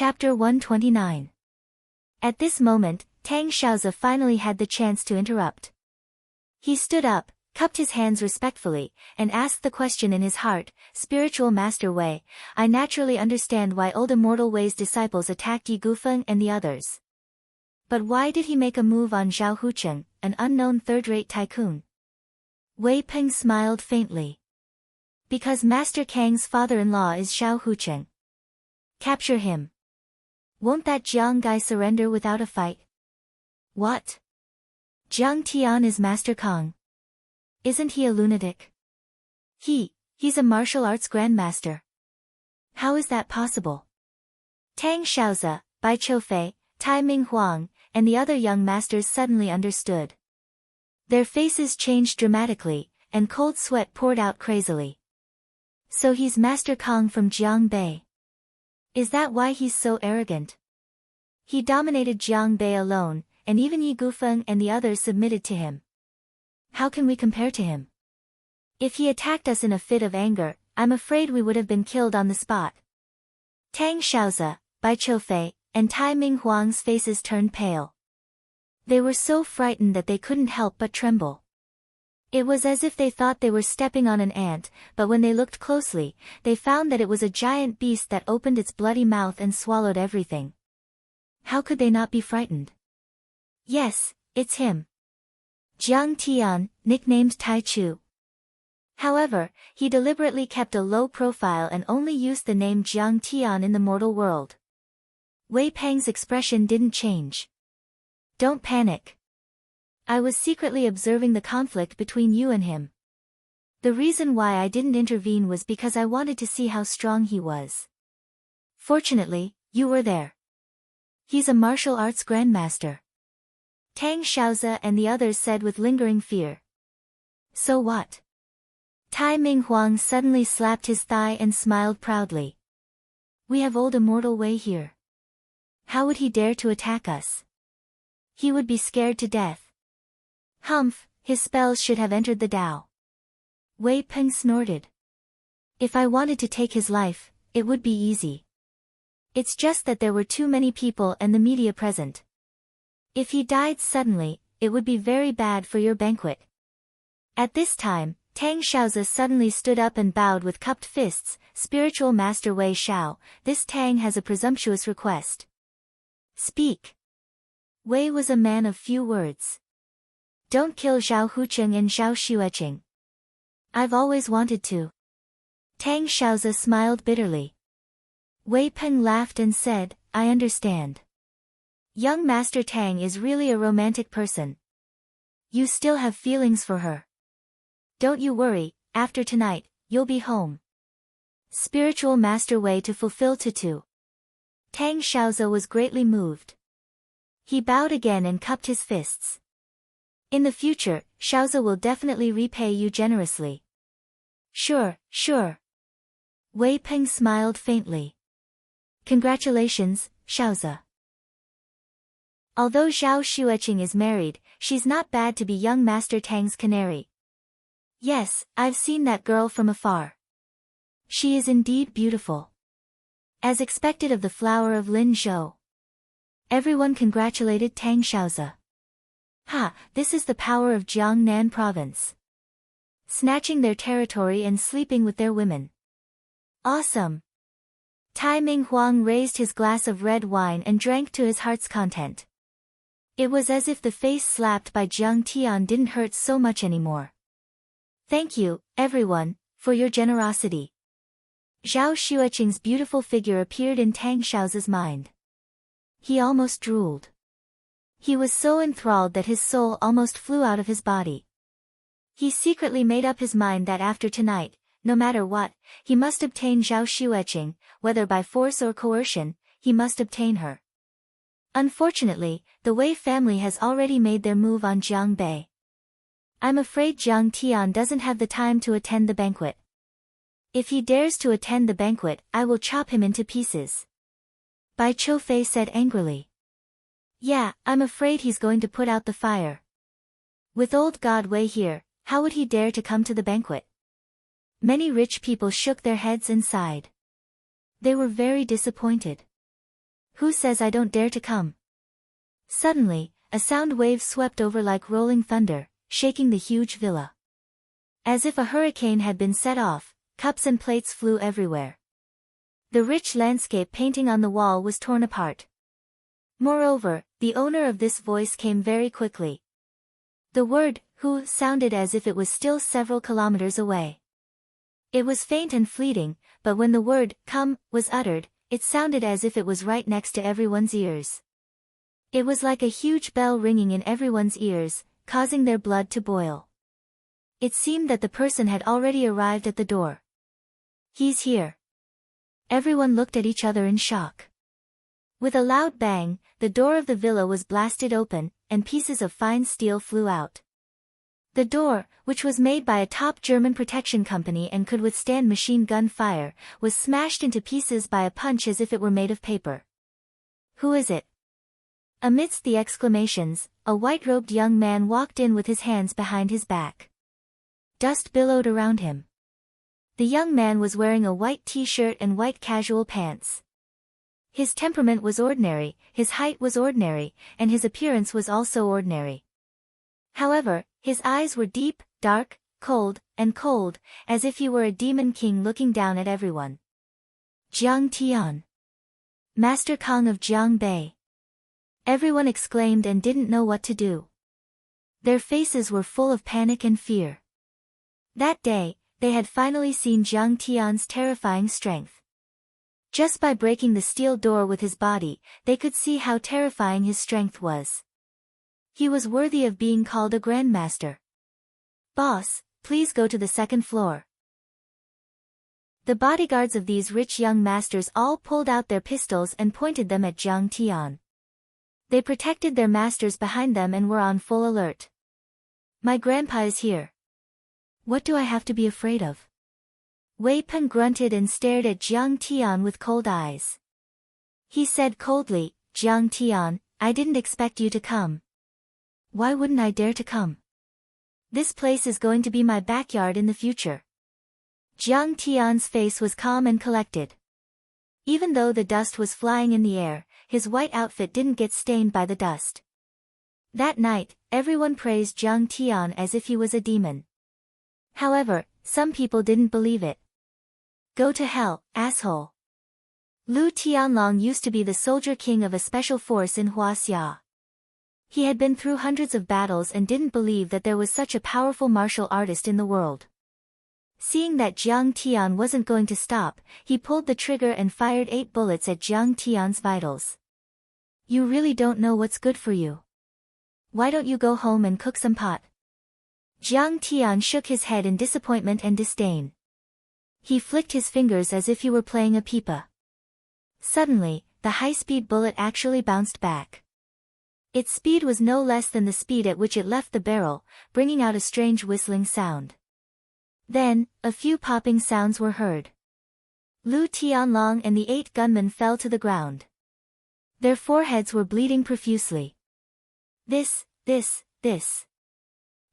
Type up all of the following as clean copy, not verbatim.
Chapter 129. At this moment, Tang Xiaozi finally had the chance to interrupt. He stood up, cupped his hands respectfully, and asked the question in his heart, "Spiritual Master Wei, I naturally understand why old Immortal Wei's disciples attacked Yi Gufeng and the others. But why did he make a move on Zhao Hucheng, an unknown third-rate tycoon?" Wei Peng smiled faintly. "Because Master Kang's father-in-law is Zhao Hucheng. Capture him. Won't that Jiang guy surrender without a fight?" "What? Jiang Tian is Master Kang. Isn't he a lunatic? He's a martial arts grandmaster. How is that possible?" Tang Xiaozi, Bai Qiufei, Tai Ming Huang, and the other young masters suddenly understood. Their faces changed dramatically, and cold sweat poured out crazily. So he's Master Kang from Jiangbei. Is that why he's so arrogant? He dominated Jiangbei alone, and even Yi Gufeng and the others submitted to him. How can we compare to him? If he attacked us in a fit of anger, I'm afraid we would have been killed on the spot. Tang Xiaozi, Bai Qiufei, and Tai Ming Huang's faces turned pale. They were so frightened that they couldn't help but tremble. It was as if they thought they were stepping on an ant, but when they looked closely, they found that it was a giant beast that opened its bloody mouth and swallowed everything. How could they not be frightened? Yes, it's him. Jiang Tian, nicknamed Tai Chu. However, he deliberately kept a low profile and only used the name Jiang Tian in the mortal world. Wei Peng's expression didn't change. "Don't panic. I was secretly observing the conflict between you and him. The reason why I didn't intervene was because I wanted to see how strong he was. Fortunately, you were there. He's a martial arts grandmaster." Tang Xiaozi and the others said with lingering fear. "So what?" Tai Ming Huang suddenly slapped his thigh and smiled proudly. "We have old Immortal Wei here. How would he dare to attack us? He would be scared to death. Humph, his spells should have entered the Tao." Wei Peng snorted. "If I wanted to take his life, it would be easy. It's just that there were too many people and the media present. If he died suddenly, it would be very bad for your banquet." At this time, Tang Xiaozi suddenly stood up and bowed with cupped fists. "Spiritual Master Wei Xiao, this Tang has a presumptuous request." "Speak." Wei was a man of few words. "Don't kill Zhao Hucheng and Zhao Xueqing. I've always wanted to." Tang Xiaozi smiled bitterly. Wei Peng laughed and said, "I understand. Young Master Tang is really a romantic person. You still have feelings for her. Don't you worry, after tonight, you'll be home." Spiritual Master Wei to fulfill Tutu. Tang Xiaozi was greatly moved. He bowed again and cupped his fists. "In the future, Xiaozi will definitely repay you generously." Sure. Wei Peng smiled faintly. "Congratulations, Xiaozi. Although Zhao Xueqing is married, she's not bad to be young Master Tang's canary. Yes, I've seen that girl from afar. She is indeed beautiful. As expected of the flower of Lin Zhou." Everyone congratulated Tang Xiaozi. "Ha, this is the power of Jiangnan province. Snatching their territory and sleeping with their women. Awesome." Tai Ming Huang raised his glass of red wine and drank to his heart's content. It was as if the face slapped by Jiang Tian didn't hurt so much anymore. "Thank you, everyone, for your generosity." Zhao Xueqing's beautiful figure appeared in Tang Xiaozi's mind. He almost drooled. He was so enthralled that his soul almost flew out of his body. He secretly made up his mind that after tonight, no matter what, he must obtain Zhao Xueqing, whether by force or coercion, he must obtain her. Unfortunately, the Wei family has already made their move on Jiangbei. I'm afraid Jiang Tian doesn't have the time to attend the banquet. If he dares to attend the banquet, I will chop him into pieces." Bai Qiufei said angrily. "Yeah, I'm afraid he's going to put out the fire. With old God Wei here, how would he dare to come to the banquet?" Many rich people shook their heads and sighed. They were very disappointed. Who says I don't dare to come? Suddenly, a sound wave swept over like rolling thunder, shaking the huge villa. As if a hurricane had been set off, cups and plates flew everywhere. The rich landscape painting on the wall was torn apart. Moreover, the owner of this voice came very quickly. The word, who, sounded as if it was still several kilometers away. It was faint and fleeting, but when the word, come, was uttered, it sounded as if it was right next to everyone's ears. It was like a huge bell ringing in everyone's ears, causing their blood to boil. It seemed that the person had already arrived at the door. He's here. Everyone looked at each other in shock. With a loud bang, the door of the villa was blasted open, and pieces of fine steel flew out. The door, which was made by a top German protection company and could withstand machine gun fire, was smashed into pieces by a punch as if it were made of paper. Who is it? Amidst the exclamations, a white-robed young man walked in with his hands behind his back. Dust billowed around him. The young man was wearing a white t-shirt and white casual pants. His temperament was ordinary, his height was ordinary, and his appearance was also ordinary. However, his eyes were deep, dark, cold, as if he were a demon king looking down at everyone. Jiang Tian. Master Kong of Jiang Bei. Everyone exclaimed and didn't know what to do. Their faces were full of panic and fear. That day, they had finally seen Jiang Tian's terrifying strength. Just by breaking the steel door with his body, they could see how terrifying his strength was. He was worthy of being called a grandmaster. Boss, please go to the second floor. The bodyguards of these rich young masters all pulled out their pistols and pointed them at Jiang Tian. They protected their masters behind them and were on full alert. My grandpa is here. What do I have to be afraid of? Wei Peng grunted and stared at Jiang Tian with cold eyes. He said coldly, Jiang Tian, I didn't expect you to come. Why wouldn't I dare to come? This place is going to be my backyard in the future. Jiang Tian's face was calm and collected. Even though the dust was flying in the air, his white outfit didn't get stained by the dust. That night, everyone praised Jiang Tian as if he was a demon. However, some people didn't believe it. Go to hell, asshole. Lu Tianlong used to be the soldier king of a special force in Huaxia. He had been through hundreds of battles and didn't believe that there was such a powerful martial artist in the world. Seeing that Jiang Tian wasn't going to stop, he pulled the trigger and fired 8 bullets at Jiang Tian's vitals. You really don't know what's good for you. Why don't you go home and cook some pot? Jiang Tian shook his head in disappointment and disdain. He flicked his fingers as if he were playing a pipa. Suddenly, the high-speed bullet actually bounced back. Its speed was no less than the speed at which it left the barrel, bringing out a strange whistling sound. Then, a few popping sounds were heard. Lu Tianlong and the 8 gunmen fell to the ground. Their foreheads were bleeding profusely. This.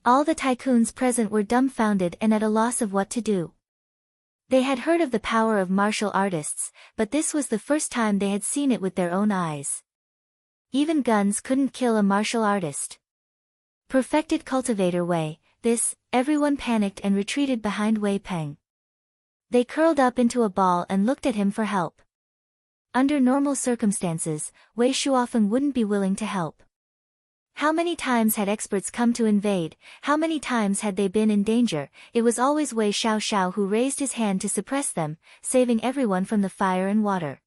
All the tycoons present were dumbfounded and at a loss of what to do. They had heard of the power of martial artists, but this was the first time they had seen it with their own eyes. Even guns couldn't kill a martial artist. Perfected cultivator Wei, everyone panicked and retreated behind Wei Peng. They curled up into a ball and looked at him for help. Under normal circumstances, Wei Shuofeng wouldn't be willing to help. How many times had experts come to invade, how many times had they been in danger, it was always Wei Xiaoxiao who raised his hand to suppress them, saving everyone from the fire and water.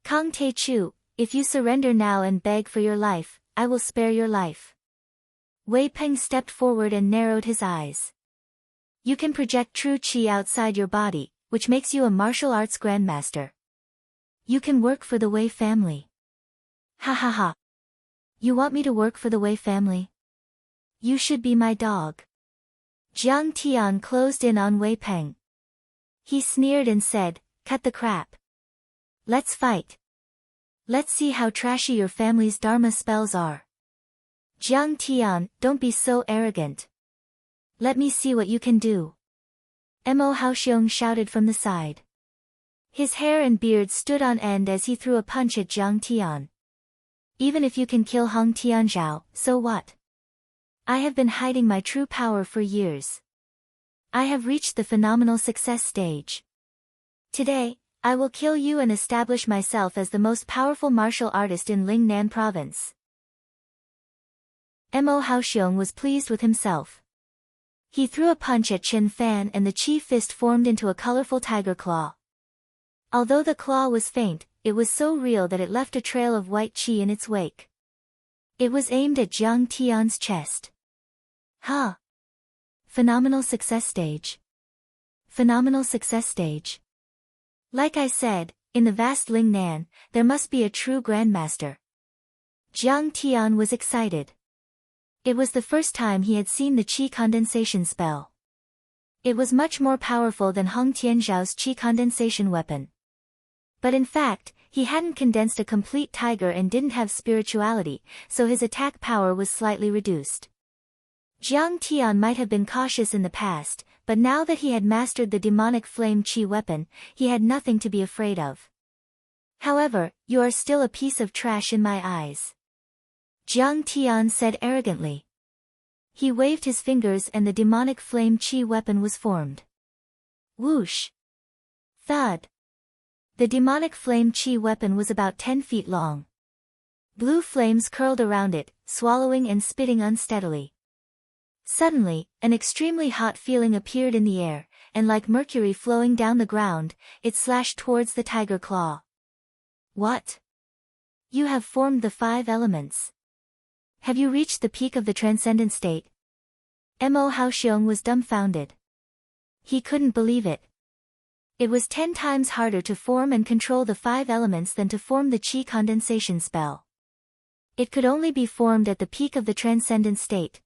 Kong Te Chu, if you surrender now and beg for your life, I will spare your life. Wei Peng stepped forward and narrowed his eyes. You can project true qi outside your body, which makes you a martial arts grandmaster. You can work for the Wei family. Ha ha ha. You want me to work for the Wei family? You should be my dog. Jiang Tian closed in on Wei Peng. He sneered and said, cut the crap. Let's fight. Let's see how trashy your family's dharma spells are. Jiang Tian, don't be so arrogant. Let me see what you can do. Mo Haoxiong shouted from the side. His hair and beard stood on end as he threw a punch at Jiang Tian. Even if you can kill Hong Tianzhao, so what? I have been hiding my true power for years. I have reached the phenomenal success stage. Today, I will kill you and establish myself as the most powerful martial artist in Lingnan province. Mo Haoxiong was pleased with himself. He threw a punch at Chen Fan and the chi fist formed into a colorful tiger claw. Although the claw was faint, it was so real that it left a trail of white chi in its wake. It was aimed at Jiang Tian's chest. Huh! Phenomenal success stage. Phenomenal success stage. Like I said, in the vast Lingnan, there must be a true grandmaster. Jiang Tian was excited. It was the first time he had seen the chi condensation spell. It was much more powerful than Hong Tianzhao's chi condensation weapon. But in fact, he hadn't condensed a complete tiger and didn't have spirituality, so his attack power was slightly reduced. Jiang Tian might have been cautious in the past, but now that he had mastered the demonic flame chi weapon, he had nothing to be afraid of. However, you are still a piece of trash in my eyes. Jiang Tian said arrogantly. He waved his fingers and the demonic flame chi weapon was formed. Whoosh! Thud! The demonic flame chi weapon was about 10 feet long. Blue flames curled around it, swallowing and spitting unsteadily. Suddenly, an extremely hot feeling appeared in the air, and like mercury flowing down the ground, it slashed towards the tiger claw. What? You have formed the 5 elements. Have you reached the peak of the transcendent state? Mo Haoxiong was dumbfounded. He couldn't believe it. It was 10 times harder to form and control the 5 elements than to form the chi condensation spell. It could only be formed at the peak of the transcendent state.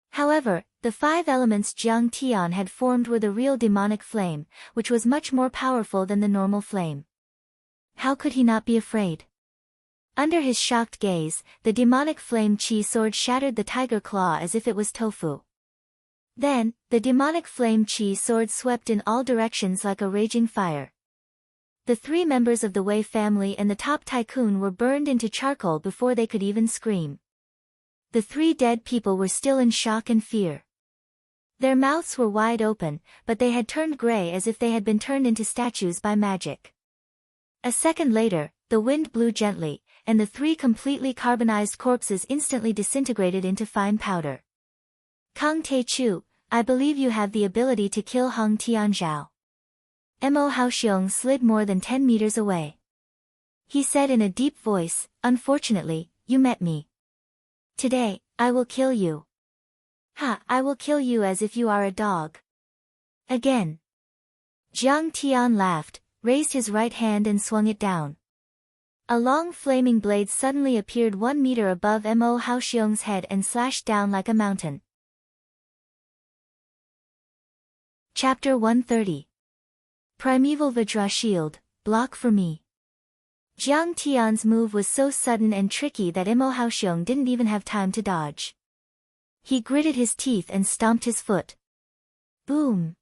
However, the 5 elements Jiang Tian had formed were the real demonic flame, which was much more powerful than the normal flame. How could he not be afraid? Under his shocked gaze, the demonic flame chi sword shattered the tiger claw as if it was tofu. Then, the demonic flame chi sword swept in all directions like a raging fire. The 3 members of the Wei family and the top tycoon were burned into charcoal before they could even scream. The 3 dead people were still in shock and fear. Their mouths were wide open, but they had turned gray as if they had been turned into statues by magic. A second later, the wind blew gently, and the 3 completely carbonized corpses instantly disintegrated into fine powder. Kang Te-chu, I believe you have the ability to kill Hong Tianzhao. Mo Haoxiong slid more than 10 meters away. He said in a deep voice, unfortunately, you met me. Today, I will kill you. Ha, I will kill you as if you are a dog. Again. Jiang Tian laughed, raised his right hand and swung it down. A long flaming blade suddenly appeared 1 meter above Mo Haoxiong's head and slashed down like a mountain. Chapter 130. Primeval Vajra Shield, block for me. Jiang Tian's move was so sudden and tricky that Mo Haoxiong didn't even have time to dodge. He gritted his teeth and stomped his foot. Boom!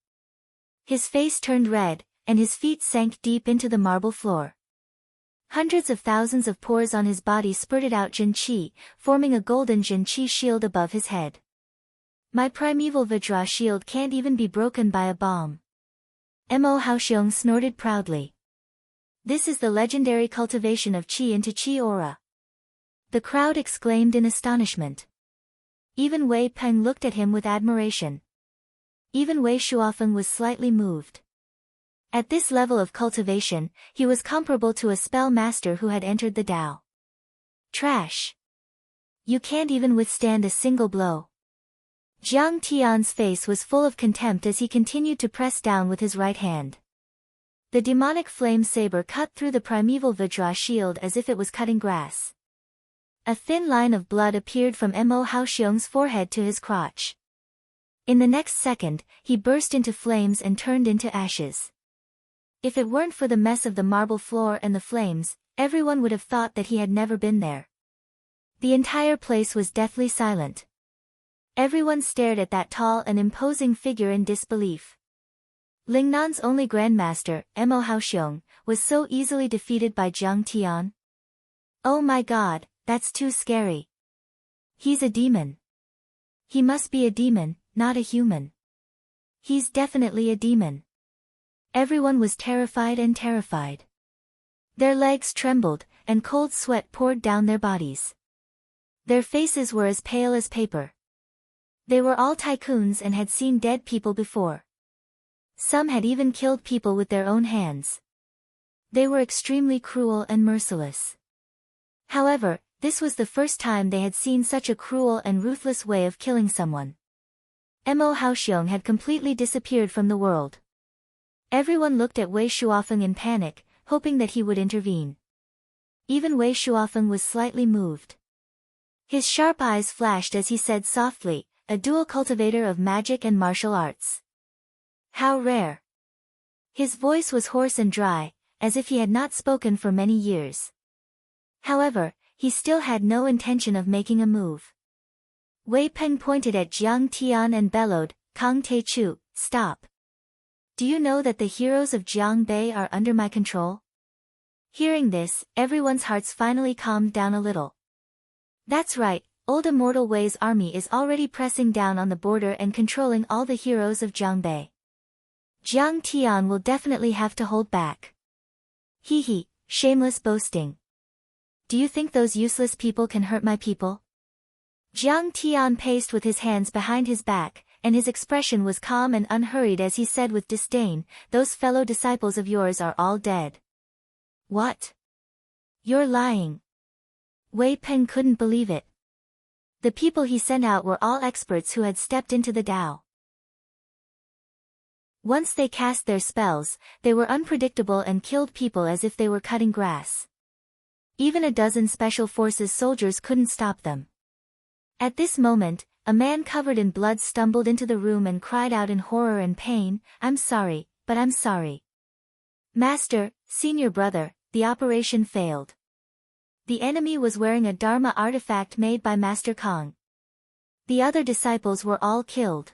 His face turned red, and his feet sank deep into the marble floor. Hundreds of thousands of pores on his body spurted out Jin Qi, forming a golden Jin Qi shield above his head. My primeval Vajra shield can't even be broken by a bomb. Mo Haoxiong snorted proudly. This is the legendary cultivation of Qi into Qi aura. The crowd exclaimed in astonishment. Even Wei Peng looked at him with admiration. Even Wei Shuofeng was slightly moved. At this level of cultivation, he was comparable to a spell master who had entered the Tao. Trash. You can't even withstand a single blow. Jiang Tian's face was full of contempt as he continued to press down with his right hand. The demonic flame saber cut through the primeval Vajra shield as if it was cutting grass. A thin line of blood appeared from Mo Haoxiong's forehead to his crotch. In the next second, he burst into flames and turned into ashes. If it weren't for the mess of the marble floor and the flames, everyone would have thought that he had never been there. The entire place was deathly silent. Everyone stared at that tall and imposing figure in disbelief. Lingnan's only grandmaster, Mo Haoxiong, was so easily defeated by Jiang Tian. Oh my god, that's too scary. He's a demon. He must be a demon, not a human. He's definitely a demon. Everyone was terrified and terrified. Their legs trembled, and cold sweat poured down their bodies. Their faces were as pale as paper. They were all tycoons and had seen dead people before. Some had even killed people with their own hands. They were extremely cruel and merciless. However, this was the first time they had seen such a cruel and ruthless way of killing someone. Mo Haoxiong had completely disappeared from the world. Everyone looked at Wei Shuofeng in panic, hoping that he would intervene. Even Wei Shuofeng was slightly moved. His sharp eyes flashed as he said softly, "A dual cultivator of magic and martial arts. How rare." His voice was hoarse and dry, as if he had not spoken for many years. However, he still had no intention of making a move. Wei Peng pointed at Jiang Tian and bellowed, "Kang Te Chu, stop. Do you know that the heroes of Jiang Bei are under my control?" Hearing this, everyone's hearts finally calmed down a little. That's right, old immortal Wei's army is already pressing down on the border and controlling all the heroes of Jiang Bei. Jiang Tian will definitely have to hold back. Hee hee, shameless boasting. Do you think those useless people can hurt my people? Jiang Tian paced with his hands behind his back, and his expression was calm and unhurried as he said with disdain, "Those fellow disciples of yours are all dead." What? You're lying. Wei Peng couldn't believe it. The people he sent out were all experts who had stepped into the Tao. Once they cast their spells, they were unpredictable and killed people as if they were cutting grass. Even a dozen special forces soldiers couldn't stop them. At this moment, a man covered in blood stumbled into the room and cried out in horror and pain, "I'm sorry, but I'm sorry. Master, senior brother, the operation failed." The enemy was wearing a Dharma artifact made by Master Kong. The other disciples were all killed.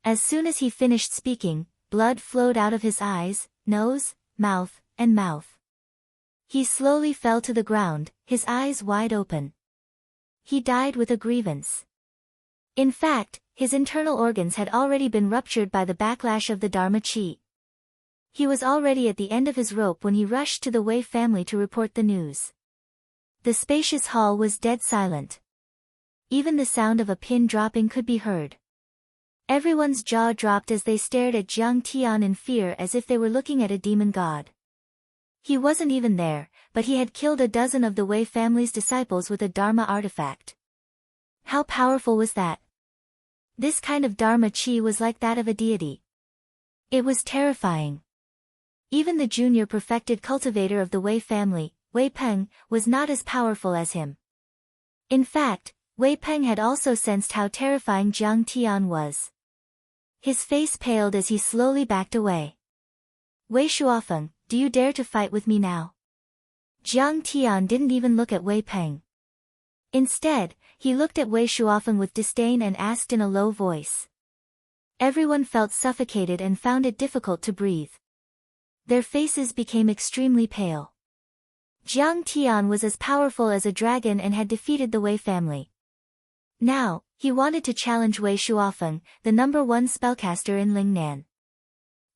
As soon as he finished speaking, blood flowed out of his eyes, nose, mouth, and mouth. He slowly fell to the ground, his eyes wide open. He died with a grievance. In fact, his internal organs had already been ruptured by the backlash of the Dharma Chi. He was already at the end of his rope when he rushed to the Wei family to report the news. The spacious hall was dead silent. Even the sound of a pin dropping could be heard. Everyone's jaw dropped as they stared at Jiang Tian in fear as if they were looking at a demon god. He wasn't even there, but he had killed a dozen of the Wei family's disciples with a Dharma artifact. How powerful was that? This kind of Dharma Chi was like that of a deity. It was terrifying. Even the junior perfected cultivator of the Wei family, Wei Peng, was not as powerful as him. In fact, Wei Peng had also sensed how terrifying Jiang Tian was. His face paled as he slowly backed away. "Wei Shuofeng, do you dare to fight with me now?" Jiang Tian didn't even look at Wei Peng. Instead, he looked at Wei Shuofeng with disdain and asked in a low voice. Everyone felt suffocated and found it difficult to breathe. Their faces became extremely pale. Jiang Tian was as powerful as a dragon and had defeated the Wei family. Now, he wanted to challenge Wei Shuofeng, the #1 spellcaster in Lingnan.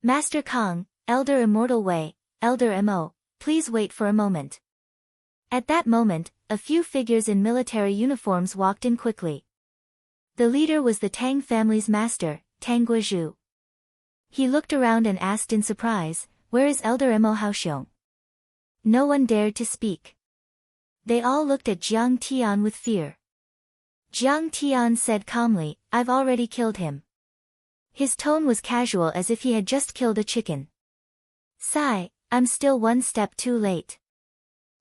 "Master Kong, Elder Immortal Wei, Elder Mo, please wait for a moment." At that moment, a few figures in military uniforms walked in quickly. The leader was the Tang family's master, Tang Guozhu. He looked around and asked in surprise, "Where is Elder Mo Haoxiong?" No one dared to speak. They all looked at Jiang Tian with fear. Jiang Tian said calmly, "I've already killed him." His tone was casual as if he had just killed a chicken. "Sigh, I'm still one step too late."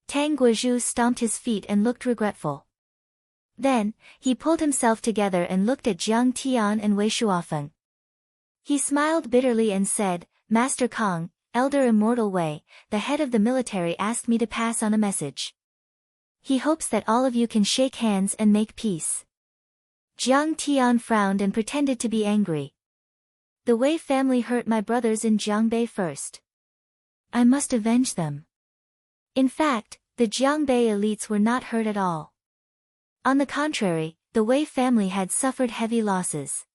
Tang Guozhu stomped his feet and looked regretful. Then, he pulled himself together and looked at Jiang Tian and Wei Shuofeng. He smiled bitterly and said, "Master Kong, Elder Immortal Wei, the head of the military asked me to pass on a message. He hopes that all of you can shake hands and make peace." Jiang Tian frowned and pretended to be angry. The Wei family hurt my brothers in Jiangbei first. I must avenge them. In fact, the Jiangbei elites were not hurt at all. On the contrary, the Wei family had suffered heavy losses.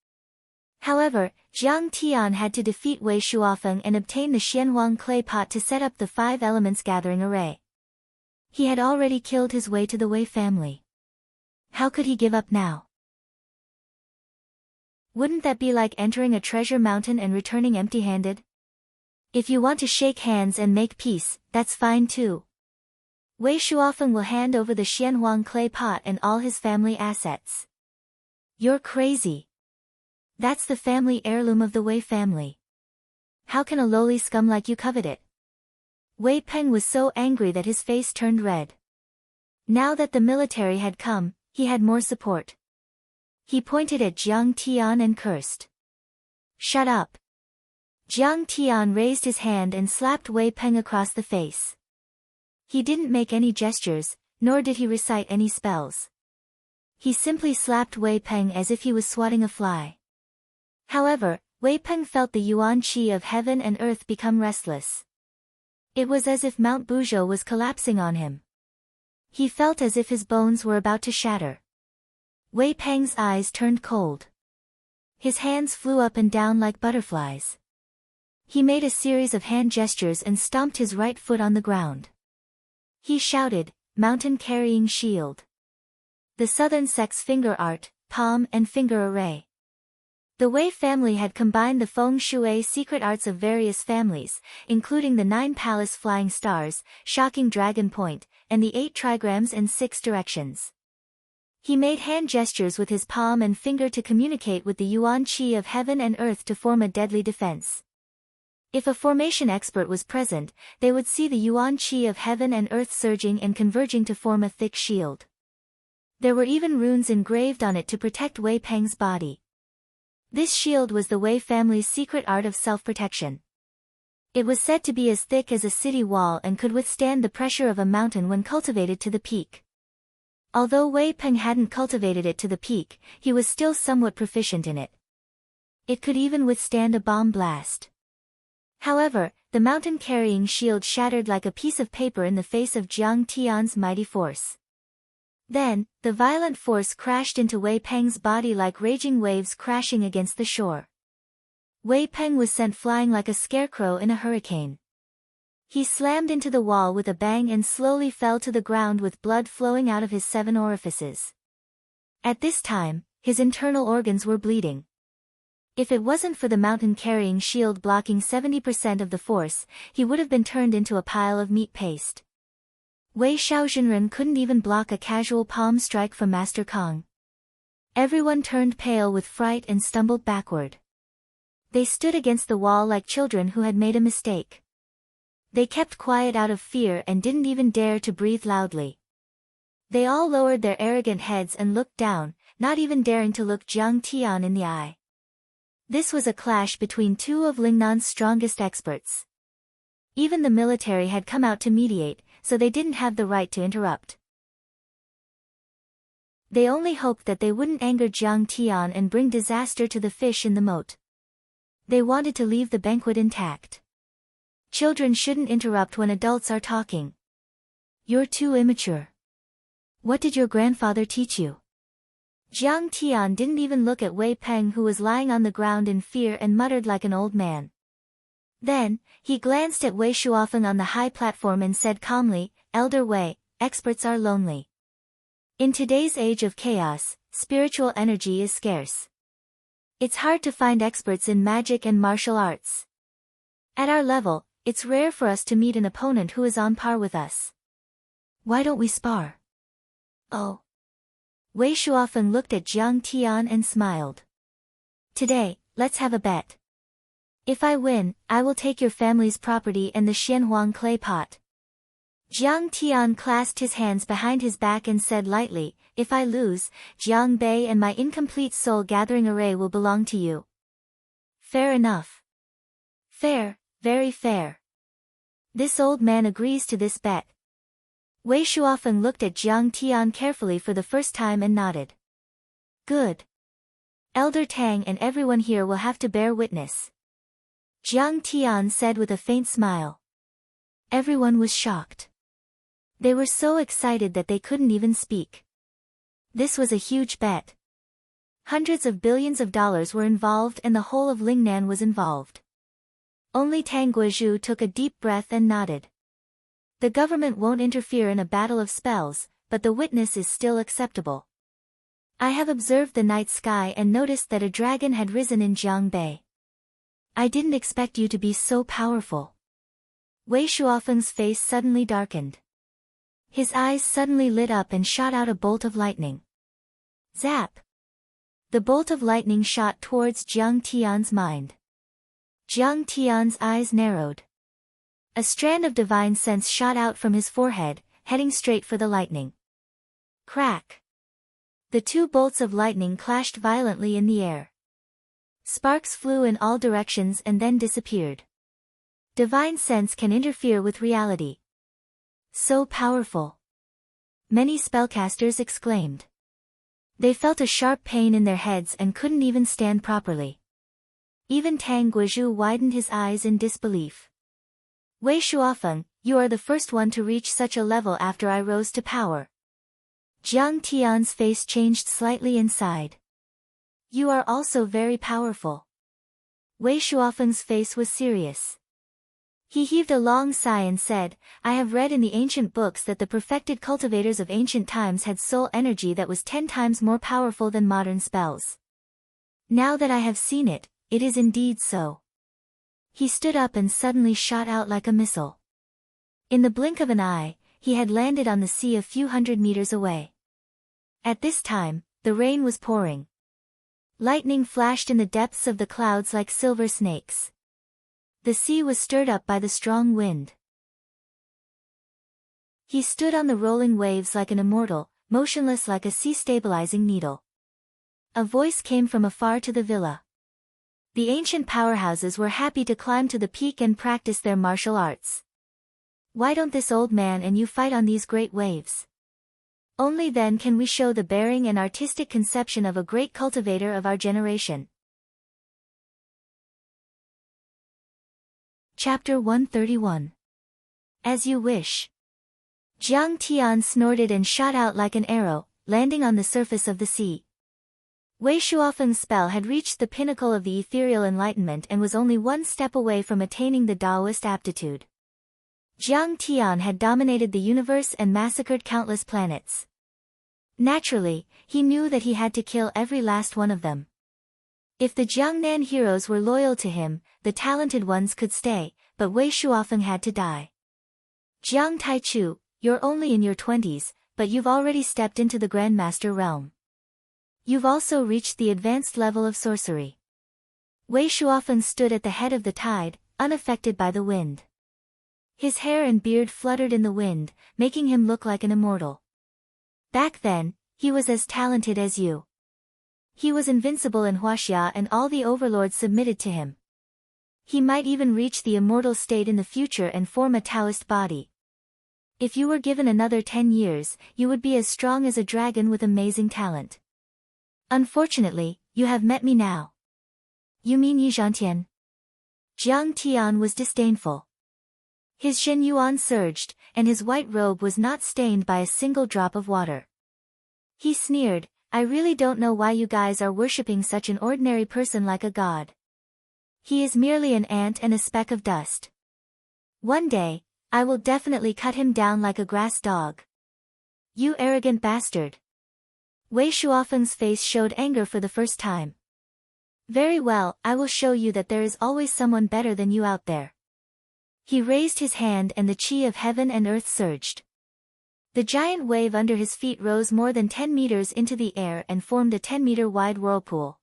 However, Jiang Tian had to defeat Wei Shuofeng and obtain the Xianhuang clay pot to set up the 5 elements gathering array. He had already killed his way to the Wei family. How could he give up now? Wouldn't that be like entering a treasure mountain and returning empty-handed? If you want to shake hands and make peace, that's fine too. Wei Shuofeng will hand over the Xianhuang clay pot and all his family assets. You're crazy. That's the family heirloom of the Wei family. How can a lowly scum like you covet it? Wei Peng was so angry that his face turned red. Now that the military had come, he had more support. He pointed at Jiang Tian and cursed. Shut up. Jiang Tian raised his hand and slapped Wei Peng across the face. He didn't make any gestures, nor did he recite any spells. He simply slapped Wei Peng as if he was swatting a fly. However, Wei Peng felt the yuan qi of heaven and earth become restless. It was as if Mount Buzhou was collapsing on him. He felt as if his bones were about to shatter. Wei Peng's eyes turned cold. His hands flew up and down like butterflies. He made a series of hand gestures and stomped his right foot on the ground. He shouted, "Mountain carrying shield." The southern sect's finger art, palm and finger array. The Wei family had combined the feng shui secret arts of various families, including the 9 palace flying stars, shocking dragon point, and the 8 trigrams and 6 directions. He made hand gestures with his palm and finger to communicate with the yuan qi of heaven and earth to form a deadly defense. If a formation expert was present, they would see the yuan qi of heaven and earth surging and converging to form a thick shield. There were even runes engraved on it to protect Wei Peng's body. This shield was the Wei family's secret art of self-protection. It was said to be as thick as a city wall and could withstand the pressure of a mountain when cultivated to the peak. Although Wei Peng hadn't cultivated it to the peak, he was still somewhat proficient in it. It could even withstand a bomb blast. However, the mountain-carrying shield shattered like a piece of paper in the face of Jiang Tian's mighty force. Then, the violent force crashed into Wei Peng's body like raging waves crashing against the shore. Wei Peng was sent flying like a scarecrow in a hurricane. He slammed into the wall with a bang and slowly fell to the ground with blood flowing out of his 7 orifices. At this time, his internal organs were bleeding. If it wasn't for the mountain-carrying shield blocking 70% of the force, he would have been turned into a pile of meat paste. Wei Shaozhenren couldn't even block a casual palm strike from Master Kong. Everyone turned pale with fright and stumbled backward. They stood against the wall like children who had made a mistake. They kept quiet out of fear and didn't even dare to breathe loudly. They all lowered their arrogant heads and looked down, not even daring to look Jiang Tian in the eye. This was a clash between 2 of Lingnan's strongest experts. Even the military had come out to mediate, so they didn't have the right to interrupt. They only hoped that they wouldn't anger Jiang Tian and bring disaster to the fish in the moat. They wanted to leave the banquet intact. Children shouldn't interrupt when adults are talking. You're too immature. What did your grandfather teach you? Jiang Tian didn't even look at Wei Peng, who was lying on the ground in fear, and muttered like an old man. Then, he glanced at Wei Shuofeng on the high platform and said calmly, "Elder Wei, experts are lonely. In today's age of chaos, spiritual energy is scarce. It's hard to find experts in magic and martial arts. At our level, it's rare for us to meet an opponent who is on par with us. Why don't we spar?" "Oh." Wei Shuofeng looked at Jiang Tian and smiled. "Today, let's have a bet. If I win, I will take your family's property and the Xianhuang clay pot." Jiang Tian clasped his hands behind his back and said lightly, "If I lose, Jiang Bei and my incomplete soul gathering array will belong to you." "Fair enough." "Fair, very fair. This old man agrees to this bet." Wei Shuofeng looked at Jiang Tian carefully for the first time and nodded. "Good. Elder Tang and everyone here will have to bear witness. Jiang Tian said with a faint smile. Everyone was shocked. They were so excited that they couldn't even speak. This was a huge bet. Hundreds of billions of dollars were involved and the whole of Lingnan was involved. Only Tang Guizhu took a deep breath and nodded. The government won't interfere in a battle of spells, but the witness is still acceptable. I have observed the night sky and noticed that a dragon had risen in Jiangbei. I didn't expect you to be so powerful. Wei Shuofeng's face suddenly darkened. His eyes suddenly lit up and shot out a bolt of lightning. Zap! The bolt of lightning shot towards Jiang Tian's mind. Jiang Tian's eyes narrowed. A strand of divine sense shot out from his forehead, heading straight for the lightning. Crack! The two bolts of lightning clashed violently in the air. Sparks flew in all directions and then disappeared. Divine sense can interfere with reality. So powerful! Many spellcasters exclaimed. They felt a sharp pain in their heads and couldn't even stand properly. Even Tang Guizhu widened his eyes in disbelief. Wei Shuofeng, you are the first one to reach such a level after I rose to power. Jiang Tian's face changed slightly inside. You are also very powerful. Wei Shuofeng's face was serious. He heaved a long sigh and said, I have read in the ancient books that the perfected cultivators of ancient times had soul energy that was 10 times more powerful than modern spells. Now that I have seen it, it is indeed so. He stood up and suddenly shot out like a missile. In the blink of an eye, he had landed on the sea a few hundred meters away. At this time, the rain was pouring. Lightning flashed in the depths of the clouds like silver snakes. The sea was stirred up by the strong wind. He stood on the rolling waves like an immortal, motionless like a sea-stabilizing needle. A voice came from afar to the villa. The ancient powerhouses were happy to climb to the peak and practice their martial arts. Why don't this old man and you fight on these great waves? Only then can we show the bearing and artistic conception of a great cultivator of our generation. Chapter 131. As you wish. Jiang Tian snorted and shot out like an arrow, landing on the surface of the sea. Wei Shuofeng's spell had reached the pinnacle of the ethereal enlightenment and was only one step away from attaining the Taoist aptitude. Jiang Tian had dominated the universe and massacred countless planets. Naturally, he knew that he had to kill every last one of them. If the Jiangnan heroes were loyal to him, the talented ones could stay, but Wei Shuofeng had to die. Jiang Taichu, you're only in your 20s, but you've already stepped into the Grandmaster realm. You've also reached the advanced level of sorcery. Wei Shuofeng stood at the head of the tide, unaffected by the wind. His hair and beard fluttered in the wind, making him look like an immortal. Back then, he was as talented as you. He was invincible in Huaxia and all the overlords submitted to him. He might even reach the immortal state in the future and form a Taoist body. If you were given another 10 years, you would be as strong as a dragon with amazing talent. Unfortunately, you have met me now. You mean Yi Zhantian? Jiang Tian was disdainful. His Shen Yuan surged, and his white robe was not stained by a single drop of water. He sneered, I really don't know why you guys are worshipping such an ordinary person like a god. He is merely an ant and a speck of dust. One day, I will definitely cut him down like a grass dog. You arrogant bastard. Wei Shuofeng's face showed anger for the first time. Very well, I will show you that there is always someone better than you out there. He raised his hand and the chi of heaven and earth surged. The giant wave under his feet rose more than 10 meters into the air and formed a 10-meter wide whirlpool.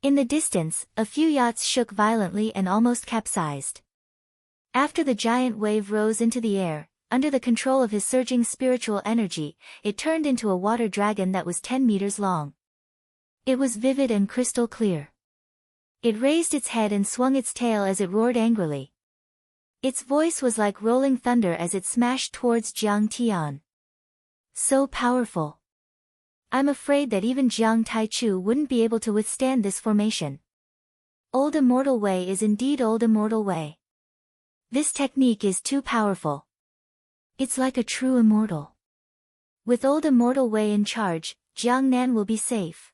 In the distance, a few yachts shook violently and almost capsized. After the giant wave rose into the air, under the control of his surging spiritual energy, it turned into a water dragon that was 10 meters long. It was vivid and crystal clear. It raised its head and swung its tail as it roared angrily. Its voice was like rolling thunder as it smashed towards Jiang Tian. So powerful. I'm afraid that even Jiang Taichu wouldn't be able to withstand this formation. Old Immortal Way is indeed Old Immortal Way. This technique is too powerful. It's like a true immortal. With Old Immortal Way in charge, Jiang Nan will be safe.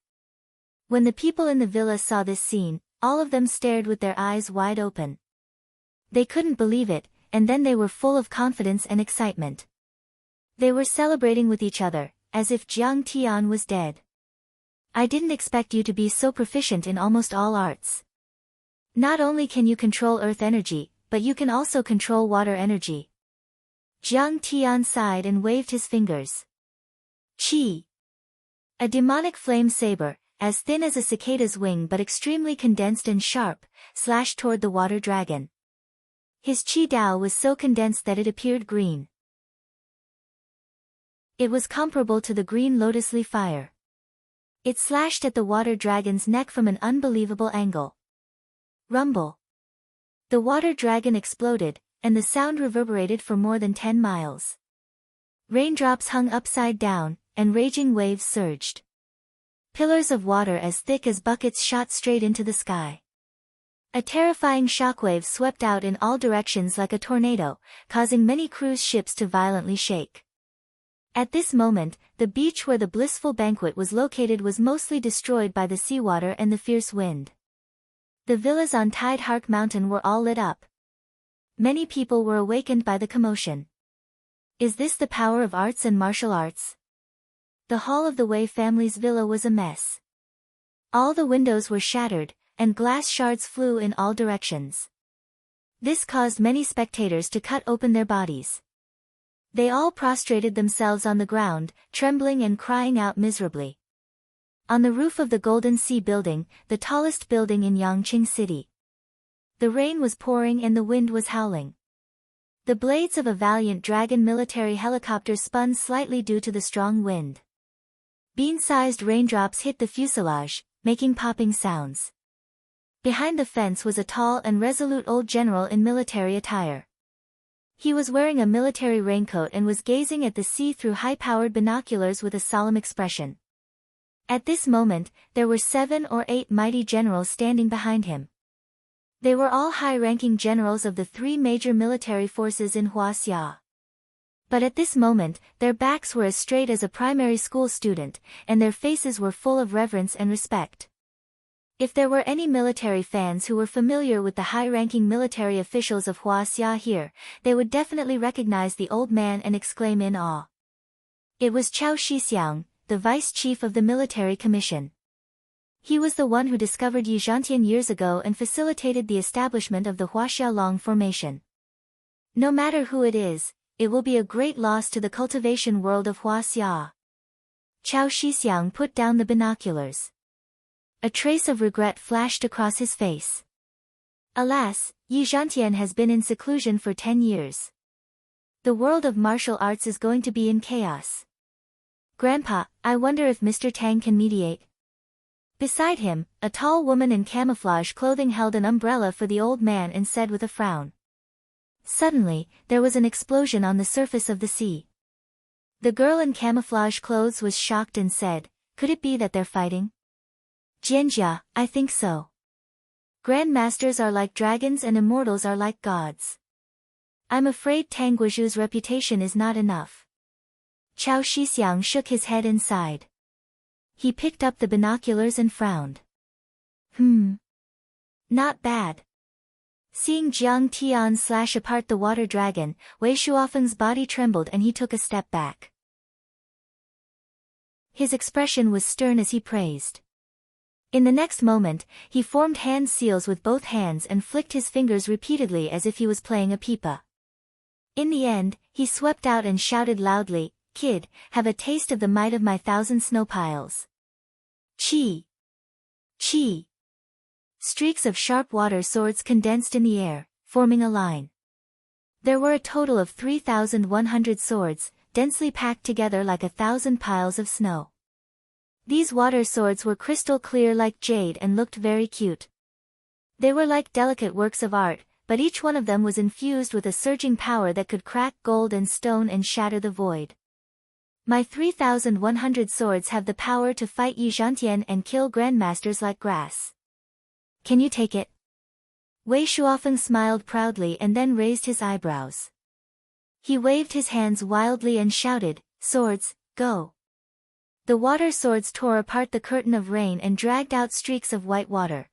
When the people in the villa saw this scene, all of them stared with their eyes wide open. They couldn't believe it, and then they were full of confidence and excitement. They were celebrating with each other, as if Jiang Tian was dead. I didn't expect you to be so proficient in almost all arts. Not only can you control earth energy, but you can also control water energy. Jiang Tian sighed and waved his fingers. Qi. A demonic flame saber, as thin as a cicada's wing but extremely condensed and sharp, slashed toward the water dragon. His Qi Dao was so condensed that it appeared green. It was comparable to the green lotus leaf fire. It slashed at the water dragon's neck from an unbelievable angle. Rumble. The water dragon exploded, and the sound reverberated for more than 10 miles. Raindrops hung upside down, and raging waves surged. Pillars of water as thick as buckets shot straight into the sky. A terrifying shockwave swept out in all directions like a tornado, causing many cruise ships to violently shake. At this moment, the beach where the blissful banquet was located was mostly destroyed by the seawater and the fierce wind. The villas on Tide Hark Mountain were all lit up. Many people were awakened by the commotion. Is this the power of arts and martial arts? The hall of the Wei family's villa was a mess. All the windows were shattered, and glass shards flew in all directions. This caused many spectators to cut open their bodies. They all prostrated themselves on the ground, trembling and crying out miserably. On the roof of the Golden Sea building, the tallest building in Yangqing City. The rain was pouring and the wind was howling. The blades of a Valiant Dragon military helicopter spun slightly due to the strong wind. Bean-sized raindrops hit the fuselage, making popping sounds. Behind the fence was a tall and resolute old general in military attire. He was wearing a military raincoat and was gazing at the sea through high-powered binoculars with a solemn expression. At this moment, there were 7 or 8 mighty generals standing behind him. They were all high-ranking generals of the 3 major military forces in Huaxia. But at this moment, their backs were as straight as a primary school student, and their faces were full of reverence and respect. If there were any military fans who were familiar with the high-ranking military officials of Huaxia here, they would definitely recognize the old man and exclaim in awe. It was Cao Shixiang, the vice chief of the military commission. He was the one who discovered Yizhantian years ago and facilitated the establishment of the Huaxiaolong formation. No matter who it is, it will be a great loss to the cultivation world of Huaxia. Cao Shixiang put down the binoculars. A trace of regret flashed across his face. Alas, Yizhantian has been in seclusion for 10 years. The world of martial arts is going to be in chaos. Grandpa, I wonder if Mr. Tang can mediate. Beside him, a tall woman in camouflage clothing held an umbrella for the old man and said with a frown. Suddenly, there was an explosion on the surface of the sea. The girl in camouflage clothes was shocked and said, "Could it be that they're fighting?" "Jianjia, I think so. Grandmasters are like dragons and immortals are like gods. I'm afraid Tang Guizhu's reputation is not enough." Cao Shixiang shook his head and sighed. He picked up the binoculars and frowned. Not bad. Seeing Jiang Tian slash apart the water dragon, Wei Shuofeng's body trembled and he took a step back. His expression was stern as he praised. In the next moment, he formed hand seals with both hands and flicked his fingers repeatedly as if he was playing a pipa. In the end, he swept out and shouted loudly, "Kid, have a taste of the might of my 1,000 snow piles." Chi! Chi! Streaks of sharp water swords condensed in the air, forming a line. There were a total of 3,100 swords, densely packed together like 1,000 piles of snow. These water swords were crystal clear like jade and looked very cute. They were like delicate works of art, but each one of them was infused with a surging power that could crack gold and stone and shatter the void. My 3,100 swords have the power to fight Yi Zhantian and kill grandmasters like grass. Can you take it? Wei Shuofeng smiled proudly and then raised his eyebrows. He waved his hands wildly and shouted, "Swords, go!" The water swords tore apart the curtain of rain and dragged out streaks of white water.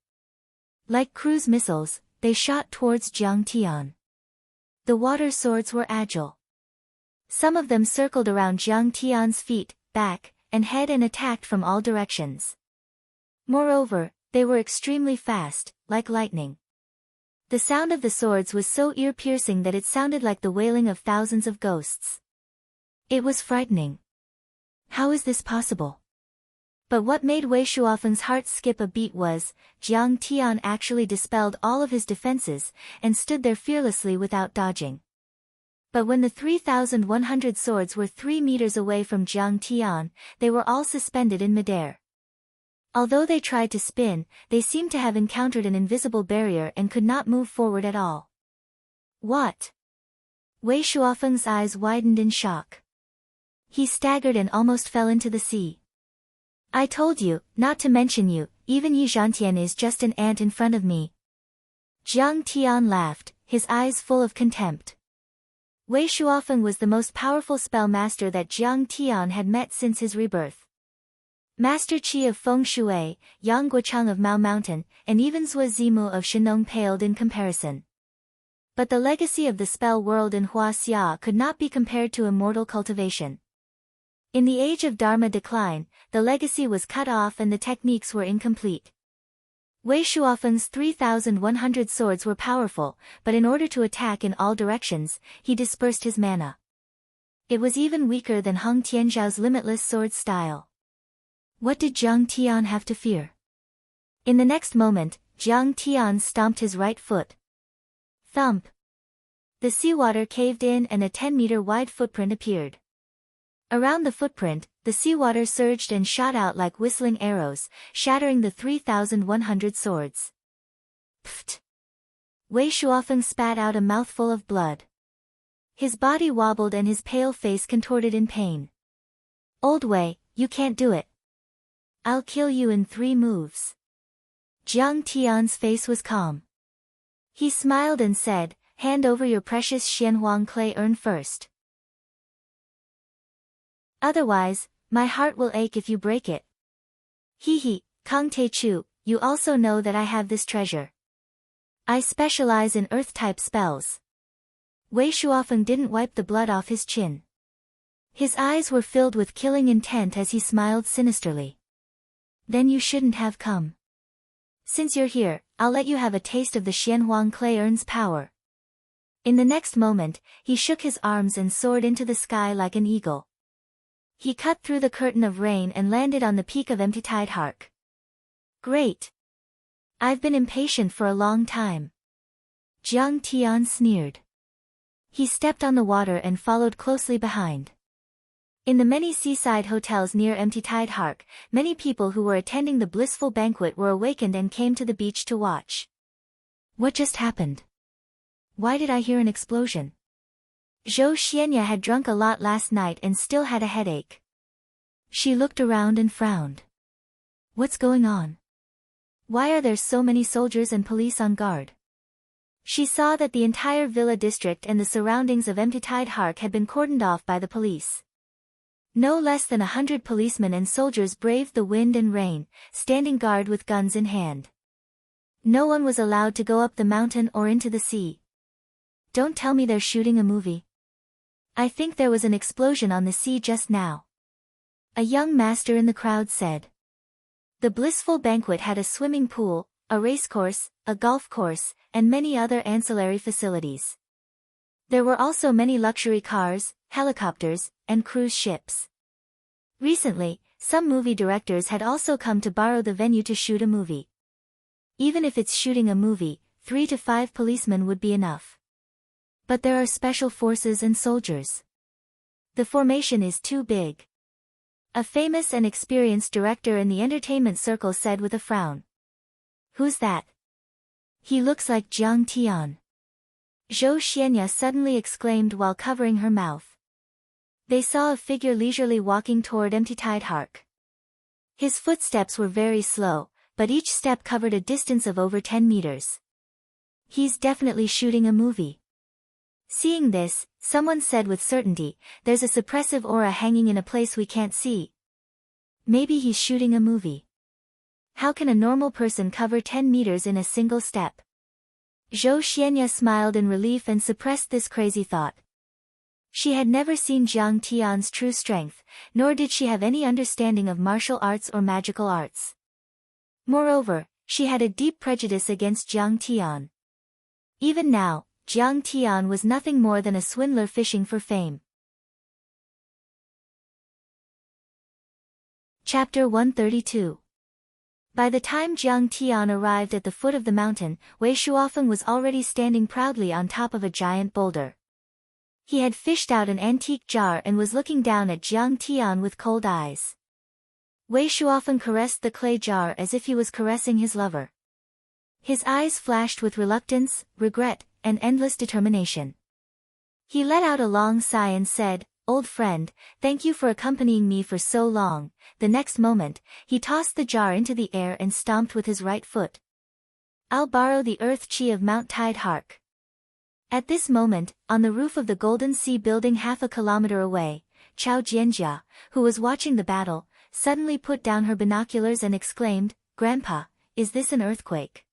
Like cruise missiles, they shot towards Jiang Tian. The water swords were agile. Some of them circled around Jiang Tian's feet, back, and head and attacked from all directions. Moreover, they were extremely fast, like lightning. The sound of the swords was so ear-piercing that it sounded like the wailing of thousands of ghosts. It was frightening. How is this possible? But what made Wei Shuofeng's heart skip a beat was, Jiang Tian actually dispelled all of his defenses, and stood there fearlessly without dodging. But when the 3,100 swords were 3 meters away from Jiang Tian, they were all suspended in midair. Although they tried to spin, they seemed to have encountered an invisible barrier and could not move forward at all. What? Wei Shuofeng's eyes widened in shock. He staggered and almost fell into the sea. I told you, not to mention you, even Yi Zhantian is just an ant in front of me. Jiang Tian laughed, his eyes full of contempt. Wei Shuofeng was the most powerful spell master that Jiang Tian had met since his rebirth. Master Qi of Feng Shui, Yang Guochang of Mao Mountain, and even Zhuo Zimu of Shenong paled in comparison. But the legacy of the spell world in Huaxia could not be compared to immortal cultivation. In the age of Dharma decline, the legacy was cut off and the techniques were incomplete. Wei Shuofeng's 3,100 swords were powerful, but in order to attack in all directions, he dispersed his mana. It was even weaker than Heng Tianzhao's limitless sword style. What did Jiang Tian have to fear? In the next moment, Jiang Tian stomped his right foot. Thump! The seawater caved in and a 10-meter wide footprint appeared. Around the footprint, the seawater surged and shot out like whistling arrows, shattering the 3,100 swords. Pfft! Wei Shuofeng spat out a mouthful of blood. His body wobbled and his pale face contorted in pain. Old Wei, you can't do it. I'll kill you in 3 moves. Jiang Tian's face was calm. He smiled and said, hand over your precious Xianhuang clay urn first. Otherwise, my heart will ache if you break it. He, Kang Te Chu, you also know that I have this treasure. I specialize in earth-type spells. Wei Shuofeng didn't wipe the blood off his chin. His eyes were filled with killing intent as he smiled sinisterly. Then you shouldn't have come. Since you're here, I'll let you have a taste of the Xianhuang clay urn's power. In the next moment, he shook his arms and soared into the sky like an eagle. He cut through the curtain of rain and landed on the peak of Empty Tide Hark. Great! I've been impatient for a long time. Jiang Tian sneered. He stepped on the water and followed closely behind. In the many seaside hotels near Empty Tide Hark, many people who were attending the blissful banquet were awakened and came to the beach to watch. What just happened? Why did I hear an explosion? Zhou Xianya had drunk a lot last night and still had a headache. She looked around and frowned. What's going on? Why are there so many soldiers and police on guard? She saw that the entire villa district and the surroundings of Empty Tide Hark had been cordoned off by the police. No less than 100 policemen and soldiers braved the wind and rain, standing guard with guns in hand. No one was allowed to go up the mountain or into the sea. Don't tell me they're shooting a movie. I think there was an explosion on the sea just now. A young master in the crowd said. The blissful banquet had a swimming pool, a racecourse, a golf course, and many other ancillary facilities. There were also many luxury cars, helicopters, and cruise ships. Recently, some movie directors had also come to borrow the venue to shoot a movie. Even if it's shooting a movie, 3 to 5 policemen would be enough. But there are special forces and soldiers. The formation is too big. A famous and experienced director in the entertainment circle said with a frown. Who's that? He looks like Jiang Tian. Zhou Xianya suddenly exclaimed while covering her mouth. They saw a figure leisurely walking toward empty Tidehark. His footsteps were very slow, but each step covered a distance of over 10 meters. He's definitely shooting a movie. Seeing this, someone said with certainty, there's a suppressive aura hanging in a place we can't see. Maybe he's shooting a movie. How can a normal person cover 10 meters in a single step? Zhou Xianya smiled in relief and suppressed this crazy thought. She had never seen Jiang Tian's true strength, nor did she have any understanding of martial arts or magical arts. Moreover, she had a deep prejudice against Jiang Tian. Even now, Jiang Tian was nothing more than a swindler fishing for fame. Chapter 132. By the time Jiang Tian arrived at the foot of the mountain, Wei Shuofeng was already standing proudly on top of a giant boulder. He had fished out an antique jar and was looking down at Jiang Tian with cold eyes. Wei Shuofeng caressed the clay jar as if he was caressing his lover. His eyes flashed with reluctance, regret, and endless determination. He let out a long sigh and said, "Old friend, thank you for accompanying me for so long." The next moment, he tossed the jar into the air and stomped with his right foot. "I'll borrow the earth chi of Mount Tidehark." At this moment, on the roof of the Golden Sea building half a kilometer away, Chao Jianjia, who was watching the battle, suddenly put down her binoculars and exclaimed, "Grandpa, is this an earthquake?"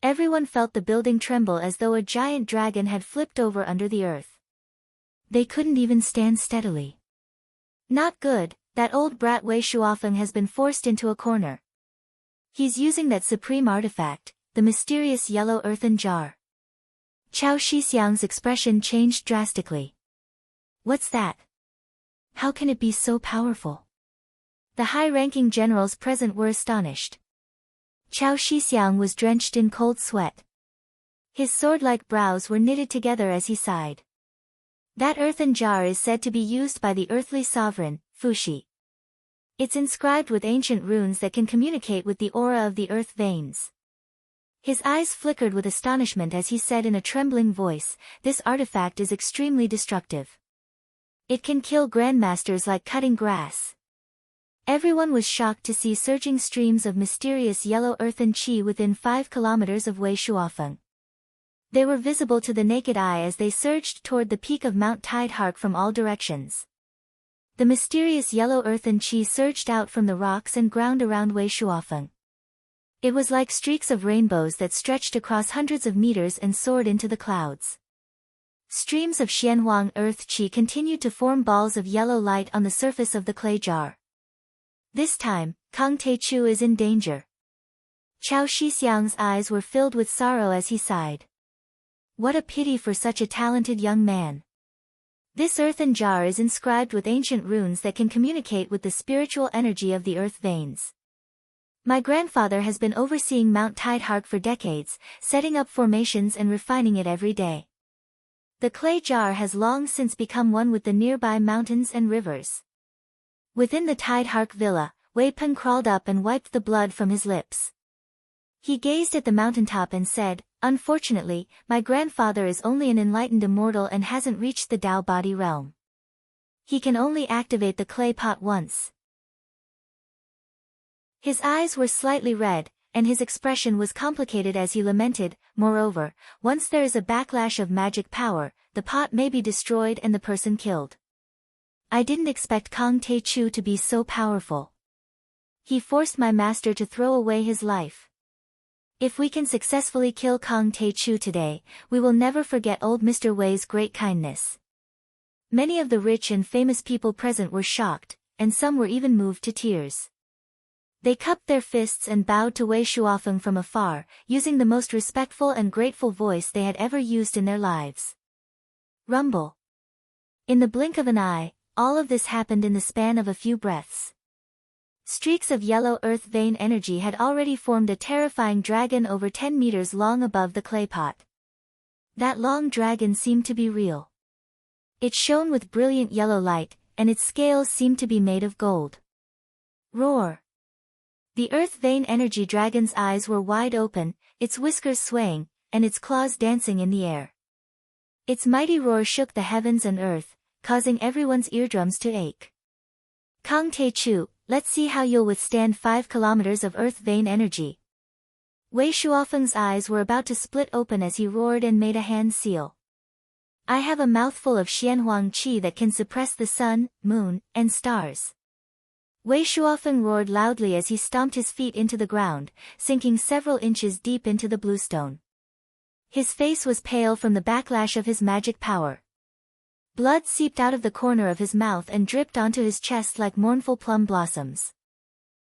Everyone felt the building tremble as though a giant dragon had flipped over under the earth. They couldn't even stand steadily. "Not good, that old brat Wei Shuofeng has been forced into a corner. He's using that supreme artifact, the mysterious yellow earthen jar." Chao Shixiang's expression changed drastically. "What's that? How can it be so powerful?" The high-ranking generals present were astonished. Chao Shixiang was drenched in cold sweat. His sword-like brows were knitted together as he sighed. "That earthen jar is said to be used by the earthly sovereign, Fuxi. It's inscribed with ancient runes that can communicate with the aura of the earth veins." His eyes flickered with astonishment as he said in a trembling voice, "This artifact is extremely destructive. It can kill grandmasters like cutting grass." Everyone was shocked to see surging streams of mysterious yellow earthen chi within 5 kilometers of Wei Shuofeng. They were visible to the naked eye as they surged toward the peak of Mount Tidehark from all directions. The mysterious yellow earthen chi surged out from the rocks and ground around Wei Shuofeng. It was like streaks of rainbows that stretched across hundreds of meters and soared into the clouds. Streams of Xianhuang earth chi continued to form balls of yellow light on the surface of the clay jar. This time, Kang Teichu is in danger. Chao Shixiang's eyes were filled with sorrow as he sighed. What a pity for such a talented young man. This earthen jar is inscribed with ancient runes that can communicate with the spiritual energy of the earth veins. My grandfather has been overseeing Mount Tidehark for decades, setting up formations and refining it every day. The clay jar has long since become one with the nearby mountains and rivers. Within the Tidehark villa, Wei Pen crawled up and wiped the blood from his lips. He gazed at the mountaintop and said, "Unfortunately, my grandfather is only an enlightened immortal and hasn't reached the Tao body realm. He can only activate the clay pot once." His eyes were slightly red, and his expression was complicated as he lamented, "Moreover, once there is a backlash of magic power, the pot may be destroyed and the person killed. I didn't expect Kang Teichu to be so powerful. He forced my master to throw away his life. If we can successfully kill Kang Teichu today, we will never forget old Mr. Wei's great kindness." Many of the rich and famous people present were shocked, and some were even moved to tears. They cupped their fists and bowed to Wei Shuofeng from afar, using the most respectful and grateful voice they had ever used in their lives. Rumble. In the blink of an eye, all of this happened in the span of a few breaths. Streaks of yellow earth vein energy had already formed a terrifying dragon over 10 meters long above the clay pot. That long dragon seemed to be real. It shone with brilliant yellow light, and its scales seemed to be made of gold. Roar! The earth vein energy dragon's eyes were wide open, its whiskers swaying, and its claws dancing in the air. Its mighty roar shook the heavens and earth, causing everyone's eardrums to ache. Kang Tae-chu, let's see how you'll withstand 5 kilometers of earth vein energy. Wei Shuofeng's eyes were about to split open as he roared and made a hand seal. I have a mouthful of Xianhuang Qi that can suppress the sun, moon, and stars. Wei Shuofeng roared loudly as he stomped his feet into the ground, sinking several inches deep into the bluestone. His face was pale from the backlash of his magic power. Blood seeped out of the corner of his mouth and dripped onto his chest like mournful plum blossoms.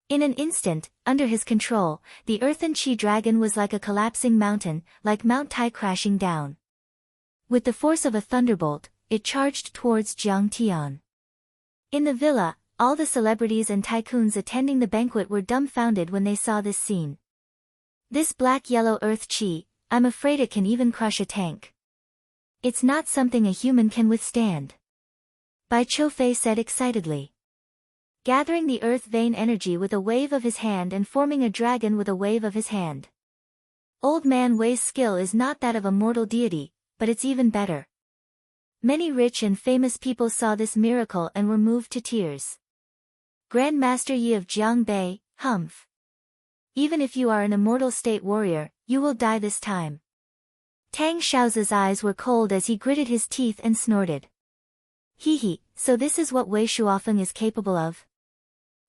In an instant, under his control, the earthen Qi dragon was like a collapsing mountain, like Mount Tai crashing down. With the force of a thunderbolt, it charged towards Jiang Tian. In the villa, all the celebrities and tycoons attending the banquet were dumbfounded when they saw this scene. This black-yellow earth Qi, I'm afraid it can even crush a tank. It's not something a human can withstand. Bai Chou-fei said excitedly. Gathering the earth vein energy with a wave of his hand and forming a dragon with a wave of his hand. Old Man Wei's skill is not that of a mortal deity, but it's even better. Many rich and famous people saw this miracle and were moved to tears. Grand Master Yi of Jiangbei, humph. Even if you are an immortal state warrior, you will die this time. Tang Xiao's eyes were cold as he gritted his teeth and snorted. Hee, so this is what Wei Shuofeng is capable of?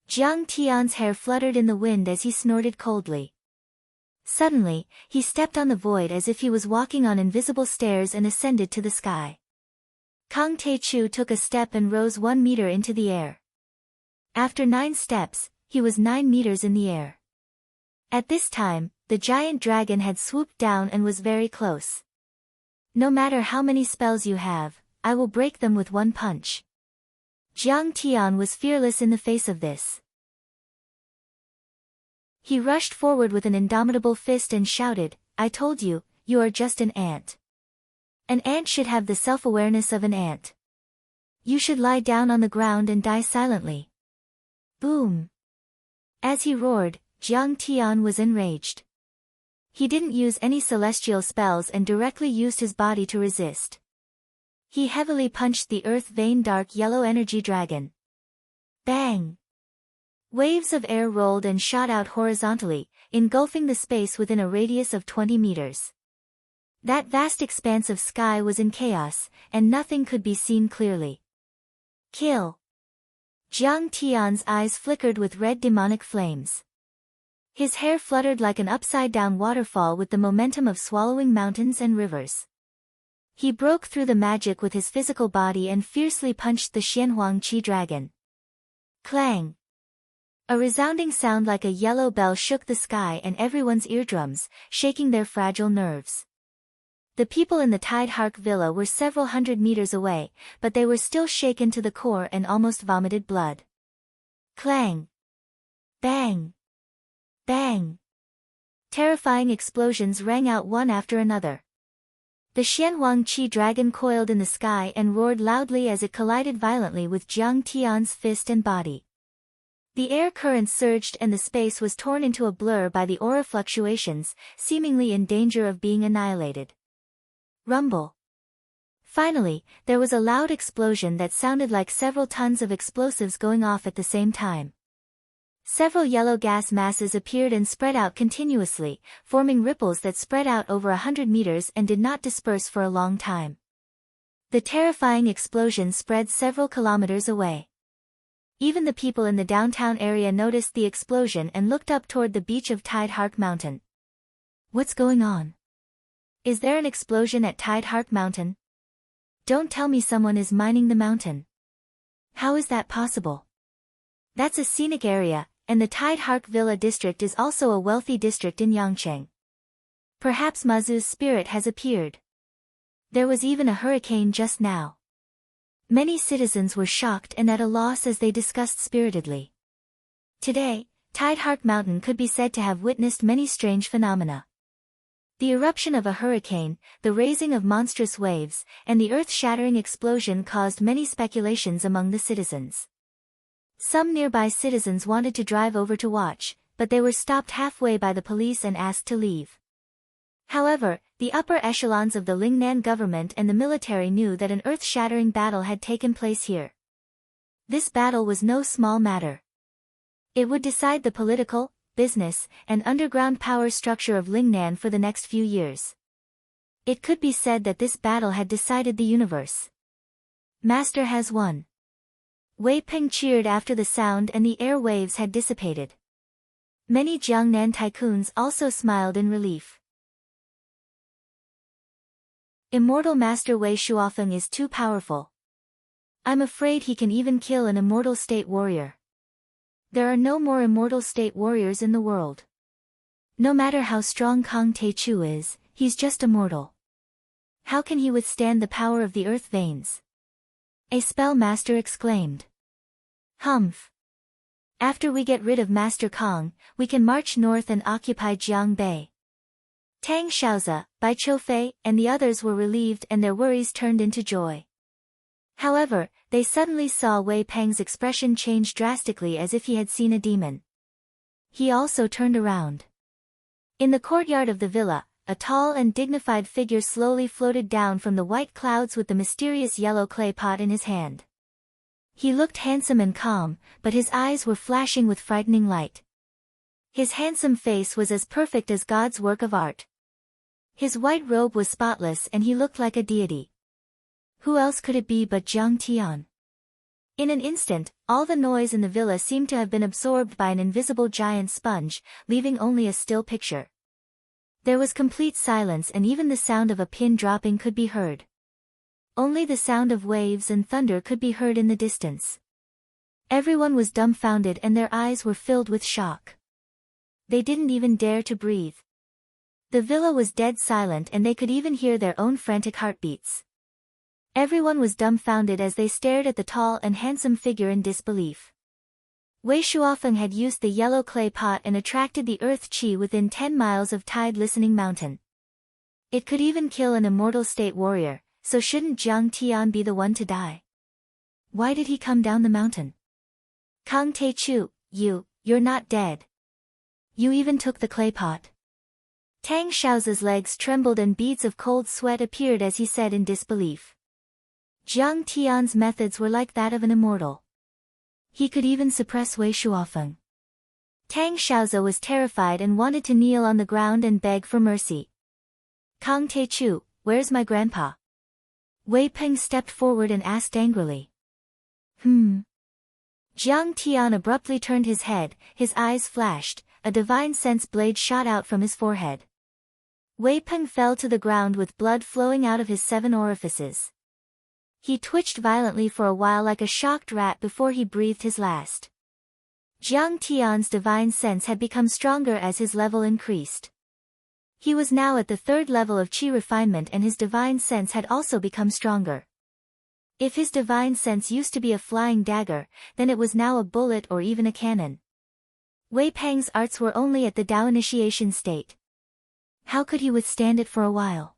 Jiang Tian's hair fluttered in the wind as he snorted coldly. Suddenly, he stepped on the void as if he was walking on invisible stairs and ascended to the sky. Kang Tae-chu took a step and rose 1 meter into the air. After 9 steps, he was 9 meters in the air. At this time, the giant dragon had swooped down and was very close. No matter how many spells you have, I will break them with 1 punch. Jiang Tian was fearless in the face of this. He rushed forward with an indomitable fist and shouted, I told you, you are just an ant. An ant should have the self-awareness of an ant. You should lie down on the ground and die silently. Boom! As he roared, Jiang Tian was enraged. He didn't use any celestial spells and directly used his body to resist. He heavily punched the earth vein dark yellow energy dragon. Bang! Waves of air rolled and shot out horizontally, engulfing the space within a radius of 20 meters. That vast expanse of sky was in chaos, and nothing could be seen clearly. Kill! Jiang Tian's eyes flickered with red demonic flames. His hair fluttered like an upside-down waterfall with the momentum of swallowing mountains and rivers. He broke through the magic with his physical body and fiercely punched the Xianhuang Qi dragon. Clang! A resounding sound like a yellow bell shook the sky and everyone's eardrums, shaking their fragile nerves. The people in the Tide Hark Villa were several hundred meters away, but they were still shaken to the core and almost vomited blood. Clang! Bang! Bang! Terrifying explosions rang out one after another. The Xianhuang Qi dragon coiled in the sky and roared loudly as it collided violently with Jiang Tian's fist and body. The air currents surged and the space was torn into a blur by the aura fluctuations, seemingly in danger of being annihilated. Rumble. Finally, there was a loud explosion that sounded like several tons of explosives going off at the same time. Several yellow gas masses appeared and spread out continuously, forming ripples that spread out over 100 meters and did not disperse for a long time. The terrifying explosion spread several kilometers away. Even the people in the downtown area noticed the explosion and looked up toward the beach of Tide Hark Mountain. What's going on? Is there an explosion at Tide Hark Mountain? Don't tell me someone is mining the mountain. How is that possible? That's a scenic area, and the Tide Hark Villa district is also a wealthy district in Yangcheng. Perhaps Mazu's spirit has appeared. There was even a hurricane just now. Many citizens were shocked and at a loss as they discussed spiritedly. Today, Tide Hark Mountain could be said to have witnessed many strange phenomena. The eruption of a hurricane, the raising of monstrous waves, and the earth-shattering explosion caused many speculations among the citizens. Some nearby citizens wanted to drive over to watch, but they were stopped halfway by the police and asked to leave. However, the upper echelons of the Lingnan government and the military knew that an earth-shattering battle had taken place here. This battle was no small matter. It would decide the political, business, and underground power structure of Lingnan for the next few years. It could be said that this battle had decided the universe. Master has won. Wei Peng cheered after the sound and the air waves had dissipated. Many Jiangnan tycoons also smiled in relief. Immortal Master Wei Shuofeng is too powerful. I'm afraid he can even kill an immortal state warrior. There are no more immortal state warriors in the world. No matter how strong Kang Te-Chu is, he's just immortal. How can he withstand the power of the earth veins? A spell master exclaimed. Humph. After we get rid of Master Kong, we can march north and occupy Jiang Bei. Tang Xiaozi, Bai Choufei, and the others were relieved and their worries turned into joy. However, they suddenly saw Wei Peng's expression change drastically as if he had seen a demon. He also turned around. In the courtyard of the villa, a tall and dignified figure slowly floated down from the white clouds with the mysterious yellow clay pot in his hand. He looked handsome and calm, but his eyes were flashing with frightening light. His handsome face was as perfect as God's work of art. His white robe was spotless and he looked like a deity. Who else could it be but Jiang Tian? In an instant, all the noise in the villa seemed to have been absorbed by an invisible giant sponge, leaving only a still picture. There was complete silence and even the sound of a pin dropping could be heard. Only the sound of waves and thunder could be heard in the distance. Everyone was dumbfounded and their eyes were filled with shock. They didn't even dare to breathe. The villa was dead silent and they could even hear their own frantic heartbeats. Everyone was dumbfounded as they stared at the tall and handsome figure in disbelief. Wei Shuofeng had used the yellow clay pot and attracted the earth qi within 10 miles of Tide Listening Mountain. It could even kill an immortal state warrior, so shouldn't Jiang Tian be the one to die? Why did he come down the mountain? Kang Te-Chu, you're not dead. You even took the clay pot. Tang Xiaozi's legs trembled and beads of cold sweat appeared as he said in disbelief. Jiang Tian's methods were like that of an immortal. He could even suppress Wei Shuofeng. Tang Xiaozi was terrified and wanted to kneel on the ground and beg for mercy. Kang Te-Chu, where's my grandpa? Wei Peng stepped forward and asked angrily. Jiang Tian abruptly turned his head, his eyes flashed, a divine sense blade shot out from his forehead. Wei Peng fell to the ground with blood flowing out of his 7 orifices. He twitched violently for a while like a shocked rat before he breathed his last. Jiang Tian's divine sense had become stronger as his level increased. He was now at the 3rd level of qi refinement and his divine sense had also become stronger. If his divine sense used to be a flying dagger, then it was now a bullet or even a cannon. Wei Peng's arts were only at the Dao initiation state. How could he withstand it for a while?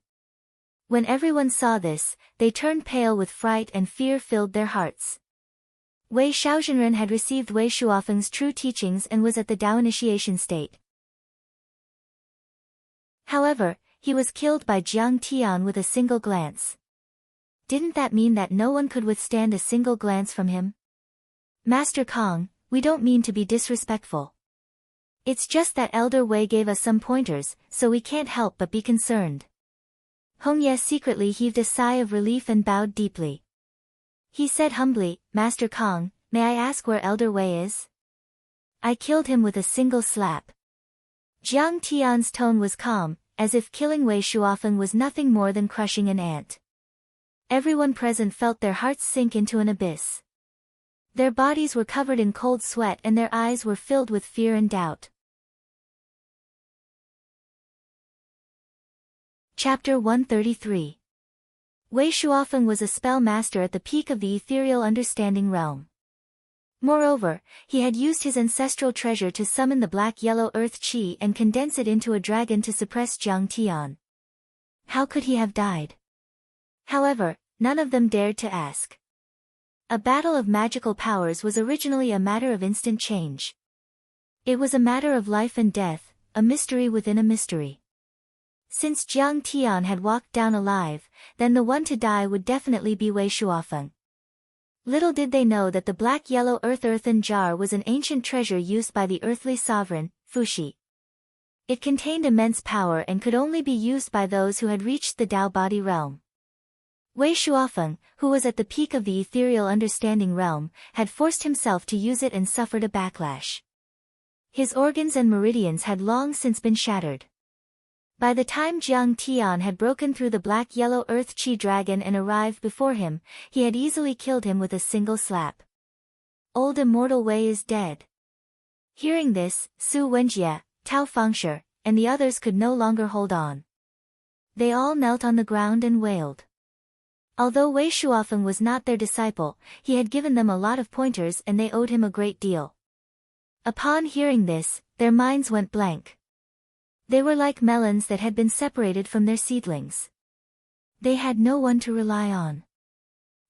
When everyone saw this, they turned pale with fright and fear filled their hearts. Wei Shaozhenren had received Wei Shuofeng's true teachings and was at the Dao initiation state. However, he was killed by Jiang Tian with a single glance. Didn't that mean that no one could withstand a single glance from him? Master Kong, we don't mean to be disrespectful. It's just that Elder Wei gave us some pointers, so we can't help but be concerned. Hong Ye secretly heaved a sigh of relief and bowed deeply. He said humbly, Master Kong, may I ask where Elder Wei is? I killed him with a single slap. Jiang Tian's tone was calm, as if killing Wei Shuofeng was nothing more than crushing an ant. Everyone present felt their hearts sink into an abyss. Their bodies were covered in cold sweat and their eyes were filled with fear and doubt. Chapter 133. Wei Shuofeng was a spell master at the peak of the ethereal understanding realm. Moreover, he had used his ancestral treasure to summon the black-yellow earth qi and condense it into a dragon to suppress Jiang Tian. How could he have died? However, none of them dared to ask. A battle of magical powers was originally a matter of instant change. It was a matter of life and death, a mystery within a mystery. Since Jiang Tian had walked down alive, then the one to die would definitely be Wei Shuofeng. Little did they know that the black-yellow earthen jar was an ancient treasure used by the earthly sovereign, Fuxi. It contained immense power and could only be used by those who had reached the Tao body realm. Wei Shuofeng, who was at the peak of the ethereal understanding realm, had forced himself to use it and suffered a backlash. His organs and meridians had long since been shattered. By the time Jiang Tian had broken through the black-yellow earth chi dragon and arrived before him, he had easily killed him with a single slap. Old immortal Wei is dead. Hearing this, Su Wenjie, Tao Fengshe, and the others could no longer hold on. They all knelt on the ground and wailed. Although Wei Shuofeng was not their disciple, he had given them a lot of pointers and they owed him a great deal. Upon hearing this, their minds went blank. They were like melons that had been separated from their seedlings. They had no one to rely on.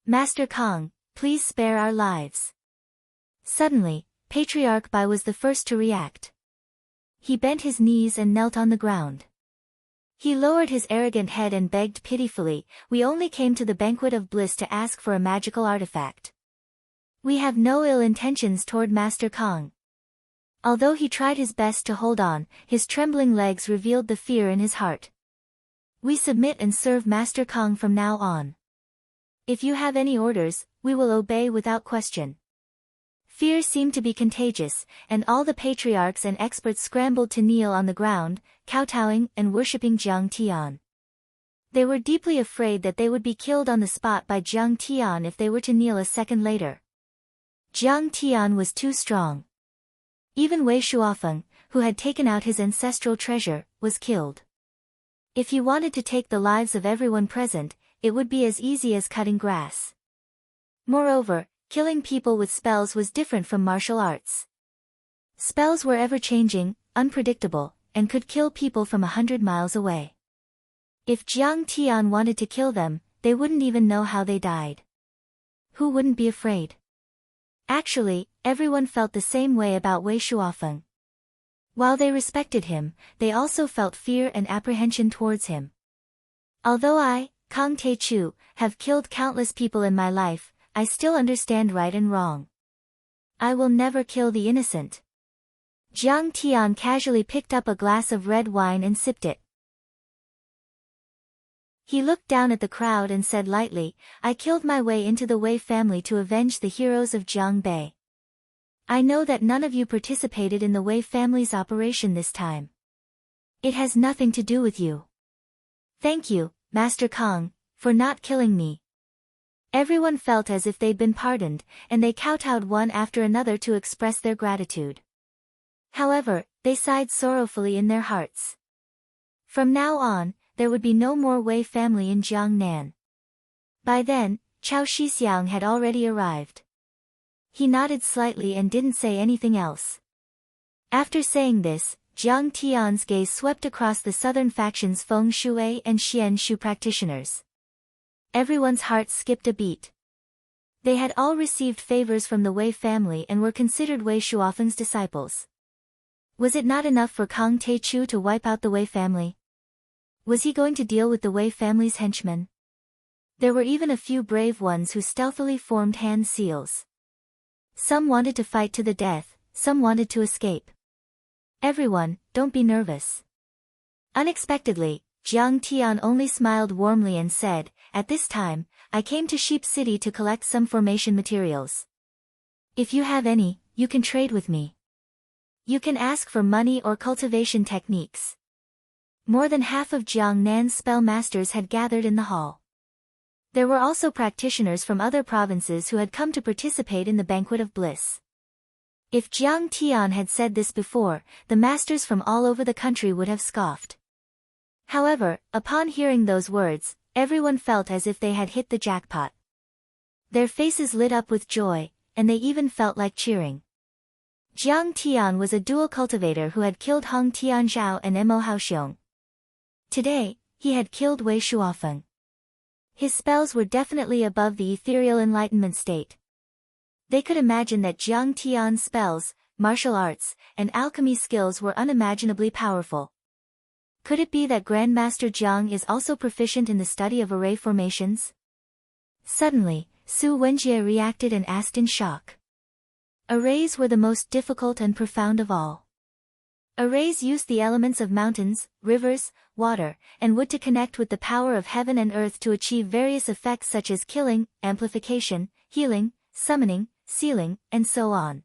Master Kong, please spare our lives. Suddenly, Patriarch Bai was the first to react. He bent his knees and knelt on the ground. He lowered his arrogant head and begged pitifully, "We only came to the banquet of bliss to ask for a magical artifact. We have no ill intentions toward Master Kong." Although he tried his best to hold on, his trembling legs revealed the fear in his heart. "We submit and serve Master Kong from now on. If you have any orders, we will obey without question." Fear seemed to be contagious, and all the patriarchs and experts scrambled to kneel on the ground, kowtowing and worshipping Jiang Tian. They were deeply afraid that they would be killed on the spot by Jiang Tian if they were to kneel a second later. Jiang Tian was too strong. Even Wei Shuofeng, who had taken out his ancestral treasure, was killed. If he wanted to take the lives of everyone present, it would be as easy as cutting grass. Moreover, killing people with spells was different from martial arts. Spells were ever-changing, unpredictable, and could kill people from 100 miles away. If Jiang Tian wanted to kill them, they wouldn't even know how they died. Who wouldn't be afraid? Actually, everyone felt the same way about Wei Shuofeng. While they respected him, they also felt fear and apprehension towards him. Although I, Kang Tae-chu, have killed countless people in my life, I still understand right and wrong. I will never kill the innocent. Jiang Tian casually picked up a glass of red wine and sipped it. He looked down at the crowd and said lightly, "I killed my way into the Wei family to avenge the heroes of Jiang Bei. I know that none of you participated in the Wei family's operation this time. It has nothing to do with you. Thank you, Master Kong, for not killing me." Everyone felt as if they'd been pardoned, and they kowtowed one after another to express their gratitude. However, they sighed sorrowfully in their hearts. From now on, there would be no more Wei family in Jiangnan. By then, Chao Shixiang had already arrived. He nodded slightly and didn't say anything else. After saying this, Jiang Tian's gaze swept across the southern factions Feng Shui and Xian Shu practitioners. Everyone's heart skipped a beat. They had all received favors from the Wei family and were considered Wei Shuofeng's disciples. Was it not enough for Kang Tae-chu to wipe out the Wei family? Was he going to deal with the Wei family's henchmen? There were even a few brave ones who stealthily formed hand seals. Some wanted to fight to the death, some wanted to escape. "Everyone, don't be nervous." Unexpectedly, Jiang Tian only smiled warmly and said, "At this time, I came to Sheep City to collect some formation materials. If you have any, you can trade with me. You can ask for money or cultivation techniques." More than half of Jiangnan's spell masters had gathered in the hall. There were also practitioners from other provinces who had come to participate in the banquet of bliss. If Jiang Tian had said this before, the masters from all over the country would have scoffed. However, upon hearing those words, everyone felt as if they had hit the jackpot. Their faces lit up with joy, and they even felt like cheering. Jiang Tian was a dual cultivator who had killed Hong Tianzhao and Mo Haoxiong. Today, he had killed Wei Shuofeng. His spells were definitely above the ethereal enlightenment state. They could imagine that Jiang Tian's spells, martial arts, and alchemy skills were unimaginably powerful. Could it be that Grandmaster Jiang is also proficient in the study of array formations? Suddenly, Su Wenjie reacted and asked in shock. Arrays were the most difficult and profound of all. Arrays used the elements of mountains, rivers, water, and wood to connect with the power of heaven and earth to achieve various effects such as killing, amplification, healing, summoning, sealing, and so on.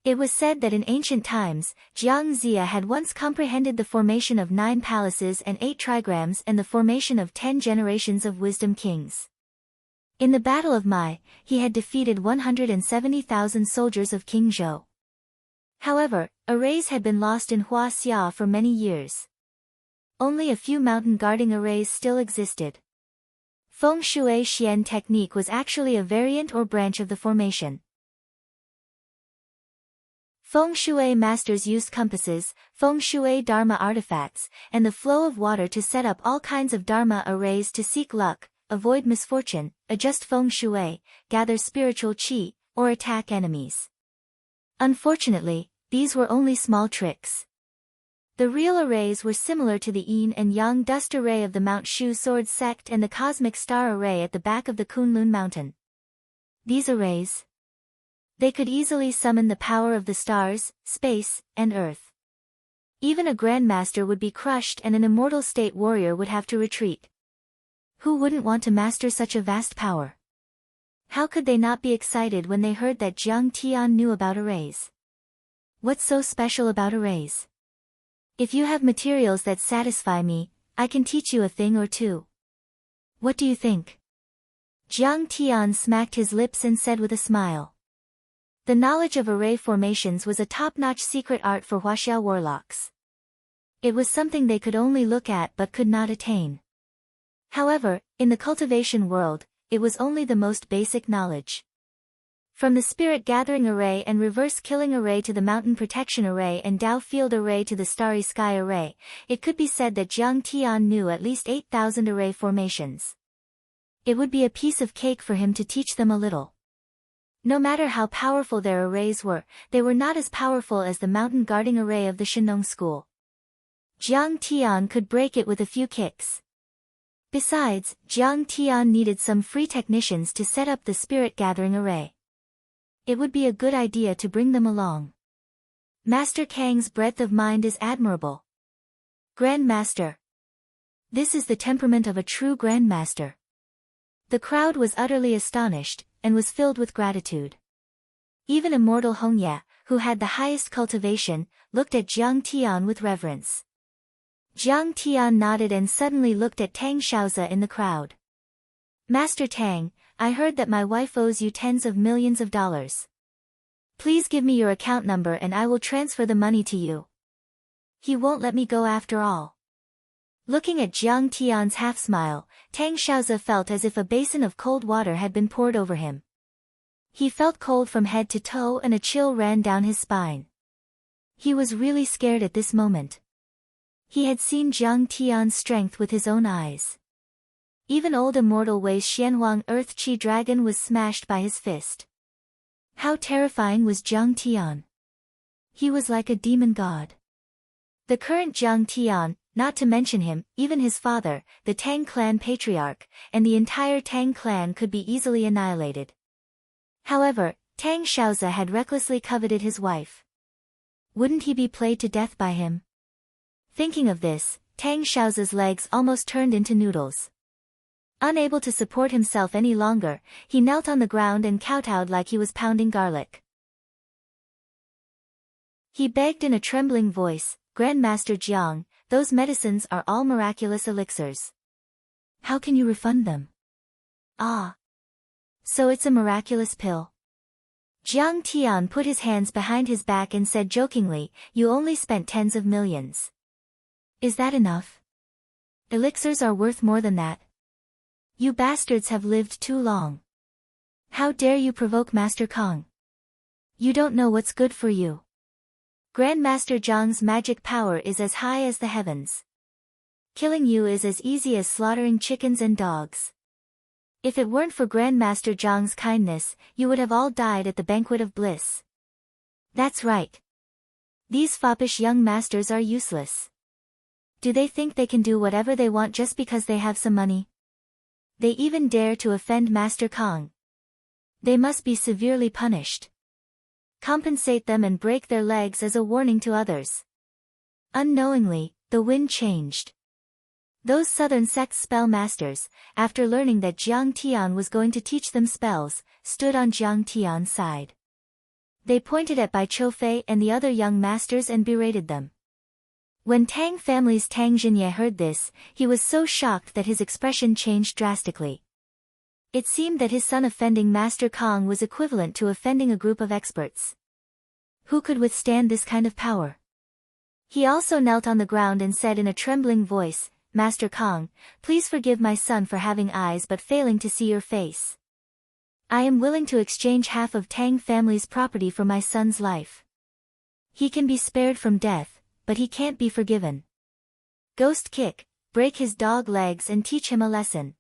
It was said that in ancient times, Jiang Zia had once comprehended the formation of 9 palaces and 8 trigrams and the formation of 10 generations of wisdom kings. In the Battle of Mai, he had defeated 170,000 soldiers of King Zhou. However, arrays had been lost in Huaxia for many years. Only a few mountain guarding arrays still existed. Feng Shui Xian technique was actually a variant or branch of the formation. Feng Shui masters used compasses, Feng Shui Dharma artifacts, and the flow of water to set up all kinds of Dharma arrays to seek luck, avoid misfortune, adjust Feng Shui, gather spiritual qi, or attack enemies. Unfortunately, these were only small tricks. The real arrays were similar to the yin and yang dust array of the Mount Shu sword sect and the cosmic star array at the back of the Kunlun mountain. These arrays, they could easily summon the power of the stars, space, and earth. Even a grandmaster would be crushed and an immortal state warrior would have to retreat. Who wouldn't want to master such a vast power? How could they not be excited when they heard that Jiang Tian knew about arrays? What's so special about arrays? If you have materials that satisfy me, I can teach you a thing or two. What do you think? Jiang Tian smacked his lips and said with a smile. The knowledge of array formations was a top-notch secret art for Huaxia warlocks. It was something they could only look at but could not attain. However, in the cultivation world, it was only the most basic knowledge. From the Spirit Gathering Array and Reverse Killing Array to the Mountain Protection Array and Dao Field Array to the Starry Sky Array, it could be said that Jiang Tian knew at least 8,000 array formations. It would be a piece of cake for him to teach them a little. No matter how powerful their arrays were, they were not as powerful as the mountain guarding array of the Shenong school. Jiang Tian could break it with a few kicks. Besides, Jiang Tian needed some free technicians to set up the Spirit Gathering Array. It would be a good idea to bring them along. Master Kang's breadth of mind is admirable. Grandmaster. This is the temperament of a true Grandmaster. The crowd was utterly astonished, and was filled with gratitude. Even immortal Hongya, who had the highest cultivation, looked at Jiang Tian with reverence. Jiang Tian nodded and suddenly looked at Tang Xiaozi in the crowd. Master Tang, I heard that my wife owes you tens of millions of dollars. Please give me your account number and I will transfer the money to you. He won't let me go after all. Looking at Jiang Tian's half-smile, Tang Xiaozi felt as if a basin of cold water had been poured over him. He felt cold from head to toe and a chill ran down his spine. He was really scared at this moment. He had seen Jiang Tian's strength with his own eyes. Even old immortal Wei Xianhuang Earth Chi Dragon was smashed by his fist. How terrifying was Jiang Tian? He was like a demon god. The current Jiang Tian, not to mention him, even his father, the Tang clan patriarch, and the entire Tang clan could be easily annihilated. However, Tang Xiaozi had recklessly coveted his wife. Wouldn't he be played to death by him? Thinking of this, Tang Xiaozi's legs almost turned into noodles. Unable to support himself any longer, he knelt on the ground and kowtowed like he was pounding garlic. He begged in a trembling voice, Grandmaster Jiang, those medicines are all miraculous elixirs. How can you refund them? Ah. So it's a miraculous pill. Jiang Tian put his hands behind his back and said jokingly, you only spent tens of millions. Is that enough? Elixirs are worth more than that. You bastards have lived too long. How dare you provoke Master Kong? You don't know what's good for you. Grandmaster Jiang's magic power is as high as the heavens. Killing you is as easy as slaughtering chickens and dogs. If it weren't for Grandmaster Jiang's kindness, you would have all died at the banquet of bliss. That's right. These foppish young masters are useless. Do they think they can do whatever they want just because they have some money? They even dare to offend Master Kong. They must be severely punished. Compensate them and break their legs as a warning to others. Unknowingly, the wind changed. Those southern sect spell masters, after learning that Jiang Tian was going to teach them spells, stood on Jiang Tian's side. They pointed at Bai Choufei and the other young masters and berated them. When Tang family's Tang Jinye heard this, he was so shocked that his expression changed drastically. It seemed that his son offending Master Kong was equivalent to offending a group of experts. Who could withstand this kind of power? He also knelt on the ground and said in a trembling voice, "Master Kong, please forgive my son for having eyes but failing to see your face. I am willing to exchange half of Tang family's property for my son's life. He can be spared from death, but he can't be forgiven. Ghost kick, break his dog legs and teach him a lesson."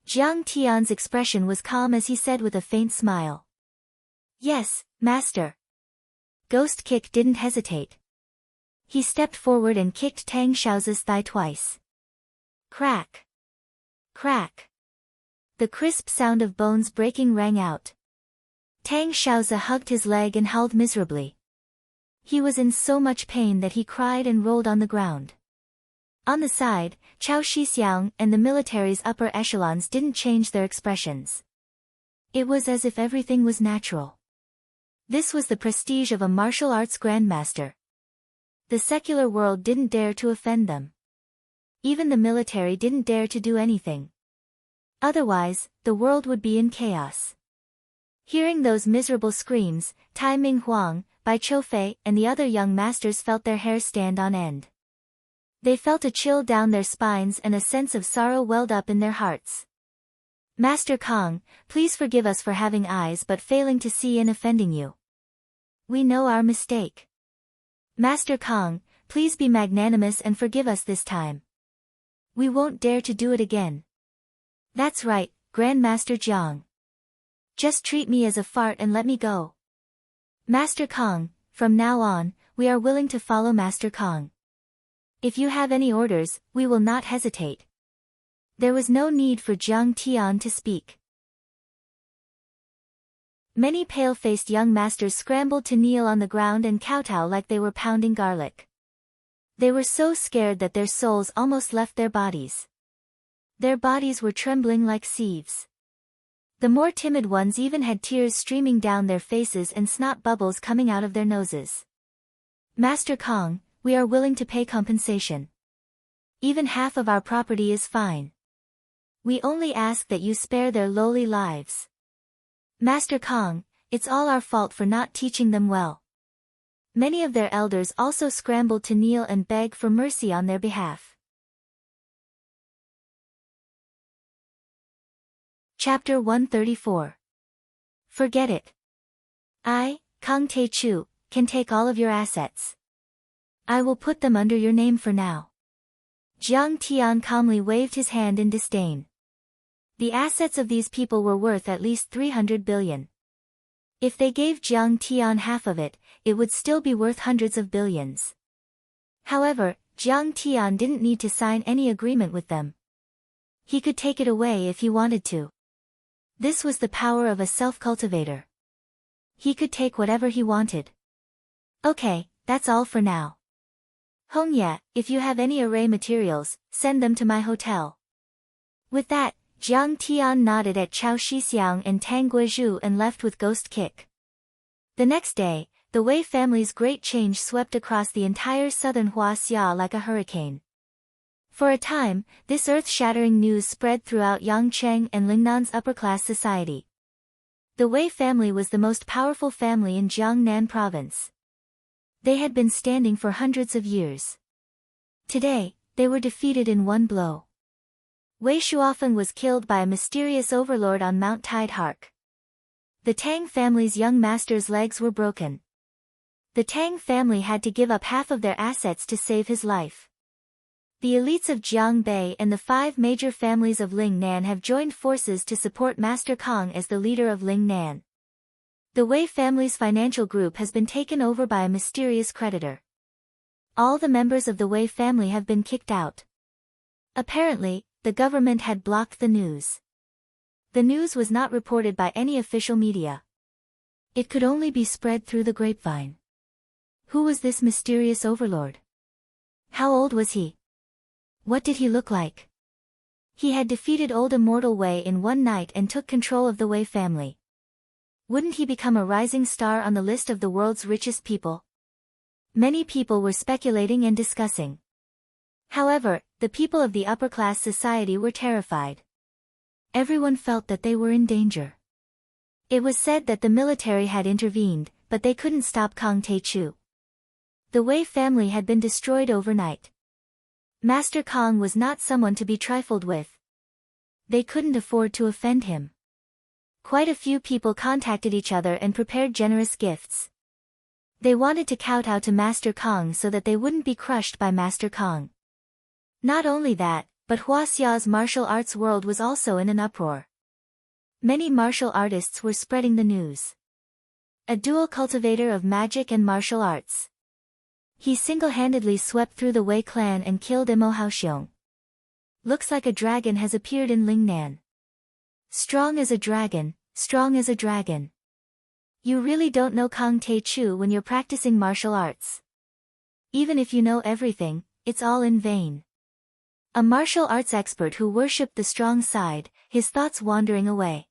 Jiang Tian's expression was calm as he said with a faint smile, "Yes, master." Ghost kick didn't hesitate. He stepped forward and kicked Tang Xiao's thigh twice. Crack! Crack! The crisp sound of bones breaking rang out. Tang Xiaozi hugged his leg and howled miserably. He was in so much pain that he cried and rolled on the ground. On the side, Chao Shixiang and the military's upper echelons didn't change their expressions. It was as if everything was natural. This was the prestige of a martial arts grandmaster. The secular world didn't dare to offend them. Even the military didn't dare to do anything. Otherwise, the world would be in chaos. Hearing those miserable screams, Tai Ming Huang, Bai Choufei and the other young masters felt their hair stand on end. They felt a chill down their spines and a sense of sorrow welled up in their hearts. "Master Kong, please forgive us for having eyes but failing to see and offending you. We know our mistake. Master Kong, please be magnanimous and forgive us this time. We won't dare to do it again." "That's right, Grandmaster Jiang. Just treat me as a fart and let me go. Master Kong, from now on, we are willing to follow Master Kong. If you have any orders, we will not hesitate." There was no need for Jiang Tian to speak. Many pale-faced young masters scrambled to kneel on the ground and kowtow like they were pounding garlic. They were so scared that their souls almost left their bodies. Their bodies were trembling like sieves. The more timid ones even had tears streaming down their faces and snot bubbles coming out of their noses. "Master Kong, we are willing to pay compensation. Even half of our property is fine. We only ask that you spare their lowly lives. Master Kong, it's all our fault for not teaching them well." Many of their elders also scrambled to kneel and beg for mercy on their behalf. Chapter 134. Forget it. I, Kong Tae-chu, can take all of your assets. I will put them under your name for now. Jiang Tian calmly waved his hand in disdain. The assets of these people were worth at least 300 billion. If they gave Jiang Tian half of it, it would still be worth hundreds of billions. However, Jiang Tian didn't need to sign any agreement with them. He could take it away if he wanted to. This was the power of a self-cultivator. He could take whatever he wanted. "Okay, that's all for now. Hongye, if you have any array materials, send them to my hotel." With that, Jiang Tian nodded at Chao Shixiang and Tang Guizhu and left with Ghost Kick. The next day, the Wei family's great change swept across the entire southern Huaxia like a hurricane. For a time, this earth-shattering news spread throughout Yangcheng and Lingnan's upper-class society. The Wei family was the most powerful family in Jiangnan province. They had been standing for hundreds of years. Today, they were defeated in one blow. Wei Shuofeng was killed by a mysterious overlord on Mount Tidehark. The Tang family's young master's legs were broken. The Tang family had to give up half of their assets to save his life. The elites of Jiangbei and the 5 major families of Lingnan have joined forces to support Master Kong as the leader of Lingnan. The Wei family's financial group has been taken over by a mysterious creditor. All the members of the Wei family have been kicked out. Apparently, the government had blocked the news. The news was not reported by any official media. It could only be spread through the grapevine. Who was this mysterious overlord? How old was he? What did he look like? He had defeated old immortal Wei in one night and took control of the Wei family. Wouldn't he become a rising star on the list of the world's richest people? Many people were speculating and discussing. However, the people of the upper-class society were terrified. Everyone felt that they were in danger. It was said that the military had intervened, but they couldn't stop Kang Tae-chu. The Wei family had been destroyed overnight. Master Kang was not someone to be trifled with. They couldn't afford to offend him. Quite a few people contacted each other and prepared generous gifts. They wanted to kowtow to Master Kang so that they wouldn't be crushed by Master Kang. Not only that, but Hua Xia's martial arts world was also in an uproar. Many martial artists were spreading the news. A dual cultivator of magic and martial arts. He single-handedly swept through the Wei clan and killed Imo Haoxiong. Looks like a dragon has appeared in Lingnan. Strong as a dragon, strong as a dragon. You really don't know Kang Tae-chu when you're practicing martial arts. Even if you know everything, it's all in vain. A martial arts expert who worshipped the strong side, his thoughts wandering away.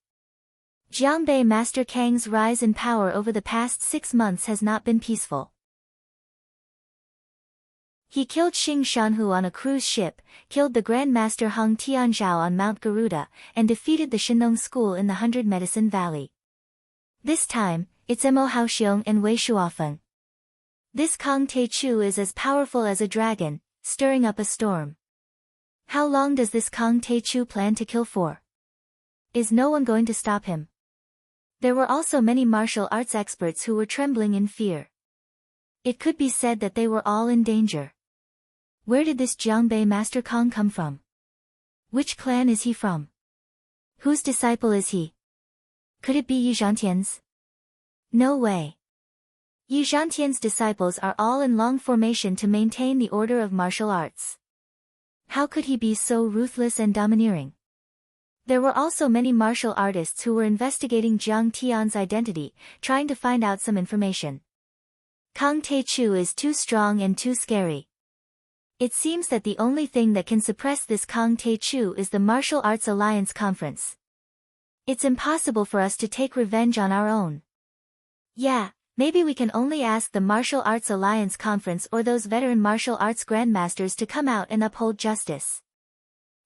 Jiangbei Master Kang's rise in power over the past 6 months has not been peaceful. He killed Xing Shanhu on a cruise ship, killed the Grand Master Hong Tianzhao on Mount Garuda, and defeated the Shinong school in the 100 Medicine Valley. This time, it's Imo Haoxiong and Wei Shuofeng. This Kang Tae-chu is as powerful as a dragon, stirring up a storm. How long does this Kang Tae-chu plan to kill for? Is no one going to stop him? There were also many martial arts experts who were trembling in fear. It could be said that they were all in danger. Where did this Jiangbei Master Kang come from? Which clan is he from? Whose disciple is he? Could it be Yi Zhantian's? No way. Yi Zhantian's disciples are all in long formation to maintain the order of martial arts. How could he be so ruthless and domineering? There were also many martial artists who were investigating Jiang Tian's identity, trying to find out some information. Kang Tae-chu is too strong and too scary. It seems that the only thing that can suppress this Kang Tae-chu is the Martial Arts Alliance Conference. It's impossible for us to take revenge on our own. Yeah, maybe we can only ask the Martial Arts Alliance Conference or those veteran martial arts grandmasters to come out and uphold justice.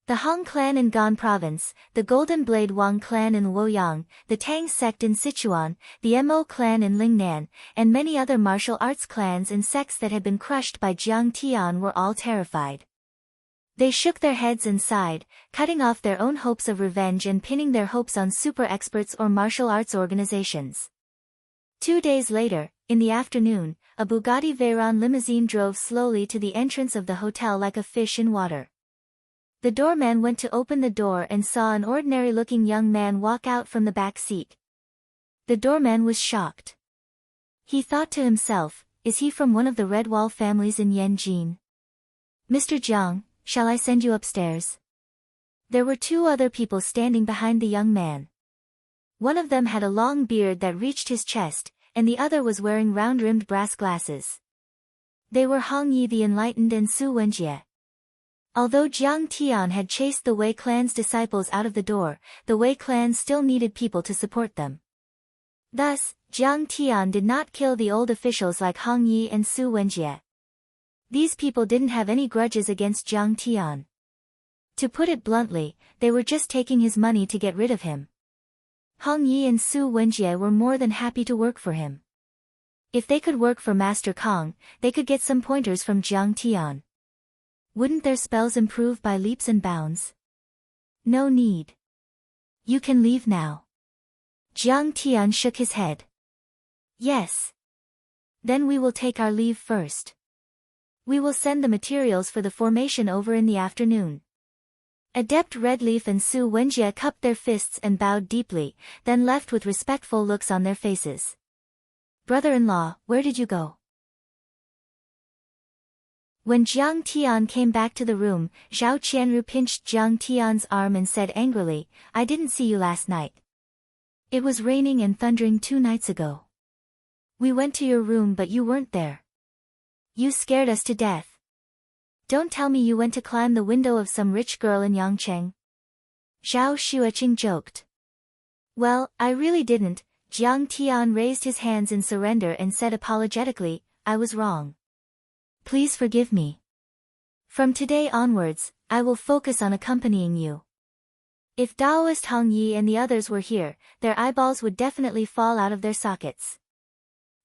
The Hong clan in Gan province, the Golden Blade Wang clan in Luoyang, the Tang sect in Sichuan, the Mo clan in Lingnan, and many other martial arts clans and sects that had been crushed by Jiang Tian were all terrified. They shook their heads and sighed, cutting off their own hopes of revenge and pinning their hopes on super experts or martial arts organizations. 2 days later, in the afternoon, a Bugatti Veyron limousine drove slowly to the entrance of the hotel like a fish in water. The doorman went to open the door and saw an ordinary-looking young man walk out from the back seat. The doorman was shocked. He thought to himself, is he from one of the Red Wall families in Yanjin? Mr. Jiang, shall I send you upstairs? There were 2 other people standing behind the young man. One of them had a long beard that reached his chest, and the other was wearing round-rimmed brass glasses. They were Hong Yi the Enlightened and Su Wenjie. Although Jiang Tian had chased the Wei clan's disciples out of the door, the Wei clan still needed people to support them. Thus, Jiang Tian did not kill the old officials like Hong Yi and Su Wenjie. These people didn't have any grudges against Jiang Tian. To put it bluntly, they were just taking his money to get rid of him. Hong Yi and Su Wenjie were more than happy to work for him. If they could work for Master Kang, they could get some pointers from Jiang Tian. Wouldn't their spells improve by leaps and bounds? No need. You can leave now. Jiang Tian shook his head. Yes. Then we will take our leave first. We will send the materials for the formation over in the afternoon. Adept Redleaf and Su Wenjie cupped their fists and bowed deeply, then left with respectful looks on their faces. Brother-in-law, where did you go? When Jiang Tian came back to the room, Zhao Qianru pinched Jiang Tian's arm and said angrily, "I didn't see you last night. It was raining and thundering 2 nights ago. We went to your room but you weren't there. You scared us to death. Don't tell me you went to climb the window of some rich girl in Yangcheng." Zhao Xueqing joked. "Well, I really didn't." Jiang Tian raised his hands in surrender and said apologetically, "I was wrong. Please forgive me. From today onwards, I will focus on accompanying you." If Daoist Hong Yi and the others were here, their eyeballs would definitely fall out of their sockets.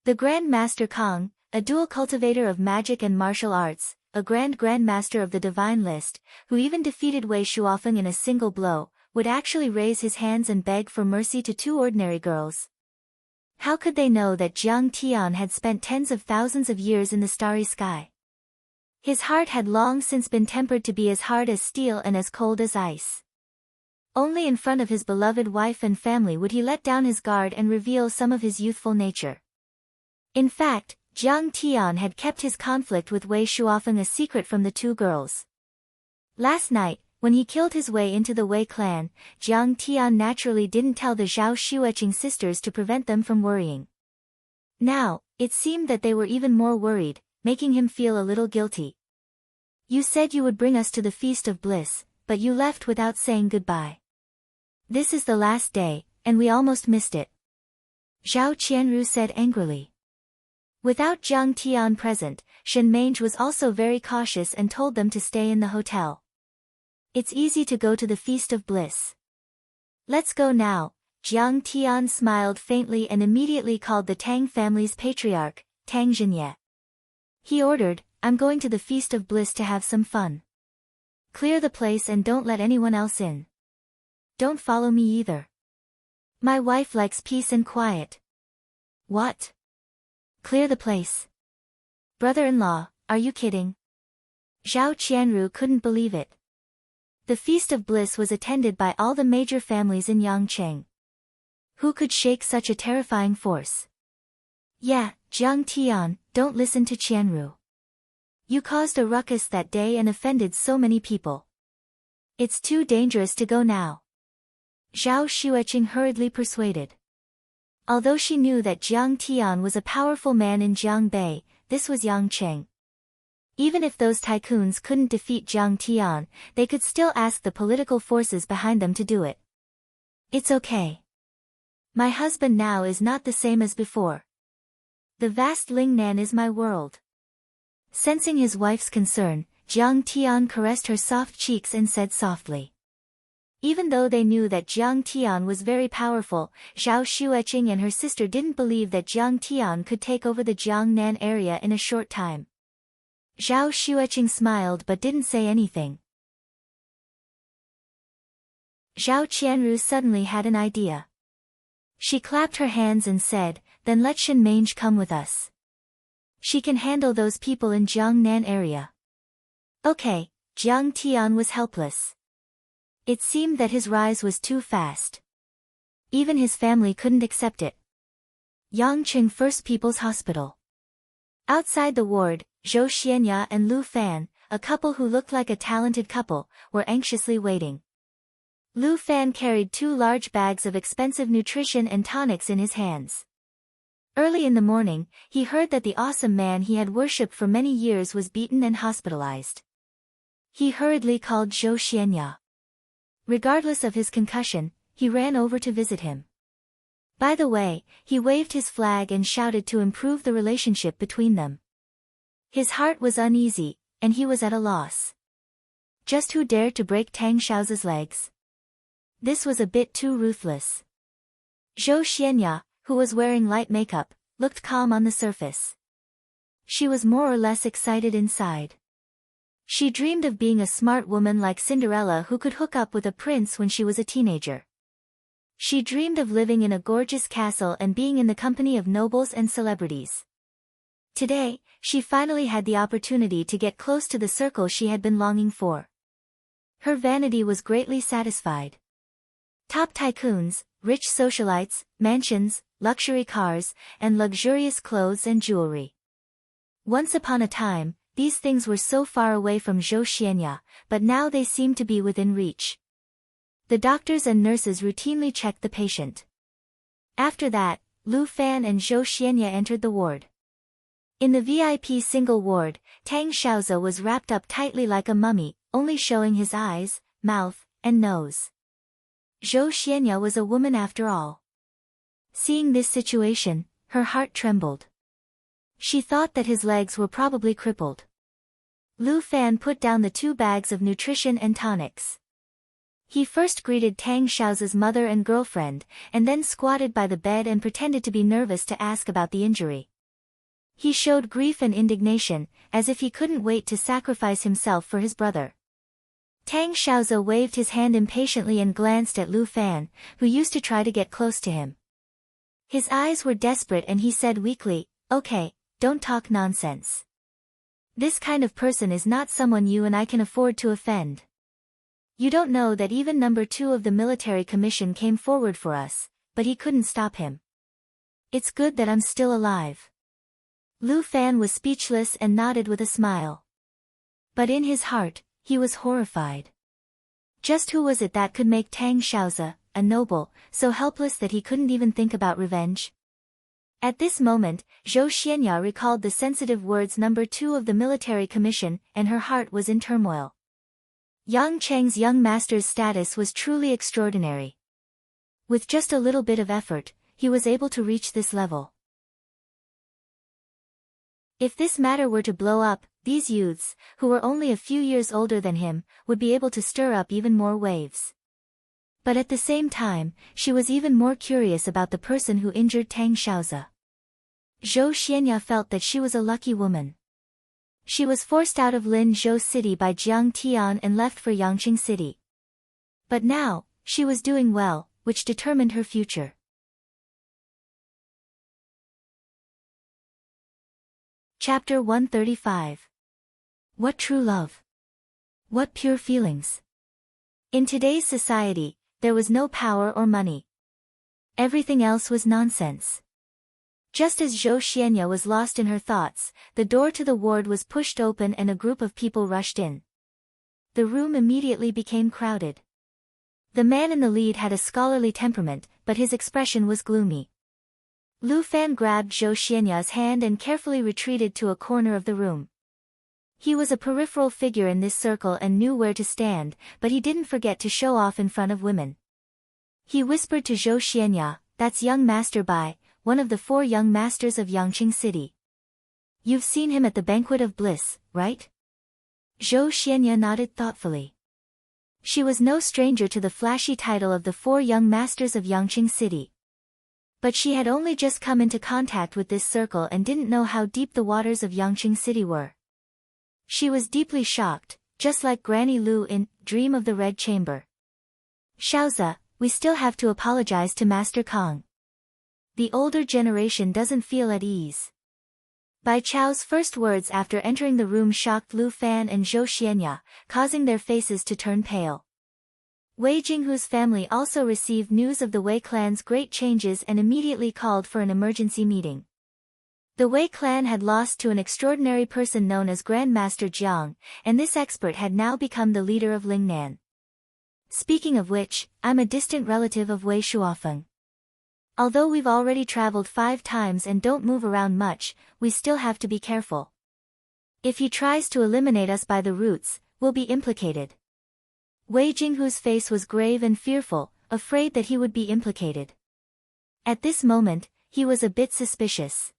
The Grand Master Kong, a dual cultivator of magic and martial arts, a Grand Master of the Divine List, who even defeated Wei Shuofeng in a single blow, would actually raise his hands and beg for mercy to 2 ordinary girls. How could they know that Jiang Tian had spent tens of thousands of years in the starry sky? His heart had long since been tempered to be as hard as steel and as cold as ice. Only in front of his beloved wife and family would he let down his guard and reveal some of his youthful nature. In fact, Jiang Tian had kept his conflict with Wei Shuofeng a secret from the 2 girls. Last night, when he killed his way into the Wei clan, Jiang Tian naturally didn't tell the Zhao Xueqing sisters to prevent them from worrying. Now, it seemed that they were even more worried, making him feel a little guilty. "You said you would bring us to the Feast of Bliss, but you left without saying goodbye. This is the last day, and we almost missed it," Zhao Qianru said angrily. Without Jiang Tian present, Shen Mange was also very cautious and told them to stay in the hotel. "It's easy to go to the Feast of Bliss. Let's go now." Jiang Tian smiled faintly and immediately called the Tang family's patriarch, Tang Zhenye. He ordered, "I'm going to the Feast of Bliss to have some fun. Clear the place and don't let anyone else in. Don't follow me either. My wife likes peace and quiet." "What? Clear the place? Brother-in-law, are you kidding?" Zhao Qianru couldn't believe it. The Feast of Bliss was attended by all the major families in Yangcheng. Who could shake such a terrifying force? "Yeah, Jiang Tian, don't listen to Qianru. You caused a ruckus that day and offended so many people. It's too dangerous to go now," Zhao Xueqing hurriedly persuaded. Although she knew that Jiang Tian was a powerful man in Jiangbei, this was Yangcheng. Even if those tycoons couldn't defeat Jiang Tian, they could still ask the political forces behind them to do it. "It's okay. My husband now is not the same as before. The vast Lingnan is my world." Sensing his wife's concern, Jiang Tian caressed her soft cheeks and said softly. Even though they knew that Jiang Tian was very powerful, Zhao Xueqing and her sister didn't believe that Jiang Tian could take over the Jiangnan area in a short time. Zhao Xueqing smiled but didn't say anything. Zhao Qianru suddenly had an idea. She clapped her hands and said, "Then let Shen Mange come with us. She can handle those people in Jiangnan area." Okay, Jiang Tian was helpless. It seemed that his rise was too fast. Even his family couldn't accept it. Yangcheng First People's Hospital. Outside the ward, Zhou Xianya and Lu Fan, a couple who looked like a talented couple, were anxiously waiting. Lu Fan carried 2 large bags of expensive nutrition and tonics in his hands. Early in the morning, he heard that the awesome man he had worshipped for many years was beaten and hospitalized. He hurriedly called Zhou Xianya. Regardless of his concussion, he ran over to visit him. By the way, he waved his flag and shouted to improve the relationship between them. His heart was uneasy, and he was at a loss. Just who dared to break Tang Xiao's legs? This was a bit too ruthless. Zhou Xianya, who was wearing light makeup, looked calm on the surface. She was more or less excited inside. She dreamed of being a smart woman like Cinderella who could hook up with a prince when she was a teenager. She dreamed of living in a gorgeous castle and being in the company of nobles and celebrities. Today, she finally had the opportunity to get close to the circle she had been longing for. Her vanity was greatly satisfied. Top tycoons, rich socialites, mansions, luxury cars, and luxurious clothes and jewelry. Once upon a time, these things were so far away from Zhou Xianya, but now they seemed to be within reach. The doctors and nurses routinely checked the patient. After that, Lu Fan and Zhou Xianya entered the ward. In the VIP single ward, Tang Xiaoze was wrapped up tightly like a mummy, only showing his eyes, mouth, and nose. Zhou Xianya was a woman after all. Seeing this situation, her heart trembled. She thought that his legs were probably crippled. Lu Fan put down the 2 bags of nutrition and tonics. He first greeted Tang Xiaoze's mother and girlfriend, and then squatted by the bed and pretended to be nervous to ask about the injury. He showed grief and indignation, as if he couldn't wait to sacrifice himself for his brother. Tang Xiaoze waved his hand impatiently and glanced at Lu Fan, who used to try to get close to him. His eyes were desperate and he said weakly, "Okay, don't talk nonsense. This kind of person is not someone you and I can afford to offend. You don't know that even number 2 of the military commission came forward for us, but he couldn't stop him. It's good that I'm still alive." Lu Fan was speechless and nodded with a smile. But in his heart, he was horrified. Just who was it that could make Tang Xiaoze, a noble, so helpless that he couldn't even think about revenge? At this moment, Zhou Xianya recalled the sensitive words number 2 of the military commission, and her heart was in turmoil. Yang Cheng's young master's status was truly extraordinary. With just a little bit of effort, he was able to reach this level. If this matter were to blow up, these youths, who were only a few years older than him, would be able to stir up even more waves. But at the same time, she was even more curious about the person who injured Tang Xiaoze. Zhou Xianya felt that she was a lucky woman. She was forced out of Linzhou City by Jiang Tian and left for Yangqing City. But now, she was doing well, which determined her future. Chapter 135. What true love? What pure feelings? In today's society, there was no power or money. Everything else was nonsense. Just as Zhou Xianya was lost in her thoughts, the door to the ward was pushed open and a group of people rushed in. The room immediately became crowded. The man in the lead had a scholarly temperament, but his expression was gloomy. Lu Fan grabbed Zhou Xianya's hand and carefully retreated to a corner of the room. He was a peripheral figure in this circle and knew where to stand, but he didn't forget to show off in front of women. He whispered to Zhou Xianya, "That's young Master Bai, one of the 4 young masters of Yangqing City. You've seen him at the Banquet of Bliss, right?" Zhou Xianya nodded thoughtfully. She was no stranger to the flashy title of the 4 young masters of Yangqing City. But she had only just come into contact with this circle and didn't know how deep the waters of Yangqing City were. She was deeply shocked, just like Granny Lu in Dream of the Red Chamber. "Xiaoze, we still have to apologize to Master Kong. The older generation doesn't feel at ease." Bai Chao's first words after entering the room shocked Lu Fan and Zhou Xianya, causing their faces to turn pale. Wei Jinghu's family also received news of the Wei clan's great changes and immediately called for an emergency meeting. The Wei clan had lost to an extraordinary person known as Grandmaster Jiang, and this expert had now become the leader of Lingnan. Speaking of which, I'm a distant relative of Wei Shuofeng. Although we've already traveled 5 times and don't move around much, we still have to be careful. If he tries to eliminate us by the roots, we'll be implicated. Wei Jinghu's face was grave and fearful, afraid that he would be implicated. At this moment, he was a bit suspicious.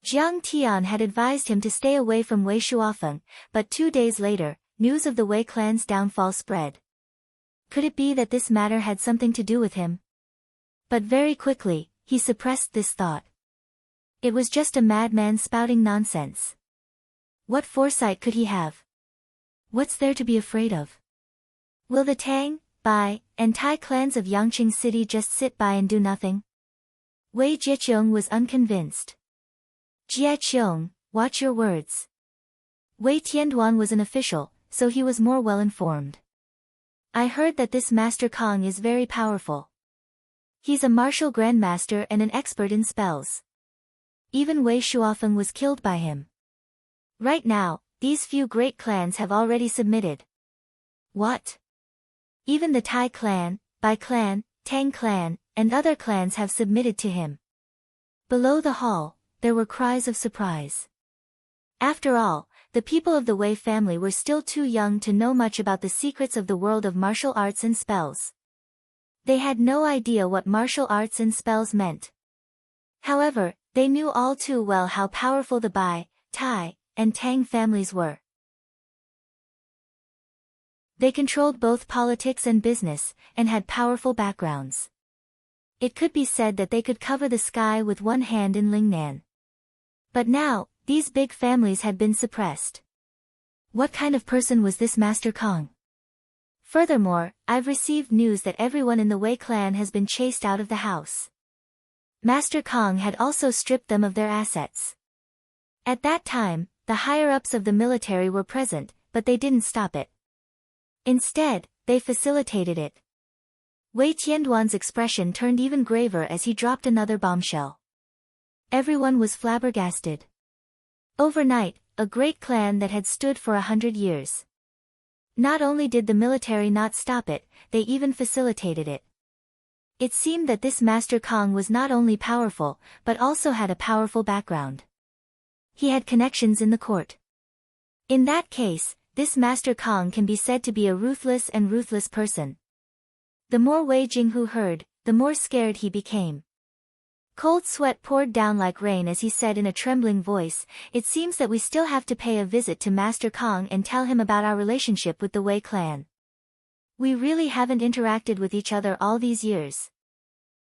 Jiang Tian had advised him to stay away from Wei Shuofeng, but 2 days later, news of the Wei clan's downfall spread. Could it be that this matter had something to do with him? But very quickly, he suppressed this thought. It was just a madman spouting nonsense. What foresight could he have? What's there to be afraid of? Will the Tang, Bai, and Tai clans of Yangqing City just sit by and do nothing? Wei Jiqiong was unconvinced. Jiqiong, watch your words. Wei Tianduan was an official, so he was more well informed. I heard that this Master Kong is very powerful. He's a martial grandmaster and an expert in spells. Even Wei Shuofeng was killed by him. Right now, these few great clans have already submitted. What? Even the Tai clan, Bai clan, Tang clan, and other clans have submitted to him. Below the hall, there were cries of surprise. After all, the people of the Wei family were still too young to know much about the secrets of the world of martial arts and spells. They had no idea what martial arts and spells meant. However, they knew all too well how powerful the Bai, Tai, and Tang families were. They controlled both politics and business, and had powerful backgrounds. It could be said that they could cover the sky with one hand in Lingnan. But now, these big families had been suppressed. What kind of person was this Master Kong? Furthermore, I've received news that everyone in the Wei clan has been chased out of the house. Master Kong had also stripped them of their assets. At that time, the higher-ups of the military were present, but they didn't stop it. Instead, they facilitated it. Wei Tianduan's expression turned even graver as he dropped another bombshell. Everyone was flabbergasted. Overnight, a great clan that had stood for 100 years. Not only did the military not stop it, they even facilitated it. It seemed that this Master Kong was not only powerful, but also had a powerful background. He had connections in the court. In that case, this Master Kong can be said to be a ruthless person. The more Wei Jinghu heard, the more scared he became. Cold sweat poured down like rain as he said in a trembling voice, "It seems that we still have to pay a visit to Master Kong and tell him about our relationship with the Wei clan. We really haven't interacted with each other all these years."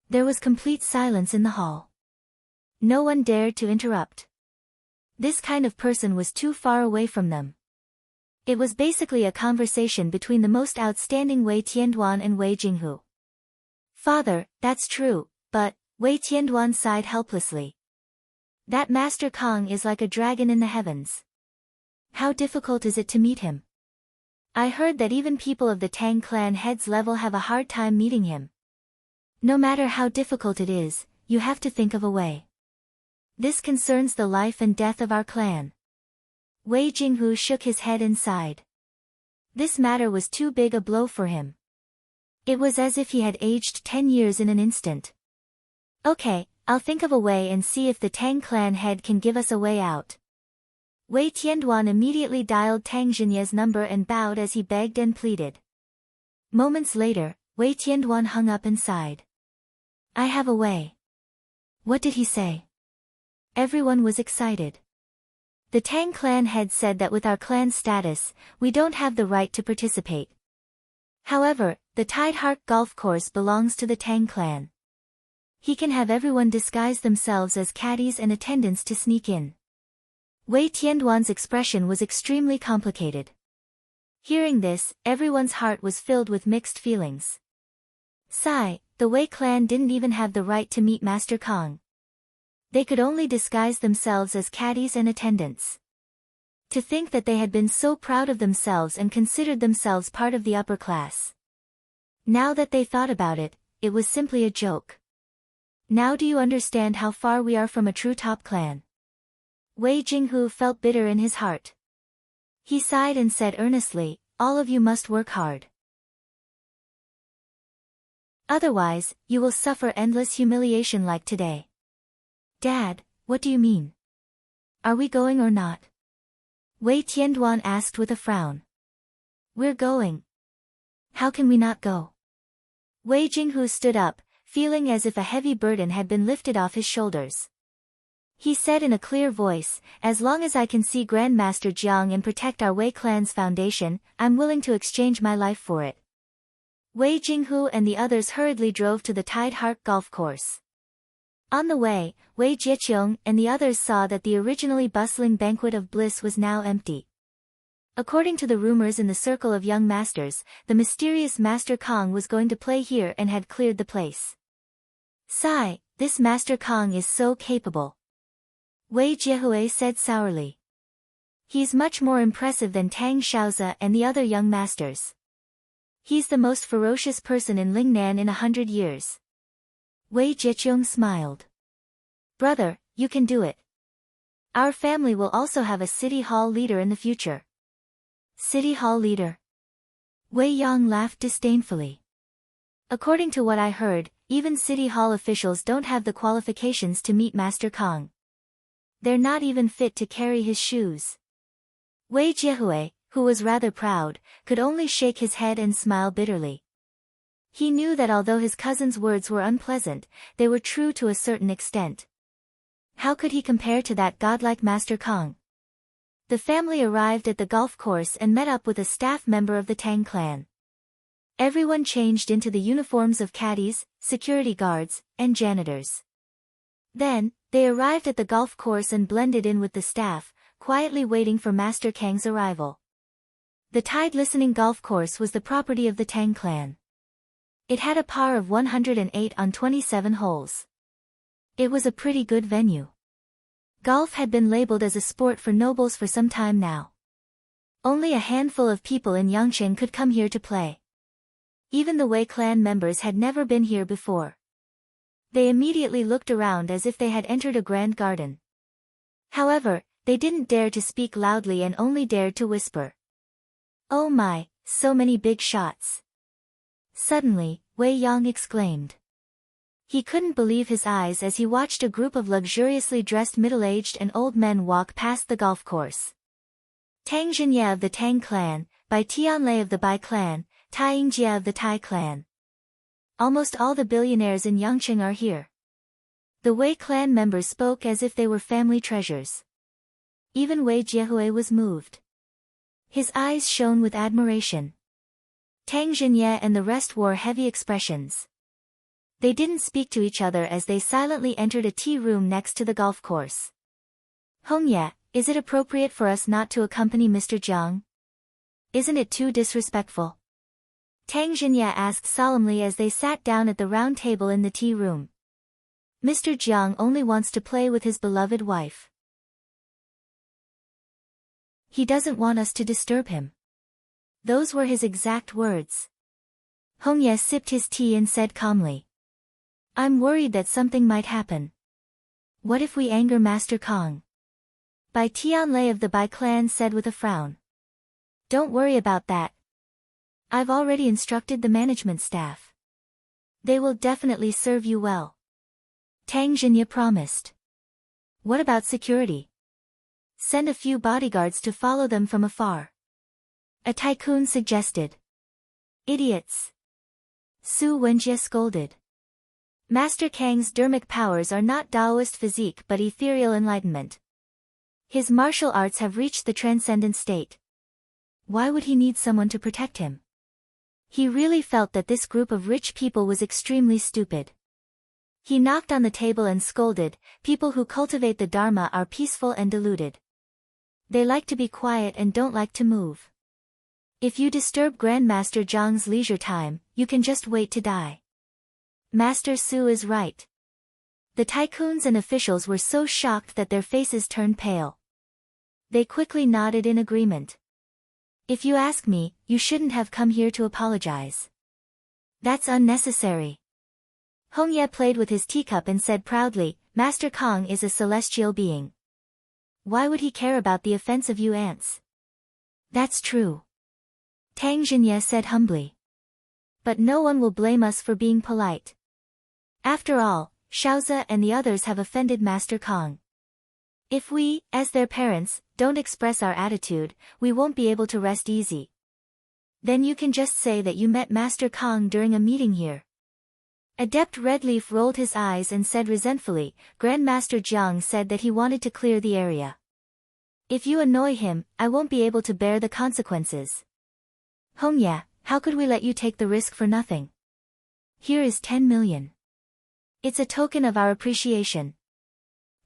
There was complete silence in the hall. No one dared to interrupt. This kind of person was too far away from them. It was basically a conversation between the most outstanding Wei Tianduan and Wei Jinghu. "Father, that's true, but," Wei Tianduan sighed helplessly. "That Master Kong is like a dragon in the heavens. How difficult is it to meet him? I heard that even people of the Tang clan heads level have a hard time meeting him. No matter how difficult it is, you have to think of a way. This concerns the life and death of our clan." Wei Jinghu shook his head and sighed. This matter was too big a blow for him. It was as if he had aged 10 years in an instant. "Okay, I'll think of a way and see if the Tang clan head can give us a way out." Wei Tianduan immediately dialed Tang Xinye's number and bowed as he begged and pleaded. Moments later, Wei Tianduan hung up and sighed. "I have a way." What did he say? Everyone was excited. The Tang clan head said that with our clan status, we don't have the right to participate. However, the Tideheart golf course belongs to the Tang clan. He can have everyone disguise themselves as caddies and attendants to sneak in. Wei Tianduan's expression was extremely complicated. Hearing this, everyone's heart was filled with mixed feelings. Sigh, the Wei clan didn't even have the right to meet Master Kong. They could only disguise themselves as caddies and attendants. To think that they had been so proud of themselves and considered themselves part of the upper class. Now that they thought about it, it was simply a joke. Now do you understand how far we are from a true top clan? Wei Jinghu felt bitter in his heart. He sighed and said earnestly, "All of you must work hard. Otherwise, you will suffer endless humiliation like today." "Dad, what do you mean? Are we going or not?" Wei Tianduan asked with a frown. "We're going. How can we not go?" Wei Jinghu stood up, feeling as if a heavy burden had been lifted off his shoulders. He said in a clear voice, "As long as I can see Grandmaster Jiang and protect our Wei clan's foundation, I'm willing to exchange my life for it." Wei Jinghu and the others hurriedly drove to the Tideheart golf course. On the way, Wei Jieqiong and the others saw that the originally bustling banquet of bliss was now empty. According to the rumors in the circle of young masters, the mysterious Master Kong was going to play here and had cleared the place. Sigh, this Master Kong is so capable. Wei Jiehue said sourly. He's much more impressive than Tang Xiaozi and the other young masters. He's the most ferocious person in Lingnan in 100 years. Wei Jieqiong smiled. Brother, you can do it. Our family will also have a city hall leader in the future. City hall leader? Wei Yang laughed disdainfully. According to what I heard, even city hall officials don't have the qualifications to meet Master Kong. They're not even fit to carry his shoes. Wei Jiahui, who was rather proud, could only shake his head and smile bitterly. He knew that although his cousin's words were unpleasant, they were true to a certain extent. How could he compare to that godlike Master Kong? The family arrived at the golf course and met up with a staff member of the Tang clan. Everyone changed into the uniforms of caddies, security guards, and janitors. Then, they arrived at the golf course and blended in with the staff, quietly waiting for Master Kang's arrival. The tide-listening golf course was the property of the Tang clan. It had a par of 108 on 27 holes. It was a pretty good venue. Golf had been labeled as a sport for nobles for some time now. Only a handful of people in Yangcheng could come here to play. Even the Wei clan members had never been here before. They immediately looked around as if they had entered a grand garden. However, they didn't dare to speak loudly and only dared to whisper. "Oh my, so many big shots." Suddenly, Wei Yang exclaimed. He couldn't believe his eyes as he watched a group of luxuriously dressed middle-aged and old men walk past the golf course. Tang Zhenye of the Tang clan, Bai Tianlei of the Bai clan, Tai Yingjie of the Tai clan. Almost all the billionaires in Yangcheng are here. The Wei clan members spoke as if they were family treasures. Even Wei Jiahui was moved. His eyes shone with admiration. Tang Zhenye and the rest wore heavy expressions. They didn't speak to each other as they silently entered a tea room next to the golf course. "Hongye, is it appropriate for us not to accompany Mr. Jiang? Isn't it too disrespectful?" Tang Zhenye asked solemnly as they sat down at the round table in the tea room. "Mr. Jiang only wants to play with his beloved wife. He doesn't want us to disturb him." Those were his exact words. Hongye sipped his tea and said calmly. "I'm worried that something might happen. What if we anger Master Kong?" Bai Tianlei of the Bai clan said with a frown. "Don't worry about that. I've already instructed the management staff. They will definitely serve you well." Tang Zhenye promised. "What about security? Send a few bodyguards to follow them from afar." A tycoon suggested. "Idiots!" Su Wenjie scolded. Master Kang's dermic powers are not Taoist physique but ethereal enlightenment. His martial arts have reached the transcendent state. Why would he need someone to protect him? He really felt that this group of rich people was extremely stupid. He knocked on the table and scolded, "People who cultivate the Dharma are peaceful and deluded. They like to be quiet and don't like to move. If you disturb Grandmaster Zhang's leisure time, you can just wait to die." Master Su is right. The tycoons and officials were so shocked that their faces turned pale. They quickly nodded in agreement. "If you ask me, you shouldn't have come here to apologize. That's unnecessary." Hongye played with his teacup and said proudly, "Master Kong is a celestial being. Why would he care about the offense of you ants?" "That's true," Tang Zhenye said humbly. "But no one will blame us for being polite. After all, Shaozi and the others have offended Master Kong. If we, as their parents, don't express our attitude, we won't be able to rest easy. Then you can just say that you met Master Kong during a meeting here." Adept Redleaf rolled his eyes and said resentfully, "Grandmaster Jiang said that he wanted to clear the area. If you annoy him, I won't be able to bear the consequences. Hongye, how could we let you take the risk for nothing? Here is 10 million. It's a token of our appreciation.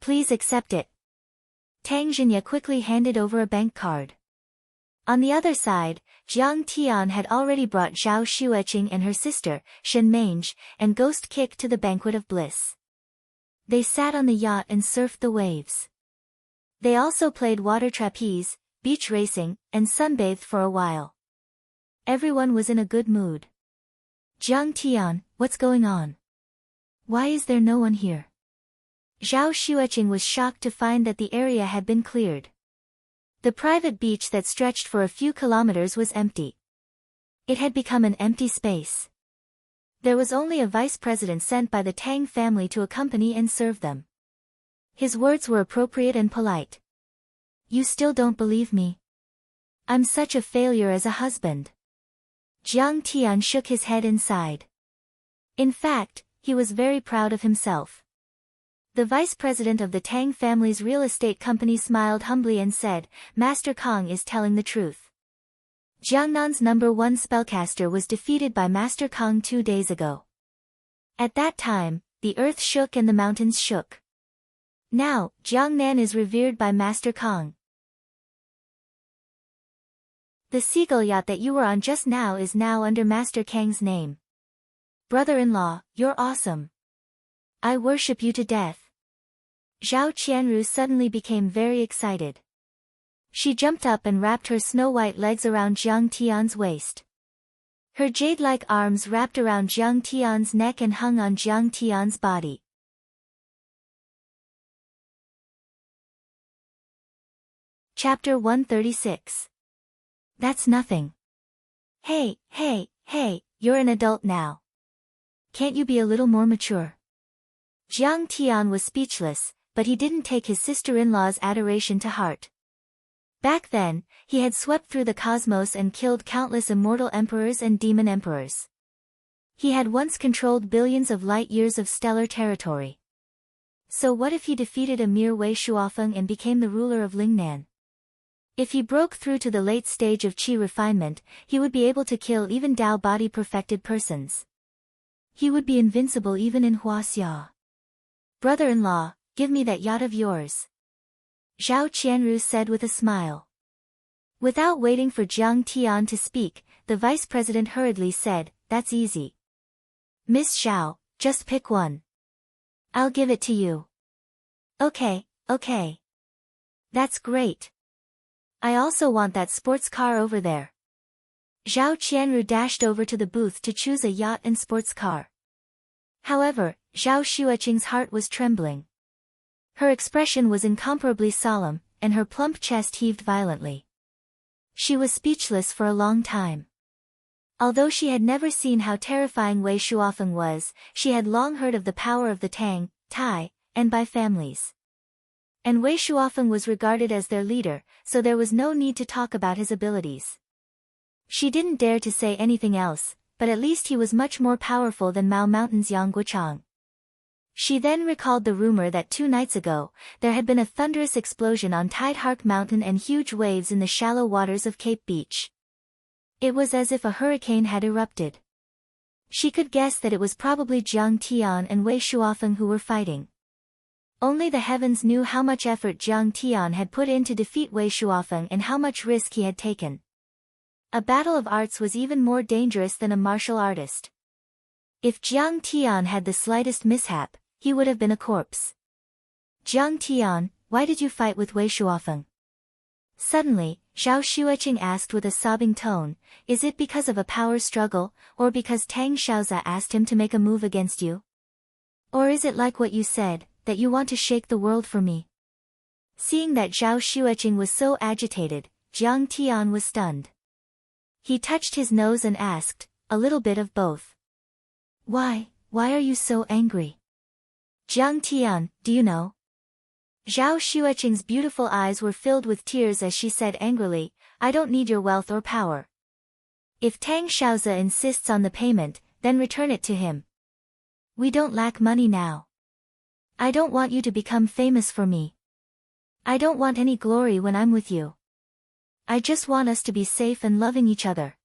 Please accept it." Tang Zhenye quickly handed over a bank card. On the other side, Jiang Tian had already brought Zhao Xueqing and her sister, Shen Mange, and Ghost Kick to the banquet of bliss. They sat on the yacht and surfed the waves. They also played water trapeze, beach racing, and sunbathed for a while. Everyone was in a good mood. "Jiang Tian, what's going on? Why is there no one here?" Zhao Xueqing was shocked to find that the area had been cleared. The private beach that stretched for a few kilometers was empty. It had become an empty space. There was only a vice president sent by the Tang family to accompany and serve them. His words were appropriate and polite. "You still don't believe me? I'm such a failure as a husband." Jiang Tian shook his head and sighed. In fact, he was very proud of himself. The vice president of the Tang family's real estate company smiled humbly and said, "Master Kong is telling the truth. Jiangnan's #1 spellcaster was defeated by Master Kong 2 days ago. At that time, the earth shook and the mountains shook. Now, Jiangnan is revered by Master Kong. The seagull yacht that you were on just now is now under Master Kang's name. Brother-in-law, you're awesome. I worship you to death." Zhao Qianru suddenly became very excited. She jumped up and wrapped her snow-white legs around Jiang Tian's waist. Her jade-like arms wrapped around Jiang Tian's neck and hung on Jiang Tian's body. Chapter 136. That's nothing. Hey, you're an adult now. Can't you be a little more mature? Jiang Tian was speechless, but he didn't take his sister-in-law's adoration to heart. Back then, he had swept through the cosmos and killed countless immortal emperors and demon emperors. He had once controlled billions of light-years of stellar territory. So what if he defeated a mere Wei Shuofeng and became the ruler of Lingnan? If he broke through to the late stage of qi refinement, he would be able to kill even Dao body-perfected persons. He would be invincible even in Huaxia. Brother-in-law, give me that yacht of yours. Zhao Qianru said with a smile. Without waiting for Jiang Tian to speak, the vice president hurriedly said, "That's easy. Miss Zhao, just pick one. I'll give it to you." Okay. That's great. I also want that sports car over there. Zhao Qianru dashed over to the booth to choose a yacht and sports car. However, Zhao Xueqing's heart was trembling. Her expression was incomparably solemn, and her plump chest heaved violently. She was speechless for a long time. Although she had never seen how terrifying Wei Shuofeng was, she had long heard of the power of the Tang, Tai, and Bai families. And Wei Shuofeng was regarded as their leader, so there was no need to talk about his abilities. She didn't dare to say anything else, but at least he was much more powerful than Mao Mountain's Yang Guochang. She then recalled the rumor that 2 nights ago, there had been a thunderous explosion on Tidehark Mountain and huge waves in the shallow waters of Cape Beach. It was as if a hurricane had erupted. She could guess that it was probably Jiang Tian and Wei Shuofeng who were fighting. Only the heavens knew how much effort Jiang Tian had put in to defeat Wei Shuofeng and how much risk he had taken. A battle of arts was even more dangerous than a martial artist. If Jiang Tian had the slightest mishap, he would have been a corpse. "Jiang Tian, why did you fight with Wei Shuofeng?" Suddenly, Zhao Xueqing asked with a sobbing tone, "Is it because of a power struggle, or because Tang Xiaoza asked him to make a move against you? Or is it like what you said, that you want to shake the world for me?" Seeing that Zhao Xueqing was so agitated, Jiang Tian was stunned. He touched his nose and asked, "A little bit of both." Why are you so angry?" "Jiang Tian, do you know?" Zhao Xueqing's beautiful eyes were filled with tears as she said angrily, "I don't need your wealth or power. If Tang Xiaoza insists on the payment, then return it to him. We don't lack money now. I don't want you to become famous for me. I don't want any glory when I'm with you. I just want us to be safe and loving each other.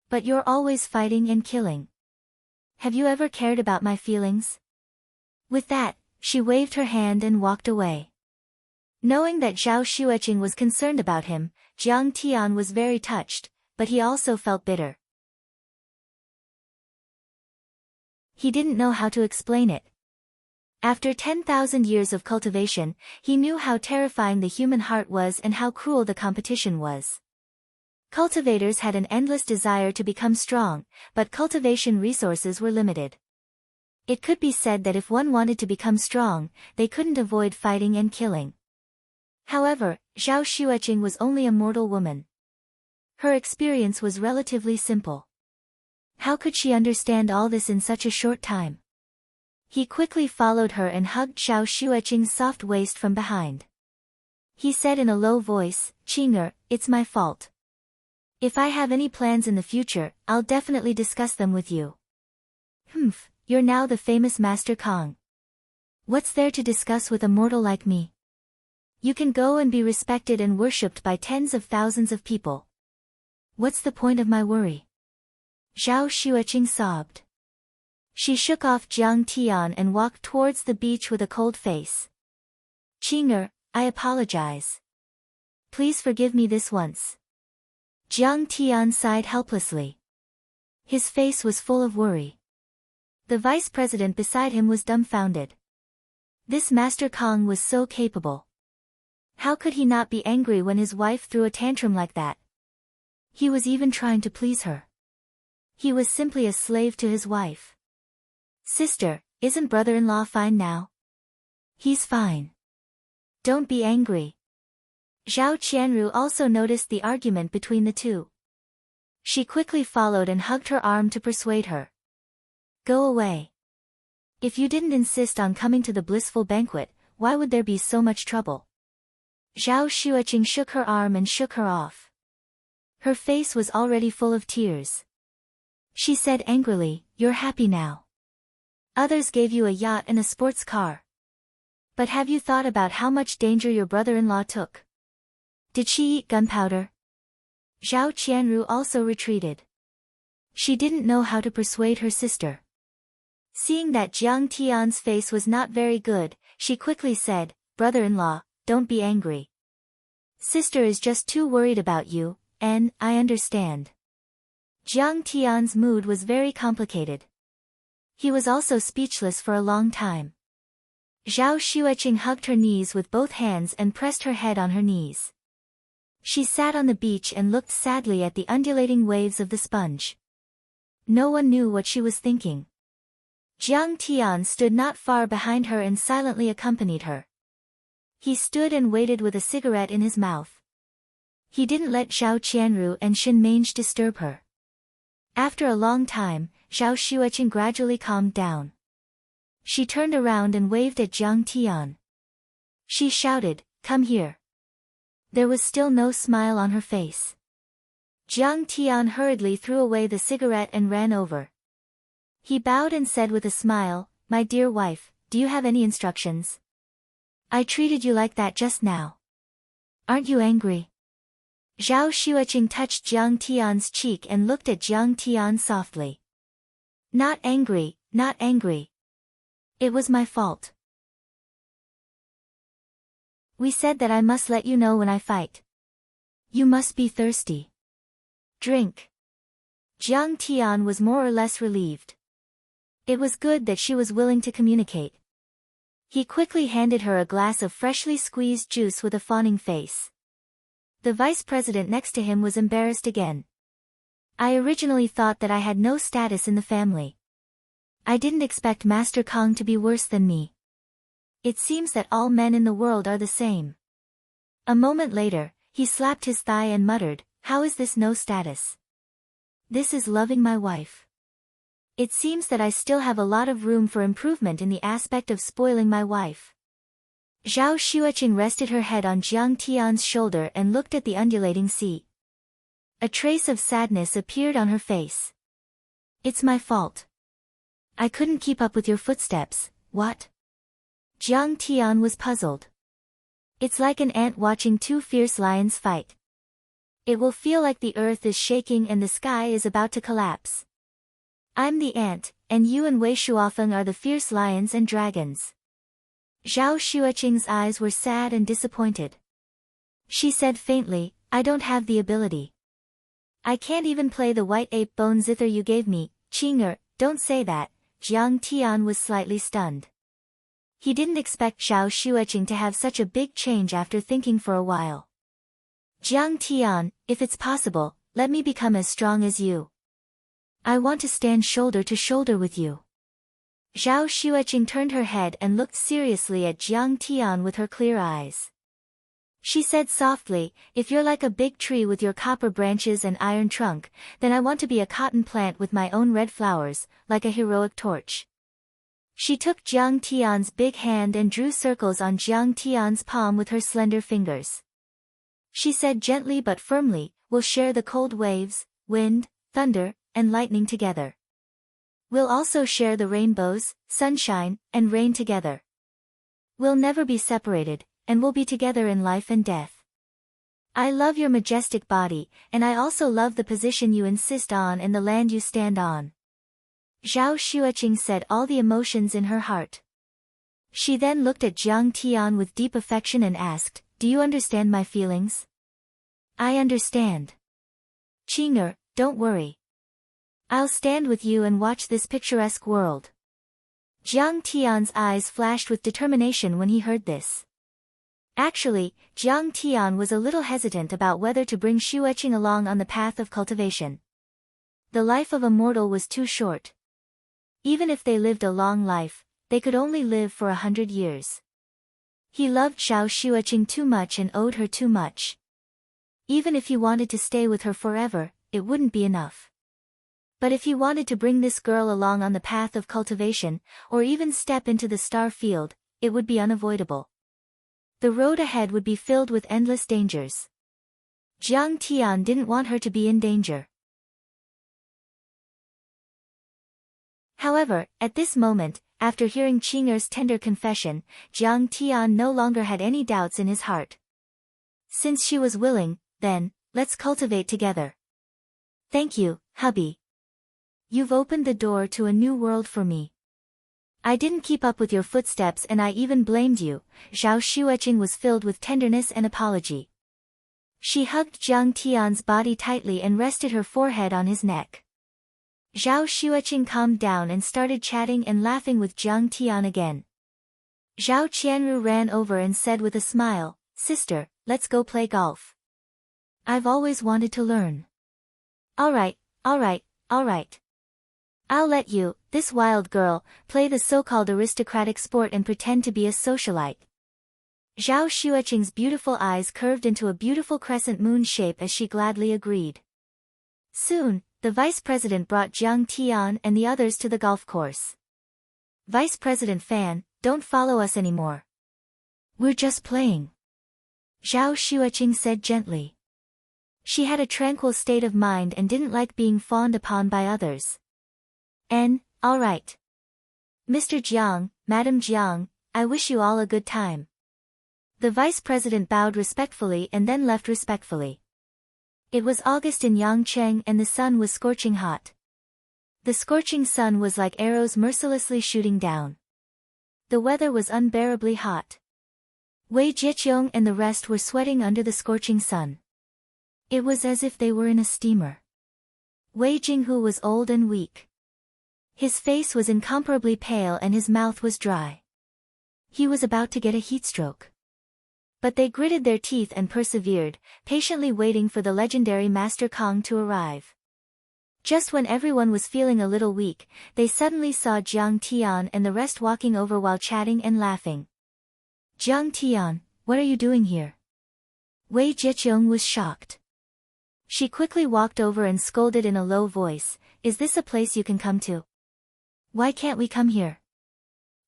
But you're always fighting and killing. Have you ever cared about my feelings?" With that, she waved her hand and walked away. Knowing that Zhao Xueqing was concerned about him, Jiang Tian was very touched, but he also felt bitter. He didn't know how to explain it. After 10,000 years of cultivation, he knew how terrifying the human heart was and how cruel the competition was. Cultivators had an endless desire to become strong, but cultivation resources were limited. It could be said that if one wanted to become strong, they couldn't avoid fighting and killing. However, Zhao Xueqing was only a mortal woman. Her experience was relatively simple. How could she understand all this in such a short time? He quickly followed her and hugged Zhao Xueqing's soft waist from behind. He said in a low voice, "Qing'er, it's my fault. If I have any plans in the future, I'll definitely discuss them with you." "Humph, you're now the famous Master Kong. What's there to discuss with a mortal like me? You can go and be respected and worshipped by tens of thousands of people. What's the point of my worry?" Zhao Xueqing sobbed. She shook off Jiang Tian and walked towards the beach with a cold face. "Qing'er, I apologize. Please forgive me this once." Jiang Tian sighed helplessly. His face was full of worry. The vice president beside him was dumbfounded. This Master Kong was so capable. How could he not be angry when his wife threw a tantrum like that? He was even trying to please her. He was simply a slave to his wife. "Sister, isn't brother-in-law fine now?" "He's fine. Don't be angry." Zhao Qianru also noticed the argument between the two. She quickly followed and hugged her arm to persuade her. "Go away. If you didn't insist on coming to the blissful banquet, why would there be so much trouble?" Zhao Xueqing shook her arm and shook her off. Her face was already full of tears. She said angrily, "You're happy now. Others gave you a yacht and a sports car. But have you thought about how much danger your brother-in-law took? Did she eat gunpowder?" Zhao Qianru also retreated. She didn't know how to persuade her sister. Seeing that Jiang Tian's face was not very good, she quickly said, "Brother-in-law, don't be angry. Sister is just too worried about you, and I understand." Jiang Tian's mood was very complicated. He was also speechless for a long time. Zhao Xueqing hugged her knees with both hands and pressed her head on her knees. She sat on the beach and looked sadly at the undulating waves of the sponge. No one knew what she was thinking. Jiang Tian stood not far behind her and silently accompanied her. He stood and waited with a cigarette in his mouth. He didn't let Zhao Qianru and Shen Mange disturb her. After a long time, Zhao Xueqing gradually calmed down. She turned around and waved at Jiang Tian. She shouted, "Come here." There was still no smile on her face. Jiang Tian hurriedly threw away the cigarette and ran over. He bowed and said with a smile, "My dear wife, do you have any instructions? I treated you like that just now. Aren't you angry?" Zhao Xueqing touched Jiang Tian's cheek and looked at Jiang Tian softly. "Not angry, not angry. It was my fault. We said that I must let you know when I fight. You must be thirsty. Drink." Jiang Tian was more or less relieved. It was good that she was willing to communicate. He quickly handed her a glass of freshly squeezed juice with a fawning face. The vice president next to him was embarrassed again. "I originally thought that I had no status in the family. I didn't expect Master Kong to be worse than me. It seems that all men in the world are the same." A moment later, he slapped his thigh and muttered, "How is this no status? This is loving my wife. It seems that I still have a lot of room for improvement in the aspect of spoiling my wife." Zhao Xueqing rested her head on Jiang Tian's shoulder and looked at the undulating sea. A trace of sadness appeared on her face. "It's my fault. I couldn't keep up with your footsteps, what?" Jiang Tian was puzzled. "It's like an ant watching two fierce lions fight. It will feel like the earth is shaking and the sky is about to collapse. I'm the ant, and you and Wei Shuofeng are the fierce lions and dragons." Zhao Xueqing's eyes were sad and disappointed. She said faintly, "I don't have the ability. I can't even play the white ape bone zither you gave me." "Qing'er, don't say that." Jiang Tian was slightly stunned. He didn't expect Zhao Xueqing to have such a big change after thinking for a while. "Jiang Tian, if it's possible, let me become as strong as you. I want to stand shoulder to shoulder with you." Zhao Xueqing turned her head and looked seriously at Jiang Tian with her clear eyes. She said softly, if you're like a big tree with your copper branches and iron trunk, then I want to be a cotton plant with my own red flowers, like a heroic torch. She took Jiang Tian's big hand and drew circles on Jiang Tian's palm with her slender fingers. She said gently but firmly, we'll share the cold waves, wind, thunder, and lightning together. We'll also share the rainbows, sunshine, and rain together. We'll never be separated, and we'll be together in life and death. I love your majestic body, and I also love the position you insist on and the land you stand on. Zhao Xueqing said all the emotions in her heart. She then looked at Jiang Tian with deep affection and asked, do you understand my feelings? I understand. Qing'er, don't worry. I'll stand with you and watch this picturesque world. Jiang Tian's eyes flashed with determination when he heard this. Actually, Jiang Tian was a little hesitant about whether to bring Xueqing along on the path of cultivation. The life of a mortal was too short. Even if they lived a long life, they could only live for 100 years. He loved Zhao Xueqing too much and owed her too much. Even if he wanted to stay with her forever, it wouldn't be enough. But if he wanted to bring this girl along on the path of cultivation, or even step into the star field, it would be unavoidable. The road ahead would be filled with endless dangers. Jiang Tian didn't want her to be in danger. However, at this moment, after hearing Qing'er's tender confession, Jiang Tian no longer had any doubts in his heart. Since she was willing, then, let's cultivate together. Thank you, hubby. You've opened the door to a new world for me. I didn't keep up with your footsteps and I even blamed you. Zhao Xueqing was filled with tenderness and apology. She hugged Jiang Tian's body tightly and rested her forehead on his neck. Zhao Xueqing calmed down and started chatting and laughing with Jiang Tian again. Zhao Qianru ran over and said with a smile, Sister, let's go play golf. I've always wanted to learn. Alright. I'll let you, this wild girl, play the so-called aristocratic sport and pretend to be a socialite. Zhao Xueqing's beautiful eyes curved into a beautiful crescent moon shape as she gladly agreed. Soon, the vice president brought Jiang Tian and the others to the golf course. Vice President Fan, don't follow us anymore. We're just playing. Zhao Xueqing said gently. She had a tranquil state of mind and didn't like being fawned upon by others. All right. Mr. Jiang, Madam Jiang, I wish you all a good time. The vice president bowed respectfully and then left respectfully. It was August in Yangcheng and the sun was scorching hot. The scorching sun was like arrows mercilessly shooting down. The weather was unbearably hot. Wei Jiqiong and the rest were sweating under the scorching sun. It was as if they were in a steamer. Wei Jinghu was old and weak. His face was incomparably pale and his mouth was dry. He was about to get a heatstroke. But they gritted their teeth and persevered, patiently waiting for the legendary Master Kong to arrive. Just when everyone was feeling a little weak, they suddenly saw Jiang Tian and the rest walking over while chatting and laughing. Jiang Tian, what are you doing here? Wei Jiqiong was shocked. She quickly walked over and scolded in a low voice, Is this a place you can come to? Why can't we come here?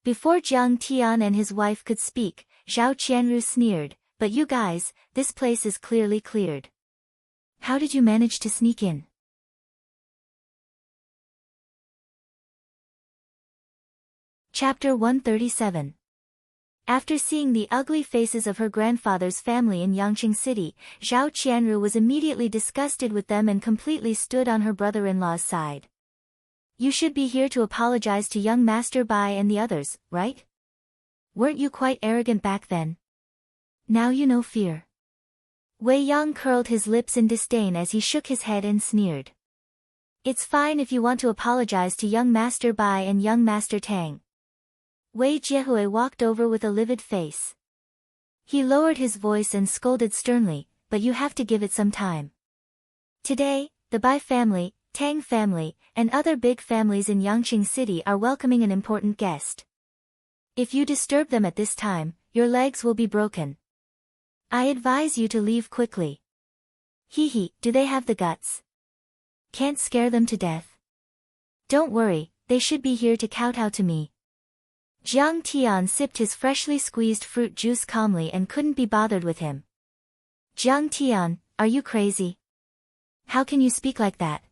Before Jiang Tian and his wife could speak, Zhao Qianru sneered, But you guys, this place is clearly cleared. How did you manage to sneak in? Chapter 137. After seeing the ugly faces of her grandfather's family in Yangqing City, Zhao Qianru was immediately disgusted with them and completely stood on her brother-in-law's side. You should be here to apologize to young Master Bai and the others, right? Weren't you quite arrogant back then? Now you know fear. Wei Yang curled his lips in disdain as he shook his head and sneered. It's fine if you want to apologize to young Master Bai and young Master Tang. Wei Jiehui walked over with a livid face. He lowered his voice and scolded sternly, but you have to give it some time. Today, the Bai family, Tang family, and other big families in Yangqing City are welcoming an important guest. If you disturb them at this time, your legs will be broken. I advise you to leave quickly. Hee, do they have the guts? Can't scare them to death. Don't worry, they should be here to kowtow to me. Jiang Tian sipped his freshly squeezed fruit juice calmly and couldn't be bothered with him. Jiang Tian, are you crazy? How can you speak like that?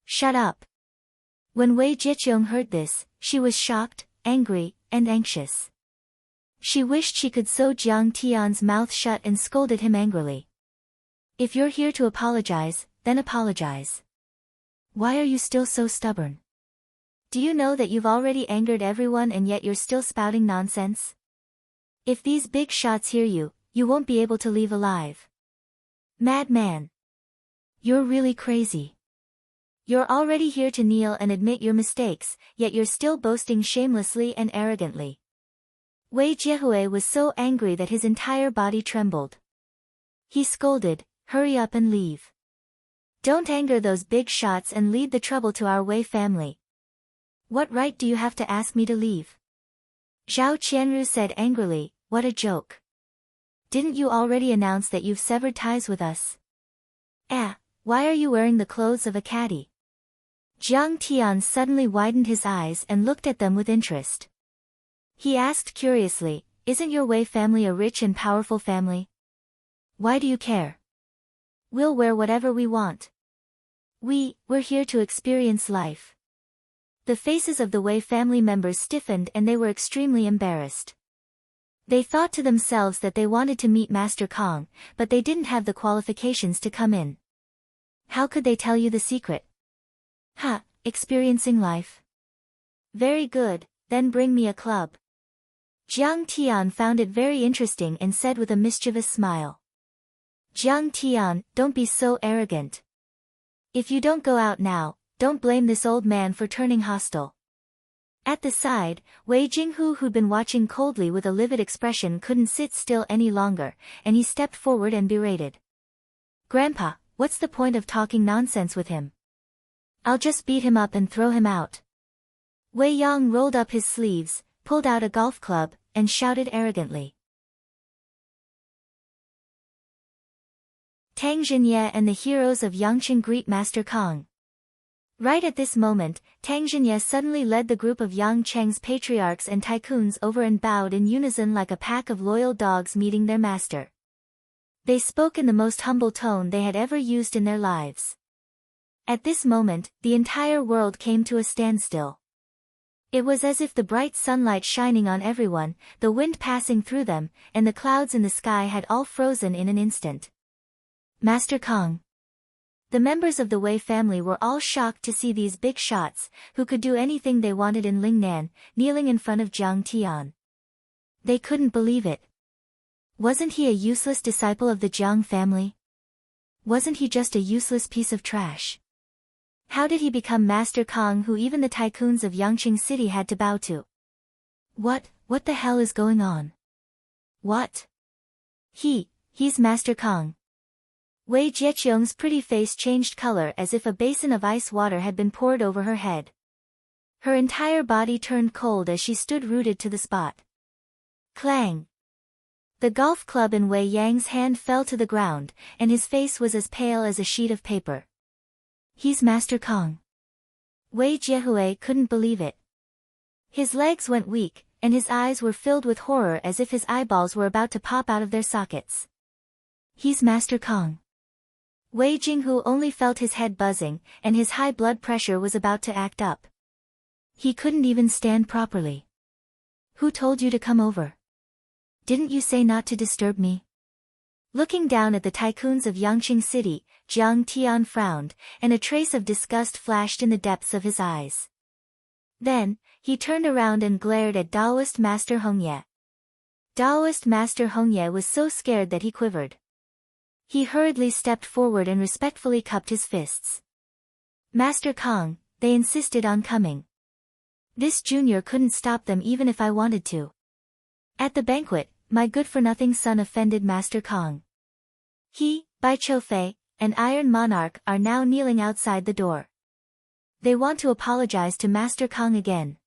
Shut up. When Wei Jiqiong heard this, she was shocked, angry, and anxious. She wished she could sew Jiang Tian's mouth shut and scolded him angrily. If you're here to apologize, then apologize. Why are you still so stubborn? Do you know that you've already angered everyone and yet you're still spouting nonsense? If these big shots hear you, you won't be able to leave alive. Madman. You're really crazy. You're already here to kneel and admit your mistakes, yet you're still boasting shamelessly and arrogantly. Wei Jiehui was so angry that his entire body trembled. He scolded, hurry up and leave. Don't anger those big shots and lead the trouble to our Wei family. What right do you have to ask me to leave? Zhao Qianru said angrily, what a joke. Didn't you already announce that you've severed ties with us? Why are you wearing the clothes of a caddy? Jiang Tian suddenly widened his eyes and looked at them with interest. He asked curiously, isn't your Wei family a rich and powerful family? Why do you care? We'll wear whatever we want. We're here to experience life. The faces of the Wei family members stiffened and they were extremely embarrassed. They thought to themselves that they wanted to meet Master Kong, but they didn't have the qualifications to come in. How could they tell you the secret? Experiencing life. Very good, then bring me a club. Jiang Tian found it very interesting and said with a mischievous smile. Jiang Tian, don't be so arrogant. If you don't go out now, don't blame this old man for turning hostile. At the side, Wei Jinghu, who'd been watching coldly with a livid expression, couldn't sit still any longer, and he stepped forward and berated. Grandpa, what's the point of talking nonsense with him? I'll just beat him up and throw him out. Wei Yang rolled up his sleeves, pulled out a golf club, and shouted arrogantly. Tang Zhenye and the heroes of Yangqing greet Master Kong. Right at this moment, Tang Zhenye suddenly led the group of Yangqing's patriarchs and tycoons over and bowed in unison like a pack of loyal dogs meeting their master. They spoke in the most humble tone they had ever used in their lives. At this moment, the entire world came to a standstill. It was as if the bright sunlight shining on everyone, the wind passing through them, and the clouds in the sky had all frozen in an instant. Master Kong. The members of the Wei family were all shocked to see these big shots, who could do anything they wanted in Lingnan, kneeling in front of Jiang Tian. They couldn't believe it. Wasn't he a useless disciple of the Jiang family? Wasn't he just a useless piece of trash? How did he become Master Kong, who even the tycoons of Yangqing City had to bow to? What the hell is going on? What? He's Master Kong. Wei Jieqiong's pretty face changed color as if a basin of ice water had been poured over her head. Her entire body turned cold as she stood rooted to the spot. Clang! The golf club in Wei Yang's hand fell to the ground, and his face was as pale as a sheet of paper. He's Master Kong. Wei Jiehui couldn't believe it. His legs went weak, and his eyes were filled with horror as if his eyeballs were about to pop out of their sockets. He's Master Kong. Wei Jinghu only felt his head buzzing, and his high blood pressure was about to act up. He couldn't even stand properly. Who told you to come over? Didn't you say not to disturb me? Looking down at the tycoons of Yangqing City, Jiang Tian frowned, and a trace of disgust flashed in the depths of his eyes. Then, he turned around and glared at Daoist Master Hongye. Daoist Master Hongye was so scared that he quivered. He hurriedly stepped forward and respectfully cupped his fists. Master Kong, they insisted on coming. This junior couldn't stop them even if I wanted to. At the banquet, my good-for-nothing son offended Master Kong. By Chou Fei, and Iron Monarch are now kneeling outside the door. They want to apologize to Master Kong again.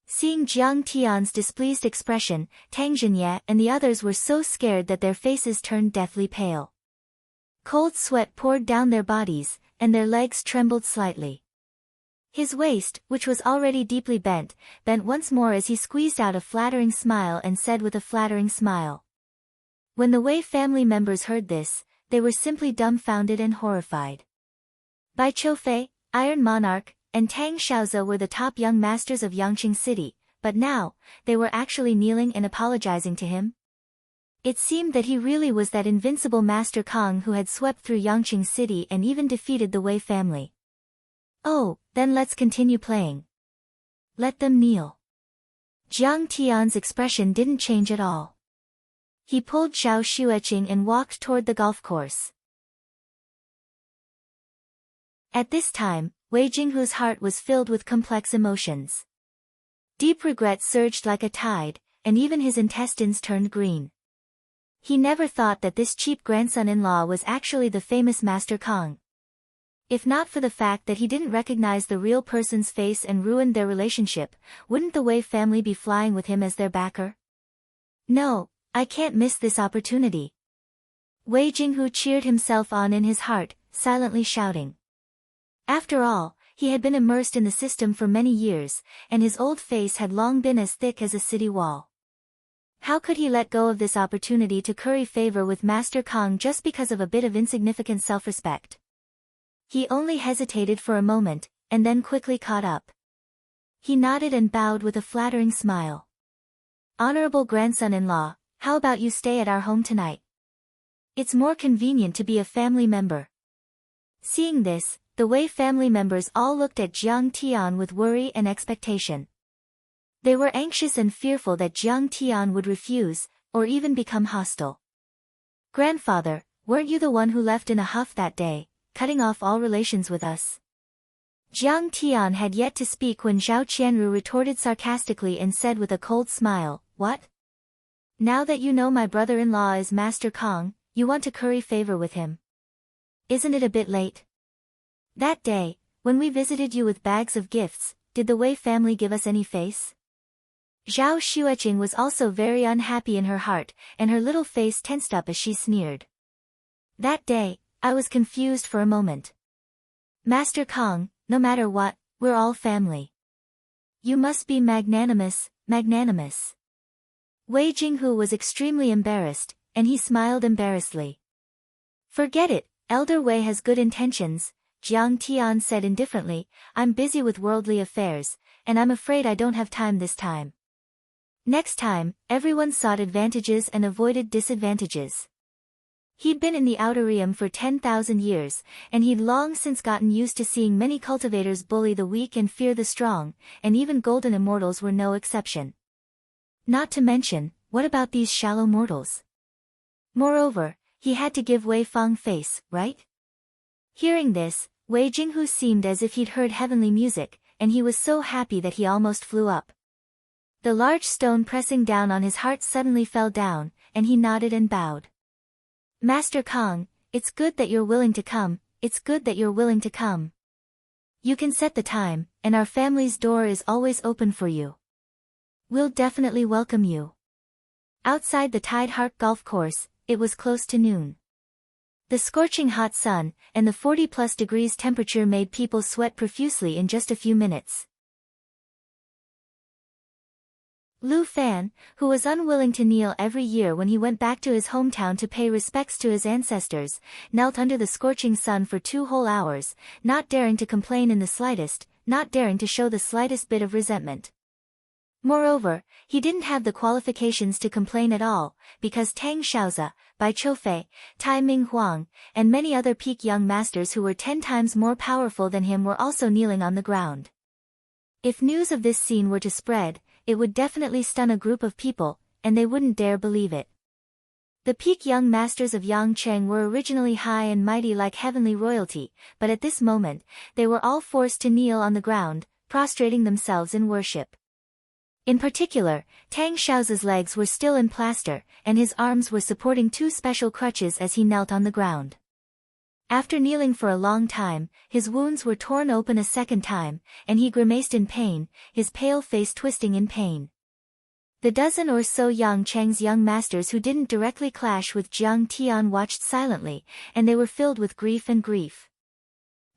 Seeing Jiang Tian's displeased expression, Tang Zhenye and the others were so scared that their faces turned deathly pale. Cold sweat poured down their bodies, and their legs trembled slightly. His waist, which was already deeply bent once more as he squeezed out a flattering smile and said with a flattering smile. When the Wei family members heard this, they were simply dumbfounded and horrified. Bai Qiufei, Iron Monarch, and Tang Xiaoze were the top young masters of Yangqing City, but now, they were actually kneeling and apologizing to him? It seemed that he really was that invincible Master Kong who had swept through Yangqing City and even defeated the Wei family. Oh, then let's continue playing. Let them kneel. Jiang Tian's expression didn't change at all. He pulled Zhao Xueqing and walked toward the golf course. At this time, Wei Jinghu's heart was filled with complex emotions. Deep regret surged like a tide, and even his intestines turned green. He never thought that this cheap grandson-in-law was actually the famous Master Kong. If not for the fact that he didn't recognize the real person's face and ruined their relationship, wouldn't the Wei family be flying with him as their backer? No, I can't miss this opportunity. Wei Jinghu cheered himself on in his heart, silently shouting. After all, he had been immersed in the system for many years, and his old face had long been as thick as a city wall. How could he let go of this opportunity to curry favor with Master Kong just because of a bit of insignificant self-respect? He only hesitated for a moment, and then quickly caught up. He nodded and bowed with a flattering smile. Honorable grandson-in-law, how about you stay at our home tonight? It's more convenient to be a family member. Seeing this, the Wei family members all looked at Jiang Tian with worry and expectation. They were anxious and fearful that Jiang Tian would refuse, or even become hostile. Grandfather, weren't you the one who left in a huff that day, cutting off all relations with us? Jiang Tian had yet to speak when Zhao Qianru retorted sarcastically and said with a cold smile, "What? Now that you know my brother-in-law is Master Kong, you want to curry favor with him? Isn't it a bit late? That day, when we visited you with bags of gifts, did the Wei family give us any face?" Zhao Xueqing was also very unhappy in her heart, and her little face tensed up as she sneered. That day, I was confused for a moment. Master Kong, no matter what, we're all family. You must be magnanimous, magnanimous. Wei Jinghu was extremely embarrassed, and he smiled embarrassedly. Forget it, Elder Wei has good intentions, Jiang Tian said indifferently. I'm busy with worldly affairs, and I'm afraid I don't have time this time. Next time, everyone sought advantages and avoided disadvantages. He'd been in the Outer Realm for 10,000 years, and he'd long since gotten used to seeing many cultivators bully the weak and fear the strong, and even golden immortals were no exception. Not to mention, what about these shallow mortals? Moreover, he had to give Wei Fang face, right? Hearing this, Wei Jinghu seemed as if he'd heard heavenly music, and he was so happy that he almost flew up. The large stone pressing down on his heart suddenly fell down, and he nodded and bowed. Master Kong, it's good that you're willing to come, it's good that you're willing to come. You can set the time, and our family's door is always open for you. We'll definitely welcome you. Outside the Tide Heart Golf Course, it was close to noon. The scorching hot sun, and the 40+ degrees temperature made people sweat profusely in just a few minutes. Lu Fan, who was unwilling to kneel every year when he went back to his hometown to pay respects to his ancestors, knelt under the scorching sun for 2 whole hours, not daring to complain in the slightest, not daring to show the slightest bit of resentment. Moreover, he didn't have the qualifications to complain at all, because Tang Xiaoze, Bai Qiufei, Tai Ming Huang, and many other peak young masters who were 10 times more powerful than him were also kneeling on the ground. If news of this scene were to spread, it would definitely stun a group of people, and they wouldn't dare believe it. The peak young masters of Yangqing were originally high and mighty like heavenly royalty, but at this moment, they were all forced to kneel on the ground, prostrating themselves in worship. In particular, Tang Xiaoze's legs were still in plaster, and his arms were supporting 2 special crutches as he knelt on the ground. After kneeling for a long time, his wounds were torn open a second time, and he grimaced in pain, his pale face twisting in pain. The dozen or so Chang's young masters who didn't directly clash with Jiang Tian watched silently, and they were filled with grief and grief.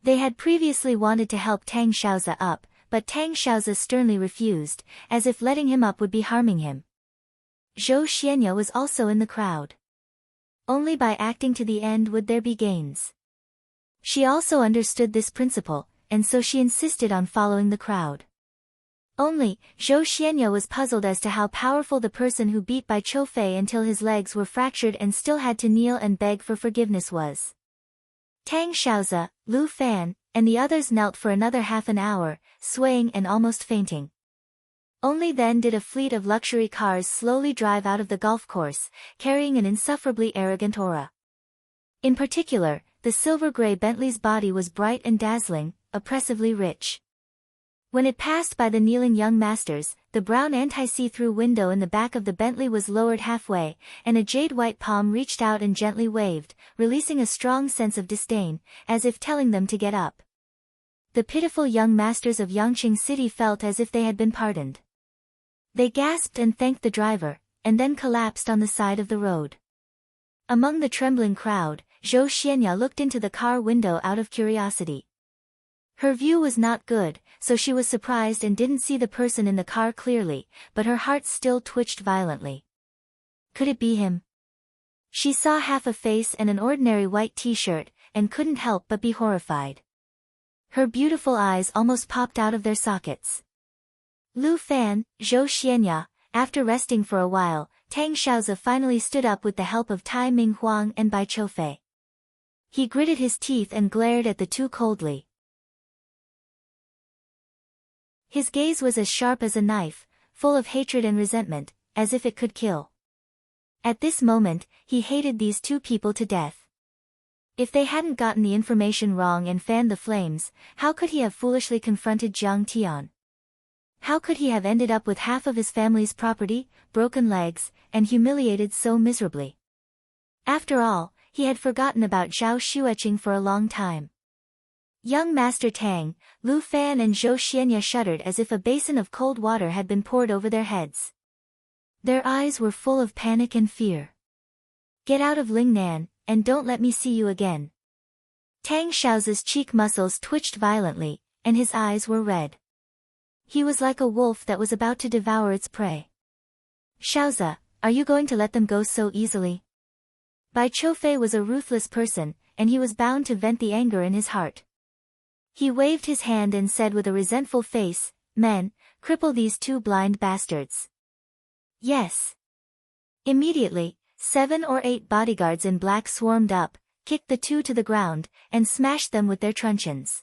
They had previously wanted to help Tang Xiaozi up, but Tang Xiaozi sternly refused, as if letting him up would be harming him. Zhou Xianya was also in the crowd. Only by acting to the end would there be gains. She also understood this principle, and so she insisted on following the crowd. Only, Zhou Xianya was puzzled as to how powerful the person who beat Bai Choufei until his legs were fractured and still had to kneel and beg for forgiveness was. Tang Xiaozi, Lu Fan, and the others knelt for another half an hour, swaying and almost fainting. Only then did a fleet of luxury cars slowly drive out of the golf course, carrying an insufferably arrogant aura. In particular, the silver-gray Bentley's body was bright and dazzling, oppressively rich. When it passed by the kneeling young masters, the brown anti-see-through window in the back of the Bentley was lowered halfway, and a jade-white palm reached out and gently waved, releasing a strong sense of disdain, as if telling them to get up. The pitiful young masters of Yangqing City felt as if they had been pardoned. They gasped and thanked the driver, and then collapsed on the side of the road. Among the trembling crowd, Zhou Xianya looked into the car window out of curiosity. Her view was not good, so she was surprised and didn't see the person in the car clearly, but her heart still twitched violently. Could it be him? She saw half a face and an ordinary white t-shirt, and couldn't help but be horrified. Her beautiful eyes almost popped out of their sockets. Lu Fan, Zhou Xianya, after resting for a while, Tang Xiaozi finally stood up with the help of Tai Ming Huang and Bai Choufei. He gritted his teeth and glared at the two coldly. His gaze was as sharp as a knife, full of hatred and resentment, as if it could kill. At this moment, he hated these two people to death. If they hadn't gotten the information wrong and fanned the flames, how could he have foolishly confronted Jiang Tian? How could he have ended up with half of his family's property, broken legs, and humiliated so miserably? After all, he had forgotten about Zhao Xueqing for a long time. Young Master Tang, Lu Fan and Zhou Xianya shuddered as if a basin of cold water had been poured over their heads. Their eyes were full of panic and fear. Get out of Lingnan, and don't let me see you again. Tang Xiaozi's cheek muscles twitched violently, and his eyes were red. He was like a wolf that was about to devour its prey. Xiaozi, are you going to let them go so easily? Bai Choufei was a ruthless person, and he was bound to vent the anger in his heart. He waved his hand and said with a resentful face, "Men, cripple these two blind bastards." Yes. Immediately, 7 or 8 bodyguards in black swarmed up, kicked the two to the ground, and smashed them with their truncheons.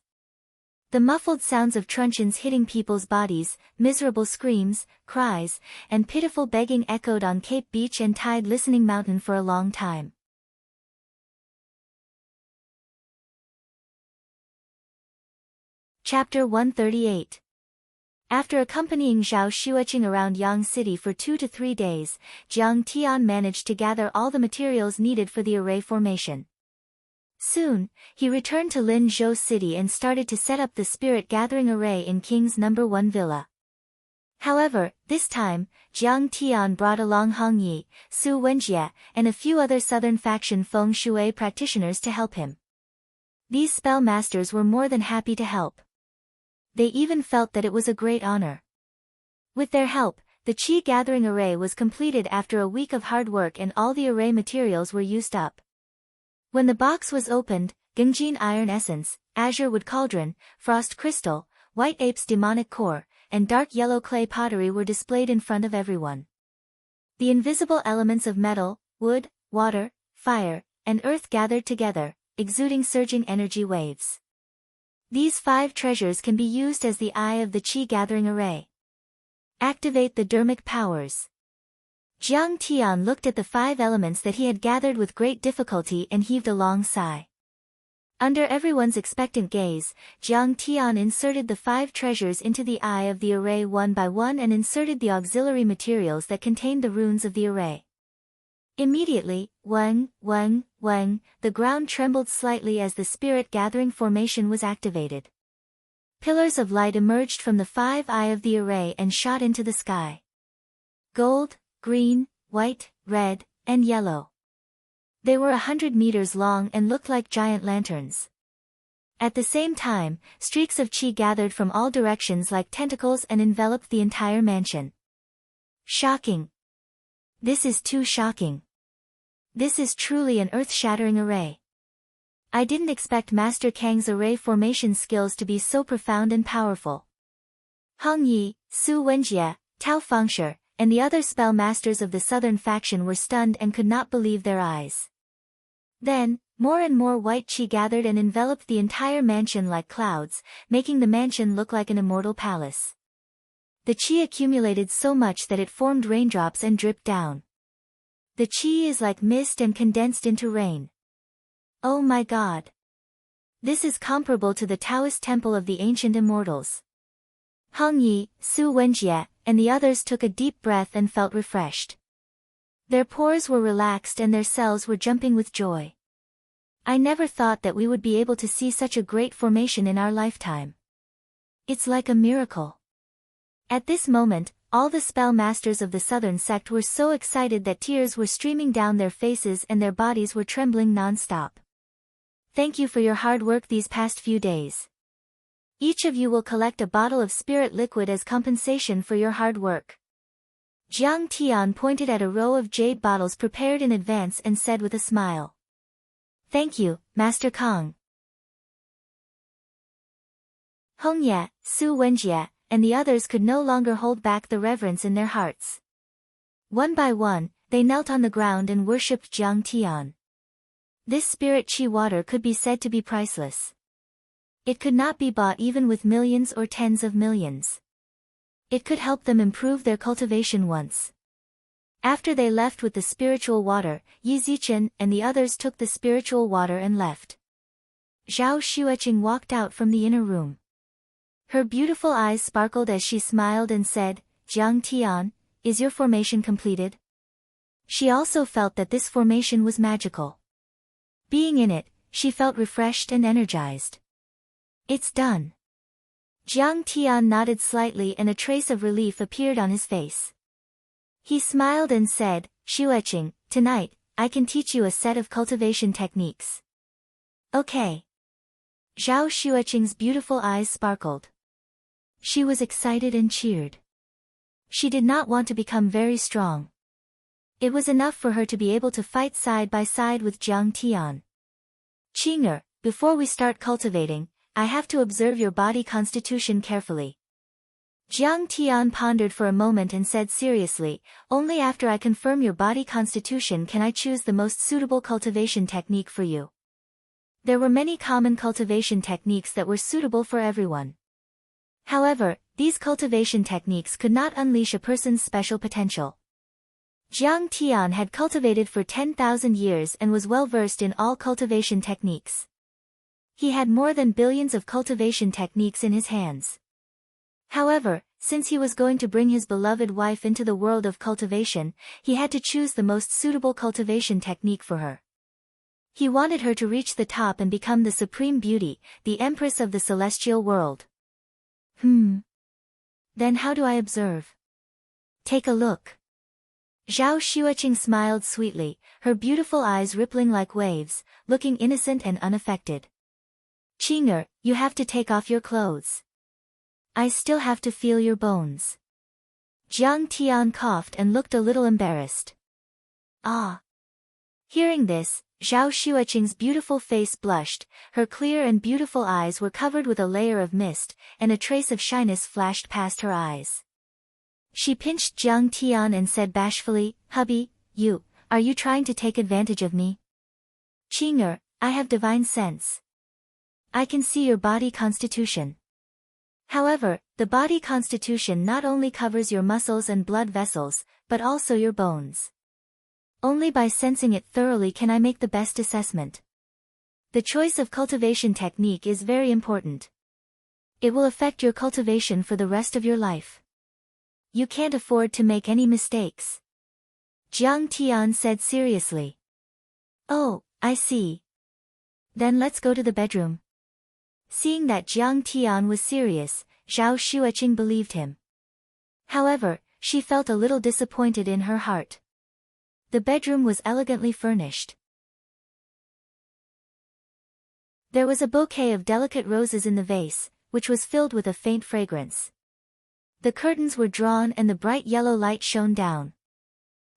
The muffled sounds of truncheons hitting people's bodies, miserable screams, cries, and pitiful begging echoed on Cape Beach and Tide Listening Mountain for a long time. Chapter 138. After accompanying Zhao Xueqing around Yang City for 2 to 3 days, Jiang Tian managed to gather all the materials needed for the array formation. Soon, he returned to Linzhou City and started to set up the spirit gathering array in King's No. 1 villa. However, this time, Jiang Tian brought along Hong Yi, Su Wenjie, and a few other southern faction feng shui practitioners to help him. These spell masters were more than happy to help. They even felt that it was a great honor. With their help, the Qi gathering array was completed after a week of hard work and all the array materials were used up. When the box was opened, Gengjin iron essence, azure wood cauldron, frost crystal, white ape's demonic core, and dark yellow clay pottery were displayed in front of everyone. The invisible elements of metal, wood, water, fire, and earth gathered together, exuding surging energy waves. These 5 treasures can be used as the eye of the Qi gathering array. Activate the dermic powers. Jiang Tian looked at the 5 elements that he had gathered with great difficulty and heaved a long sigh. Under everyone's expectant gaze, Jiang Tian inserted the 5 treasures into the eye of the array one by one and inserted the auxiliary materials that contained the runes of the array. Immediately, the ground trembled slightly as the spirit-gathering formation was activated. Pillars of light emerged from the 5 eye of the array and shot into the sky. Gold, green, white, red, and yellow. They were 100 meters long and looked like giant lanterns. At the same time, streaks of chi gathered from all directions like tentacles and enveloped the entire mansion. Shocking. This is too shocking. This is truly an earth-shattering array. I didn't expect Master Kang's array formation skills to be so profound and powerful. Hong Yi, Su Wenjie, Tao Fengshe, and the other spell masters of the southern faction were stunned and could not believe their eyes. Then, more and more white chi gathered and enveloped the entire mansion like clouds, making the mansion look like an immortal palace. The chi accumulated so much that it formed raindrops and dripped down. The chi is like mist and condensed into rain. Oh my God! This is comparable to the Taoist temple of the ancient immortals. Hong Yi, Su Wenjie, and the others took a deep breath and felt refreshed. Their pores were relaxed and their cells were jumping with joy. I never thought that we would be able to see such a great formation in our lifetime. It's like a miracle. At this moment, all the spell masters of the southern sect were so excited that tears were streaming down their faces and their bodies were trembling non-stop. Thank you for your hard work these past few days. Each of you will collect a bottle of spirit liquid as compensation for your hard work. Jiang Tian pointed at a row of jade bottles prepared in advance and said with a smile. Thank you, Master Kang. Hong Ye, Su Wenjie, and the others could no longer hold back the reverence in their hearts. One by one, they knelt on the ground and worshipped Jiang Tian. This spirit chi water could be said to be priceless. It could not be bought even with millions or tens of millions. It could help them improve their cultivation once. After they left with the spiritual water, Yi Zichen and the others took the spiritual water and left. Zhao Xueqing walked out from the inner room. Her beautiful eyes sparkled as she smiled and said, Jiang Tian, is your formation completed? She also felt that this formation was magical. Being in it, she felt refreshed and energized. It's done. Jiang Tian nodded slightly and a trace of relief appeared on his face. He smiled and said, Xueqing, tonight, I can teach you a set of cultivation techniques. Okay. Zhao Xueqing's beautiful eyes sparkled. She was excited and cheered. She did not want to become very strong. It was enough for her to be able to fight side by side with Jiang Tian. Qing'er, before we start cultivating, I have to observe your body constitution carefully. Jiang Tian pondered for a moment and said seriously, only after I confirm your body constitution can I choose the most suitable cultivation technique for you. There were many common cultivation techniques that were suitable for everyone. However, these cultivation techniques could not unleash a person's special potential. Jiang Tian had cultivated for 10,000 years and was well versed in all cultivation techniques. He had more than billions of cultivation techniques in his hands. However, since he was going to bring his beloved wife into the world of cultivation, he had to choose the most suitable cultivation technique for her. He wanted her to reach the top and become the supreme beauty, the empress of the celestial world. Then how do I observe? Take a look. Zhao Xueqing smiled sweetly, her beautiful eyes rippling like waves, looking innocent and unaffected. Qing'er, you have to take off your clothes. I still have to feel your bones. Jiang Tian coughed and looked a little embarrassed. Ah. Hearing this, Zhao Xueqing's beautiful face blushed, her clear and beautiful eyes were covered with a layer of mist, and a trace of shyness flashed past her eyes. She pinched Jiang Tian and said bashfully, Hubby, are you trying to take advantage of me? Qing'er, I have divine sense. I can see your body constitution. However, the body constitution not only covers your muscles and blood vessels, but also your bones. Only by sensing it thoroughly can I make the best assessment. The choice of cultivation technique is very important. It will affect your cultivation for the rest of your life. You can't afford to make any mistakes. Jiang Tian said seriously. Oh, I see. Then let's go to the bedroom. Seeing that Jiang Tian was serious, Zhao Xueqing believed him. However, she felt a little disappointed in her heart. The bedroom was elegantly furnished. There was a bouquet of delicate roses in the vase, which was filled with a faint fragrance. The curtains were drawn and the bright yellow light shone down.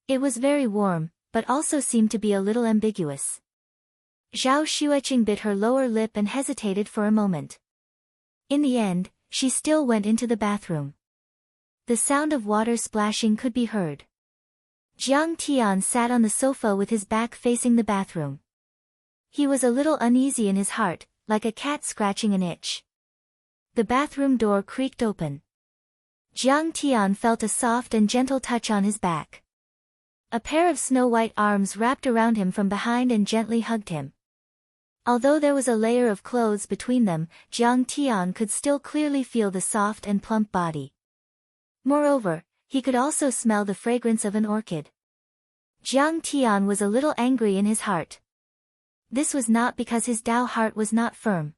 It was very warm, but also seemed to be a little ambiguous. Zhao Xueqing bit her lower lip and hesitated for a moment. In the end, she still went into the bathroom. The sound of water splashing could be heard. Jiang Tian sat on the sofa with his back facing the bathroom. He was a little uneasy in his heart, like a cat scratching an itch. The bathroom door creaked open. Jiang Tian felt a soft and gentle touch on his back. A pair of snow-white arms wrapped around him from behind and gently hugged him. Although there was a layer of clothes between them, Jiang Tian could still clearly feel the soft and plump body. Moreover, he could also smell the fragrance of an orchid. Jiang Tian was a little angry in his heart. This was not because his Dao heart was not firm.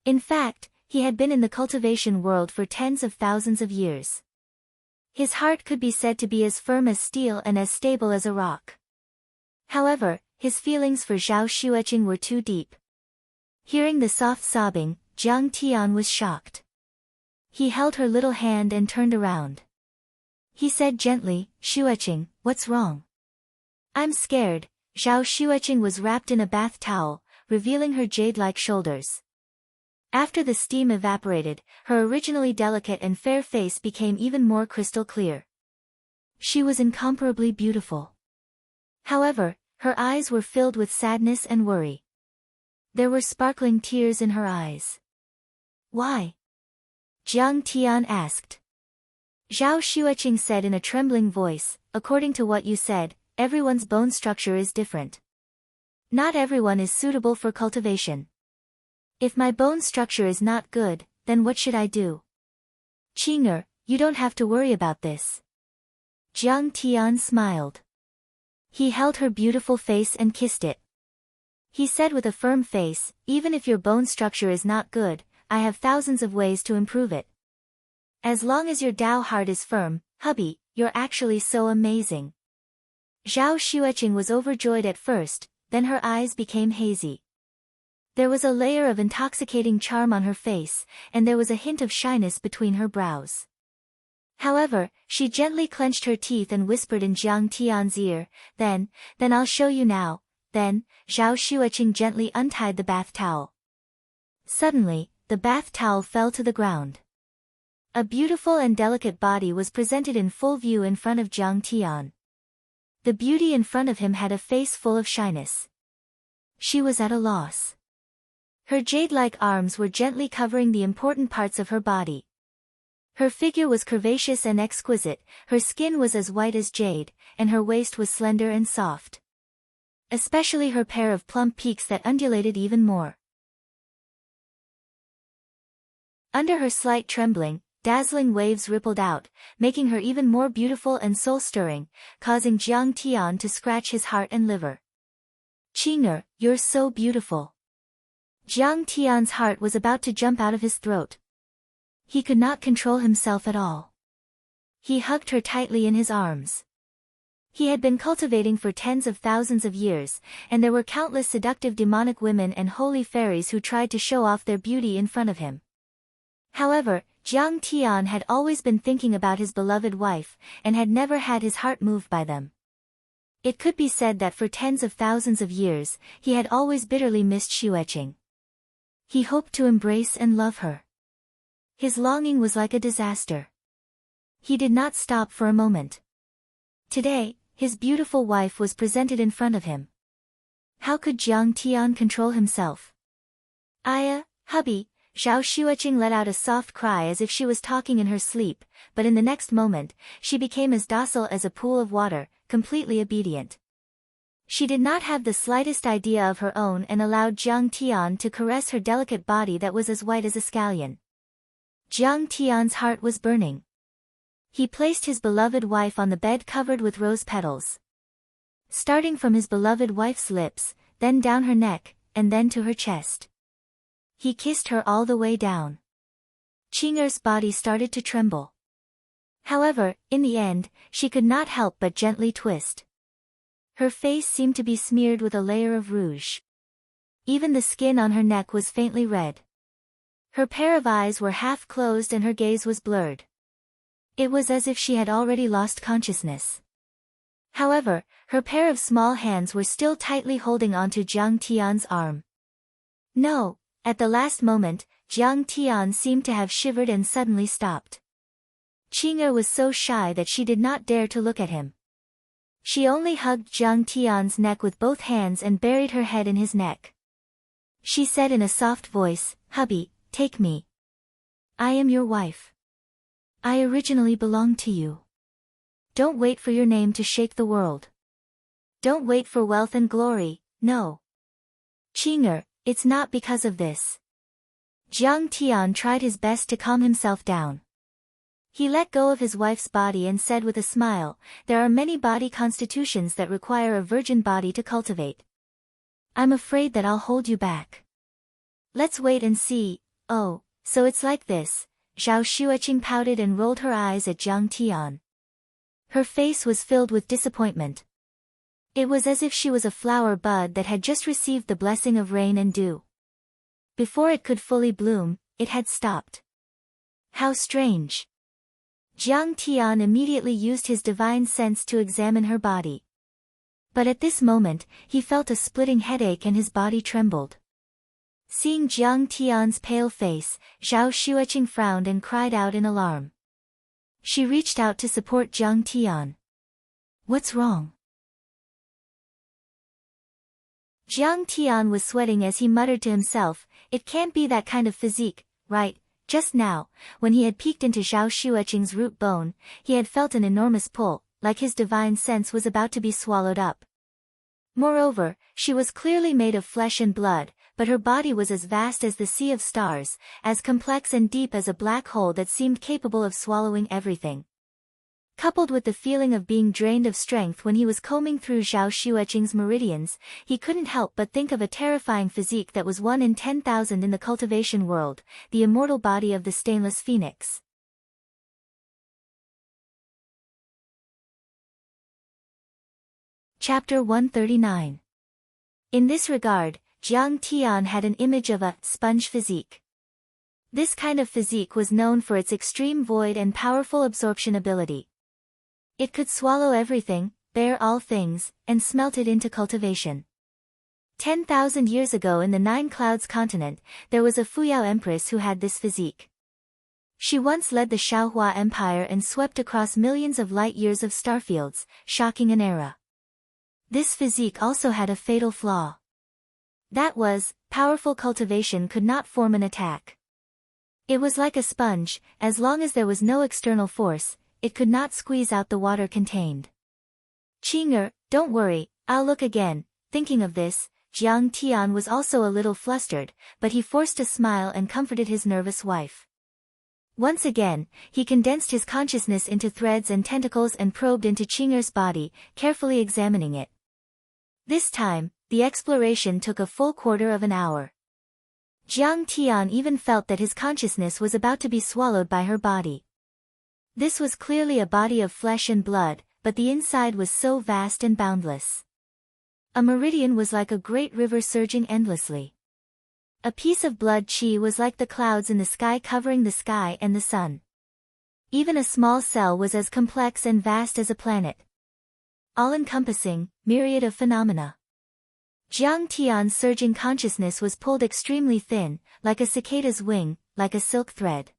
In fact, he had been in the cultivation world for tens of thousands of years. His heart could be said to be as firm as steel and as stable as a rock. However, his feelings for Zhao Xueqing were too deep. Hearing the soft sobbing, Jiang Tian was shocked. He held her little hand and turned around. He said gently, "Xueqing, what's wrong?" "I'm scared." Zhao Xueqing was wrapped in a bath towel, revealing her jade-like shoulders. After the steam evaporated, her originally delicate and fair face became even more crystal clear. She was incomparably beautiful. However, her eyes were filled with sadness and worry. There were sparkling tears in her eyes. "Why?" Jiang Tian asked. Zhao Xueqing said in a trembling voice, "According to what you said, everyone's bone structure is different. Not everyone is suitable for cultivation. If my bone structure is not good, then what should I do?" "Qing'er, you don't have to worry about this." Jiang Tian smiled. He held her beautiful face and kissed it. He said with a firm face, "Even if your bone structure is not good, I have thousands of ways to improve it. As long as your Dao heart is firm, hubby, you're actually so amazing." Zhao Xueqing was overjoyed at first, then her eyes became hazy. There was a layer of intoxicating charm on her face, and there was a hint of shyness between her brows. However, she gently clenched her teeth and whispered in Jiang Tian's ear, then I'll show you now." Then, Zhao Xueqing gently untied the bath towel. Suddenly, the bath towel fell to the ground. A beautiful and delicate body was presented in full view in front of Jiang Tian. The beauty in front of him had a face full of shyness. She was at a loss. Her jade-like arms were gently covering the important parts of her body. Her figure was curvaceous and exquisite, her skin was as white as jade, and her waist was slender and soft. Especially her pair of plump peaks that undulated even more. Under her slight trembling, dazzling waves rippled out, making her even more beautiful and soul-stirring, causing Jiang Tian to scratch his heart and liver. "Qing'er, you're so beautiful." Jiang Tian's heart was about to jump out of his throat. He could not control himself at all. He hugged her tightly in his arms. He had been cultivating for tens of thousands of years, and there were countless seductive demonic women and holy fairies who tried to show off their beauty in front of him. However, Jiang Tian had always been thinking about his beloved wife, and had never had his heart moved by them. It could be said that for tens of thousands of years, he had always bitterly missed Xueqing. He hoped to embrace and love her. His longing was like a disaster. He did not stop for a moment. Today, his beautiful wife was presented in front of him. How could Jiang Tian control himself? "Aya, hubby," Zhao Xueqing let out a soft cry as if she was talking in her sleep, but in the next moment, she became as docile as a pool of water, completely obedient. She did not have the slightest idea of her own and allowed Jiang Tian to caress her delicate body that was as white as a scallion. Jiang Tian's heart was burning. He placed his beloved wife on the bed covered with rose petals. starting from his beloved wife's lips, then down her neck, and then to her chest. He kissed her all the way down. Qing'er's body started to tremble. However, in the end, she could not help but gently twist. Her face seemed to be smeared with a layer of rouge. Even the skin on her neck was faintly red. Her pair of eyes were half closed and her gaze was blurred. It was as if she had already lost consciousness. However, her pair of small hands were still tightly holding onto Jiang Tian's arm. No, at the last moment, Jiang Tian seemed to have shivered and suddenly stopped. Qing'er was so shy that she did not dare to look at him. She only hugged Jiang Tian's neck with both hands and buried her head in his neck. She said in a soft voice, "Hubby, take me. I am your wife. I originally belonged to you. Don't wait for your name to shake the world. Don't wait for wealth and glory, no. Qing'er, it's not because of this." Jiang Tian tried his best to calm himself down. He let go of his wife's body and said with a smile, "There are many body constitutions that require a virgin body to cultivate. I'm afraid that I'll hold you back. Let's wait and see." "Oh, so it's like this." Zhao Xueqing pouted and rolled her eyes at Jiang Tian. Her face was filled with disappointment. It was as if she was a flower bud that had just received the blessing of rain and dew. Before it could fully bloom, it had stopped. How strange. Jiang Tian immediately used his divine sense to examine her body. But at this moment, he felt a splitting headache and his body trembled. Seeing Jiang Tian's pale face, Zhao Xueqing frowned and cried out in alarm. She reached out to support Jiang Tian. "What's wrong?" Jiang Tian was sweating as he muttered to himself, "It can't be that kind of physique, right?" Just now, when he had peeked into Zhao Xueqing's root bone, he had felt an enormous pull, like his divine sense was about to be swallowed up. Moreover, she was clearly made of flesh and blood, but her body was as vast as the sea of stars, as complex and deep as a black hole that seemed capable of swallowing everything. Coupled with the feeling of being drained of strength when he was combing through Zhao Xueqing's meridians, he couldn't help but think of a terrifying physique that was 1 in 10,000 in the cultivation world, the immortal body of the stainless phoenix. Chapter 139. In this regard, Jiang Tian had an image of a sponge physique. This kind of physique was known for its extreme void and powerful absorption ability. It could swallow everything, bear all things, and smelt it into cultivation. 10,000 years ago in the Nine Clouds continent, there was a Fuyao empress who had this physique. She once led the Shaohua Empire and swept across millions of light-years of starfields, shocking an era. This physique also had a fatal flaw. That was, powerful cultivation could not form an attack. It was like a sponge, as long as there was no external force, it could not squeeze out the water contained. "Qing'er, don't worry, I'll look again." Thinking of this, Jiang Tian was also a little flustered, but he forced a smile and comforted his nervous wife. Once again, he condensed his consciousness into threads and tentacles and probed into Qing'er's body, carefully examining it. This time, the exploration took a full quarter of an hour. Jiang Tian even felt that his consciousness was about to be swallowed by her body. This was clearly a body of flesh and blood, but the inside was so vast and boundless. A meridian was like a great river surging endlessly. A piece of blood qi was like the clouds in the sky covering the sky and the sun. Even a small cell was as complex and vast as a planet. All-encompassing, myriad of phenomena. Jiang Tian's surging consciousness was pulled extremely thin, like a cicada's wing, like a silk thread.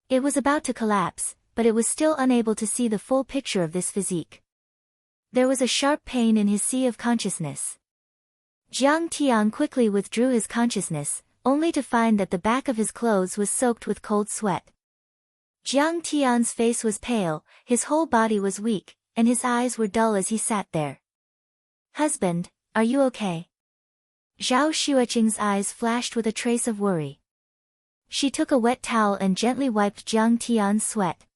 It was about to collapse, but it was still unable to see the full picture of this physique. There was a sharp pain in his sea of consciousness. Jiang Tian quickly withdrew his consciousness, only to find that the back of his clothes was soaked with cold sweat. Jiang Tian's face was pale, his whole body was weak, and his eyes were dull as he sat there. "Husband, are you okay?" Zhao Xueqing's eyes flashed with a trace of worry. She took a wet towel and gently wiped Jiang Tian's sweat.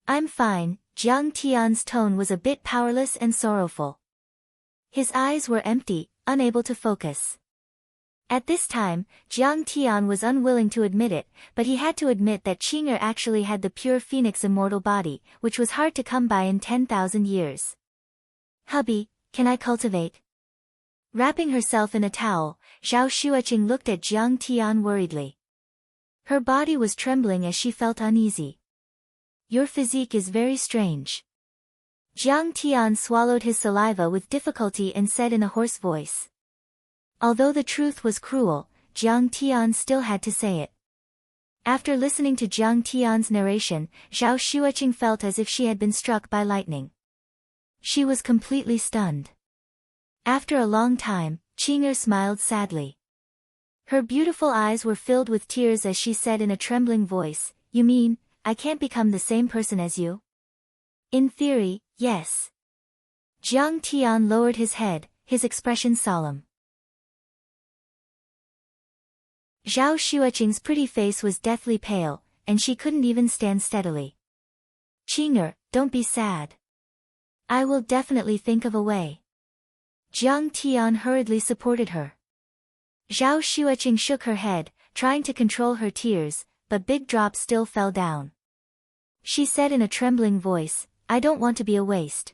"I'm fine." Jiang Tian's tone was a bit powerless and sorrowful. His eyes were empty, unable to focus. At this time, Jiang Tian was unwilling to admit it, but he had to admit that Qing'er actually had the pure phoenix immortal body, which was hard to come by in 10,000 years. Hubby, can I cultivate? Wrapping herself in a towel, Zhao Xueqing looked at Jiang Tian worriedly. Her body was trembling as she felt uneasy. Your physique is very strange. Jiang Tian swallowed his saliva with difficulty and said in a hoarse voice. Although the truth was cruel, Jiang Tian still had to say it. After listening to Jiang Tian's narration, Zhao Xueqing felt as if she had been struck by lightning. She was completely stunned. After a long time, Qing'er smiled sadly. Her beautiful eyes were filled with tears as she said in a trembling voice, You mean, I can't become the same person as you? In theory, yes. Jiang Tian lowered his head, his expression solemn. Zhao Xueqing's pretty face was deathly pale, and she couldn't even stand steadily. Qing'er, don't be sad. I will definitely think of a way. Jiang Tian hurriedly supported her. Zhao Xueqing shook her head, trying to control her tears, but big drops still fell down. She said in a trembling voice, I don't want to be a waste.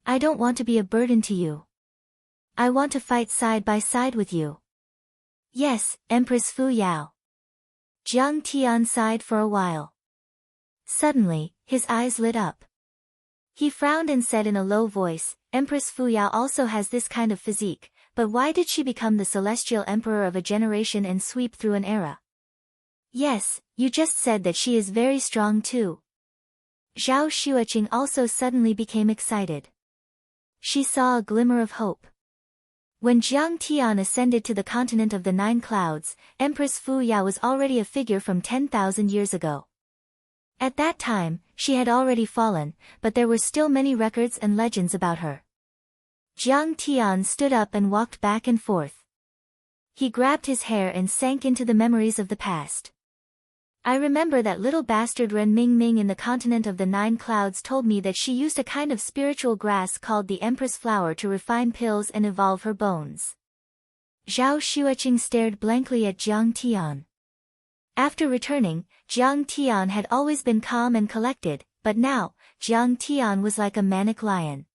I don't want to be a burden to you. I want to fight side by side with you. Yes, Empress Fu Yao. Jiang Tian sighed for a while. Suddenly, his eyes lit up. He frowned and said in a low voice, Empress Fu Yao also has this kind of physique, but why did she become the celestial emperor of a generation and sweep through an era? Yes, you just said that she is very strong too. Zhao Xueqing also suddenly became excited. She saw a glimmer of hope. When Jiang Tian ascended to the continent of the 9 clouds, Empress Fu Ya was already a figure from 10,000 years ago. At that time, she had already fallen, but there were still many records and legends about her. Jiang Tian stood up and walked back and forth. He grabbed his hair and sank into the memories of the past. I remember that little bastard Ren Mingming in the continent of the 9 clouds told me that she used a kind of spiritual grass called the Empress Flower to refine pills and evolve her bones. Zhao Xueqing stared blankly at Jiang Tian. After returning, Jiang Tian had always been calm and collected, but now, Jiang Tian was like a manic lion.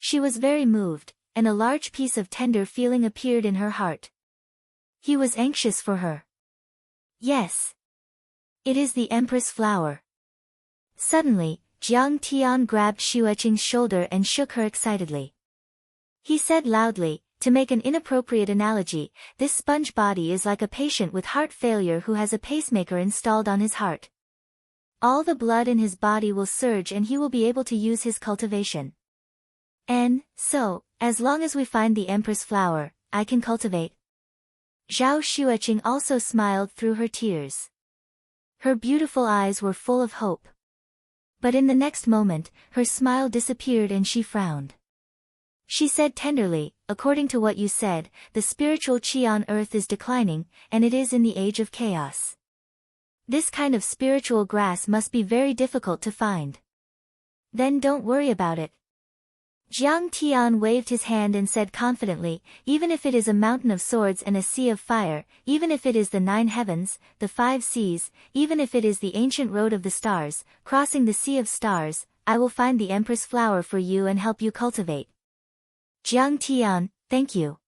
She was very moved, and a large piece of tender feeling appeared in her heart. He was anxious for her. Yes. It is the Empress Flower. Suddenly, Jiang Tian grabbed Xueqing's shoulder and shook her excitedly. He said loudly, to make an inappropriate analogy, this sponge body is like a patient with heart failure who has a pacemaker installed on his heart. All the blood in his body will surge and he will be able to use his cultivation. And, so, as long as we find the Empress Flower, I can cultivate. Zhao Xueqing also smiled through her tears. Her beautiful eyes were full of hope. But in the next moment, her smile disappeared and she frowned. She said tenderly, according to what you said, the spiritual qi on earth is declining, and it is in the age of chaos. This kind of spiritual grass must be very difficult to find. Then don't worry about it. Jiang Tian waved his hand and said confidently, even if it is a mountain of swords and a sea of fire, even if it is the 9 heavens, the 5 seas, even if it is the ancient road of the stars, crossing the sea of stars, I will find the Empress Flower for you and help you cultivate. Jiang Tian, thank you.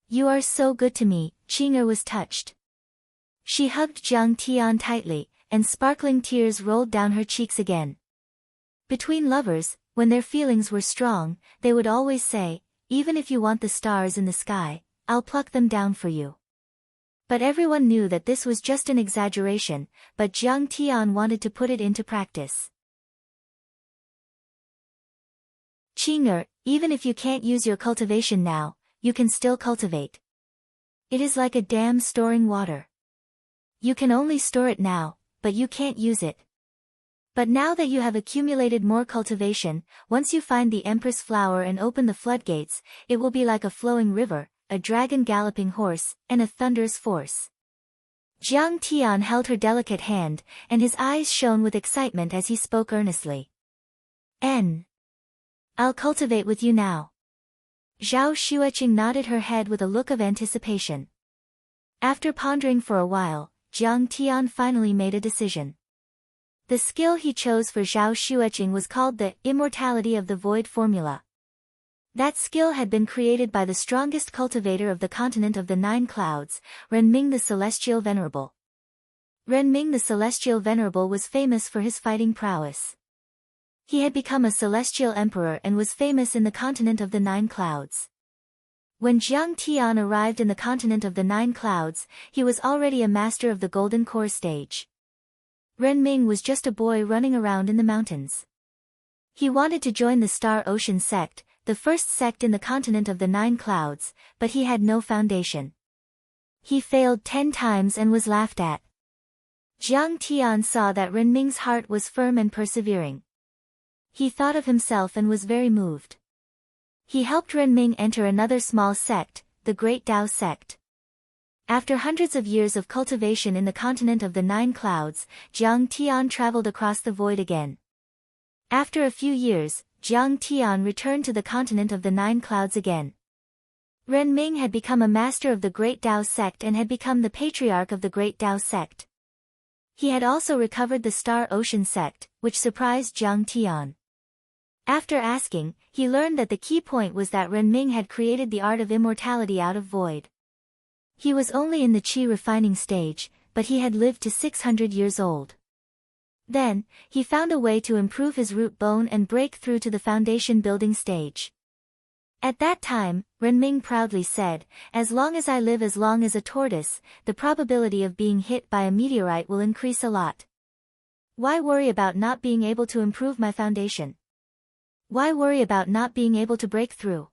You are so good to me, Qing'er was touched. She hugged Jiang Tian tightly, and sparkling tears rolled down her cheeks again. Between lovers, when their feelings were strong, they would always say, even if you want the stars in the sky, I'll pluck them down for you. But everyone knew that this was just an exaggeration, but Jiang Tian wanted to put it into practice. Qing'er, even if you can't use your cultivation now, you can still cultivate. It is like a dam storing water. You can only store it now, but you can't use it. But now that you have accumulated more cultivation, once you find the Empress Flower and open the floodgates, it will be like a flowing river, a dragon galloping horse, and a thunderous force. Jiang Tian held her delicate hand, and his eyes shone with excitement as he spoke earnestly. I'll cultivate with you now. Zhao Xueqing nodded her head with a look of anticipation. After pondering for a while, Jiang Tian finally made a decision. The skill he chose for Zhao Xueqing was called the Immortality of the Void formula. That skill had been created by the strongest cultivator of the continent of the Nine Clouds, Renming the Celestial Venerable. Renming the Celestial Venerable was famous for his fighting prowess. He had become a celestial emperor and was famous in the continent of the Nine Clouds. When Jiang Tian arrived in the continent of the Nine Clouds, he was already a master of the Golden Core stage. Renming was just a boy running around in the mountains. He wanted to join the Star Ocean sect, the first sect in the continent of the Nine Clouds, but he had no foundation. He failed 10 times and was laughed at. Jiang Tian saw that Renming's heart was firm and persevering. He thought of himself and was very moved. He helped Renming enter another small sect, the Great Tao sect. After hundreds of years of cultivation in the continent of the Nine Clouds, Jiang Tian traveled across the void again. After a few years, Jiang Tian returned to the continent of the Nine Clouds again. Renming had become a master of the Great Tao sect and had become the patriarch of the Great Tao sect. He had also recovered the Star Ocean sect, which surprised Jiang Tian. After asking, he learned that the key point was that Renming had created the art of immortality out of void. He was only in the qi refining stage, but he had lived to 600 years old. Then, he found a way to improve his root bone and break through to the foundation building stage. At that time, Renming proudly said, "As long as I live as long as a tortoise, the probability of being hit by a meteorite will increase a lot. Why worry about not being able to improve my foundation? Why worry about not being able to break through?"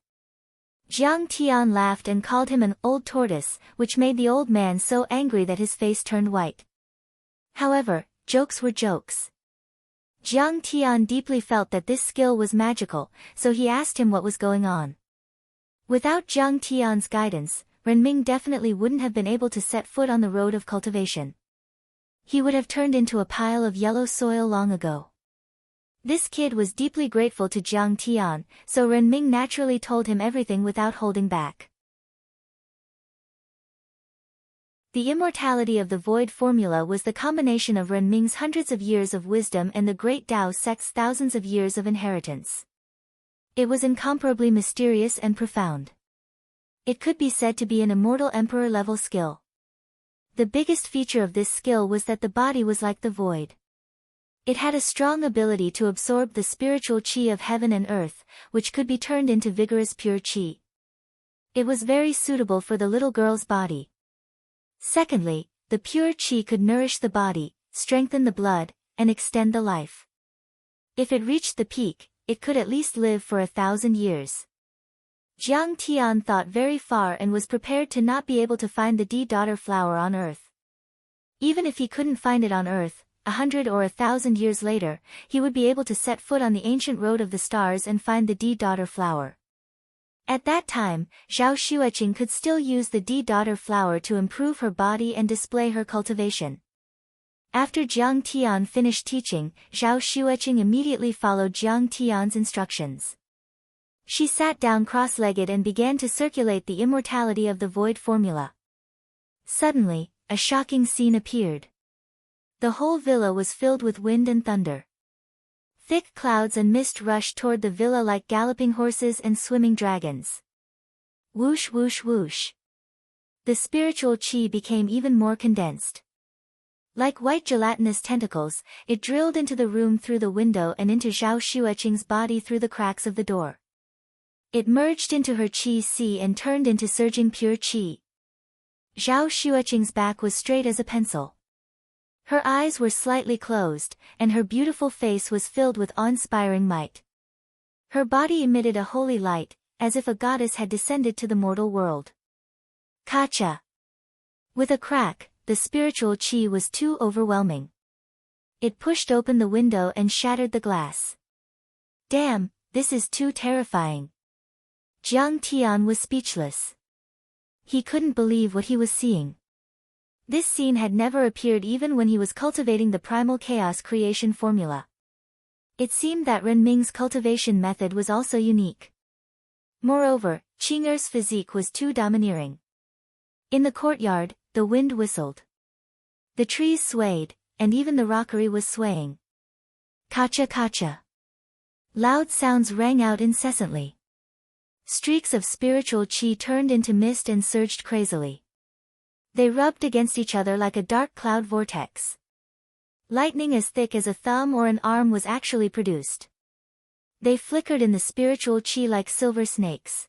Jiang Tian laughed and called him an old tortoise, which made the old man so angry that his face turned white. However, jokes were jokes. Jiang Tian deeply felt that this skill was magical, so he asked him what was going on. Without Jiang Tian's guidance, Renming definitely wouldn't have been able to set foot on the road of cultivation. He would have turned into a pile of yellow soil long ago. This kid was deeply grateful to Jiang Tian, so Renming naturally told him everything without holding back. The immortality of the void formula was the combination of Renming's hundreds of years of wisdom and the Great Tao sect's thousands of years of inheritance. It was incomparably mysterious and profound. It could be said to be an immortal emperor-level skill. The biggest feature of this skill was that the body was like the void. It had a strong ability to absorb the spiritual qi of heaven and earth, which could be turned into vigorous pure qi. It was very suitable for the little girl's body. Secondly, the pure qi could nourish the body, strengthen the blood, and extend the life. If it reached the peak, it could at least live for 1,000 years. Jiang Tian thought very far and was prepared to not be able to find the D-daughter flower on Earth. Even if he couldn't find it on Earth, 100 or 1,000 years later, he would be able to set foot on the ancient road of the stars and find the D-daughter flower. At that time, Zhao Xueqing could still use the D-daughter flower to improve her body and display her cultivation. After Jiang Tian finished teaching, Zhao Xueqing immediately followed Jiang Tian's instructions. She sat down cross-legged and began to circulate the immortality of the void formula. Suddenly, a shocking scene appeared. The whole villa was filled with wind and thunder. Thick clouds and mist rushed toward the villa like galloping horses and swimming dragons. Whoosh whoosh whoosh. The spiritual qi became even more condensed. Like white gelatinous tentacles, it drilled into the room through the window and into Zhao Xueqing's body through the cracks of the door. It merged into her qi sea and turned into surging pure qi. Zhao Xueqing's back was straight as a pencil. Her eyes were slightly closed, and her beautiful face was filled with awe-inspiring might. Her body emitted a holy light, as if a goddess had descended to the mortal world. Kacha! With a crack, the spiritual qi was too overwhelming. It pushed open the window and shattered the glass. Damn, this is too terrifying. Jiang Tian was speechless. He couldn't believe what he was seeing. This scene had never appeared even when he was cultivating the primal chaos creation formula. It seemed that Renming's cultivation method was also unique. Moreover, Qing'er's physique was too domineering. In the courtyard, the wind whistled. The trees swayed, and even the rockery was swaying. Kacha kacha. Loud sounds rang out incessantly. Streaks of spiritual qi turned into mist and surged crazily. They rubbed against each other like a dark cloud vortex. Lightning as thick as a thumb or an arm was actually produced. They flickered in the spiritual qi like silver snakes.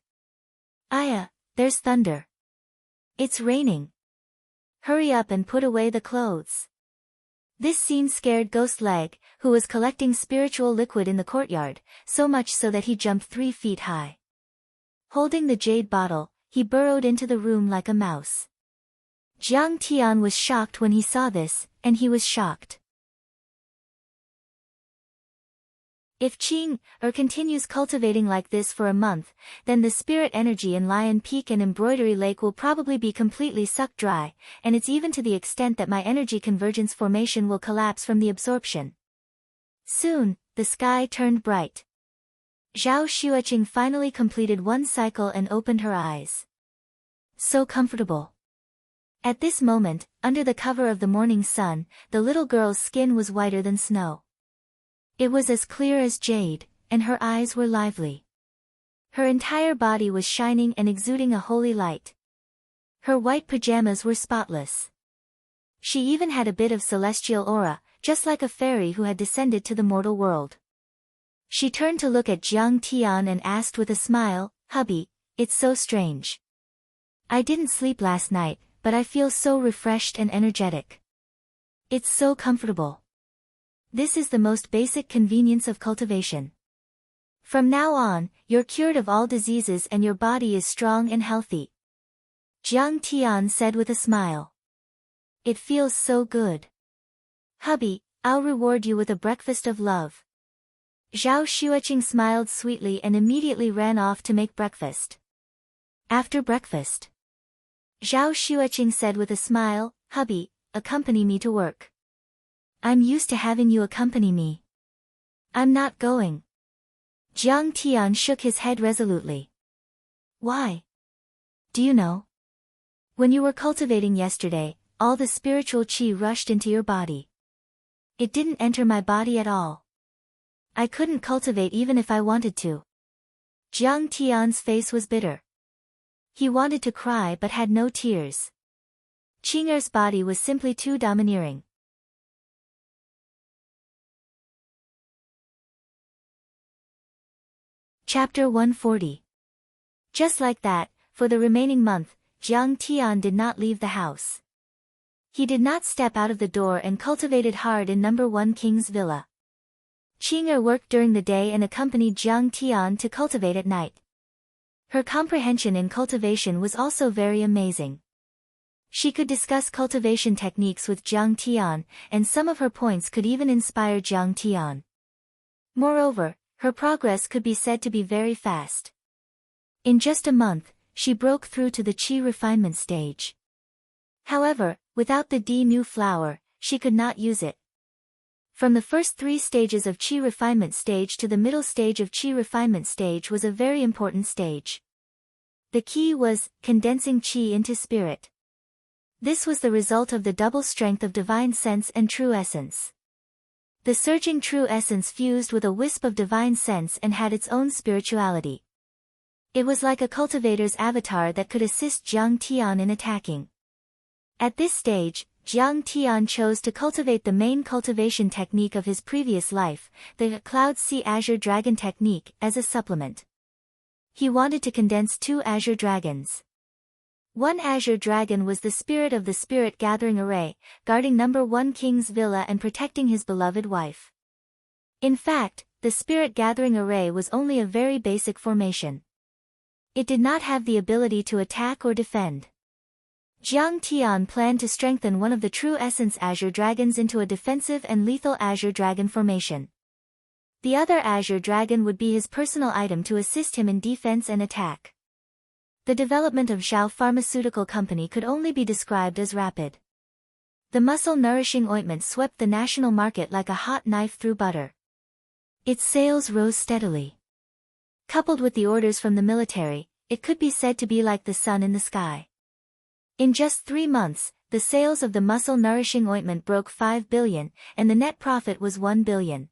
Aya, there's thunder. It's raining. Hurry up and put away the clothes. This scene scared Ghost Leg, who was collecting spiritual liquid in the courtyard, so much so that he jumped 3 feet high. Holding the jade bottle, he burrowed into the room like a mouse. Jiang Tian was shocked when he saw this, and he was shocked. If Qing-er continues cultivating like this for a month, then the spirit energy in Lion Peak and Embroidery Lake will probably be completely sucked dry, and it's even to the extent that my energy convergence formation will collapse from the absorption. Soon, the sky turned bright. Zhao Xueqing finally completed one cycle and opened her eyes. So comfortable. At this moment, under the cover of the morning sun, the little girl's skin was whiter than snow. It was as clear as jade, and her eyes were lively. Her entire body was shining and exuding a holy light. Her white pajamas were spotless. She even had a bit of celestial aura, just like a fairy who had descended to the mortal world. She turned to look at Jiang Tian and asked with a smile, "Hubby, it's so strange. I didn't sleep last night, but I feel so refreshed and energetic. It's so comfortable. This is the most basic convenience of cultivation. From now on, you're cured of all diseases and your body is strong and healthy." Jiang Tian said with a smile. "It feels so good. Hubby, I'll reward you with a breakfast of love." Zhao Xueqing smiled sweetly and immediately ran off to make breakfast. After breakfast, Zhao Xueqing said with a smile, "Hubby, accompany me to work." "I'm used to having you accompany me. I'm not going." Jiang Tian shook his head resolutely. "Why? Do you know? When you were cultivating yesterday, all the spiritual qi rushed into your body. It didn't enter my body at all. I couldn't cultivate even if I wanted to." Jiang Tian's face was bitter. He wanted to cry but had no tears. Qing'er's body was simply too domineering. Chapter 140. Just like that, for the remaining month, Jiang Tian did not leave the house. He did not step out of the door and cultivated hard in No. 1 King's Villa. Qing'er worked during the day and accompanied Jiang Tian to cultivate at night. Her comprehension in cultivation was also very amazing. She could discuss cultivation techniques with Jiang Tian, and some of her points could even inspire Jiang Tian. Moreover, her progress could be said to be very fast. In just a month, she broke through to the qi refinement stage. However, without the new flower, she could not use it. From the first 3 stages of qi refinement stage to the middle stage of qi refinement stage was a very important stage. The key was condensing qi into spirit. This was the result of the double strength of divine sense and true essence. The surging true essence fused with a wisp of divine sense and had its own spirituality. It was like a cultivator's avatar that could assist Jiang Tian in attacking. At this stage, Jiang Tian chose to cultivate the main cultivation technique of his previous life, the Cloud Sea Azure Dragon technique, as a supplement. He wanted to condense 2 Azure Dragons. One Azure Dragon was the spirit of the Spirit Gathering Array, guarding No. 1 King's Villa and protecting his beloved wife. In fact, the Spirit Gathering Array was only a very basic formation. It did not have the ability to attack or defend. Jiang Tian planned to strengthen one of the true essence Azure Dragons into a defensive and lethal Azure Dragon formation. The other Azure Dragon would be his personal item to assist him in defense and attack. The development of Zhao Pharmaceutical Company could only be described as rapid. The muscle-nourishing ointment swept the national market like a hot knife through butter. Its sales rose steadily. Coupled with the orders from the military, it could be said to be like the sun in the sky. In just 3 months, the sales of the muscle-nourishing ointment broke 5 billion, and the net profit was 1 billion.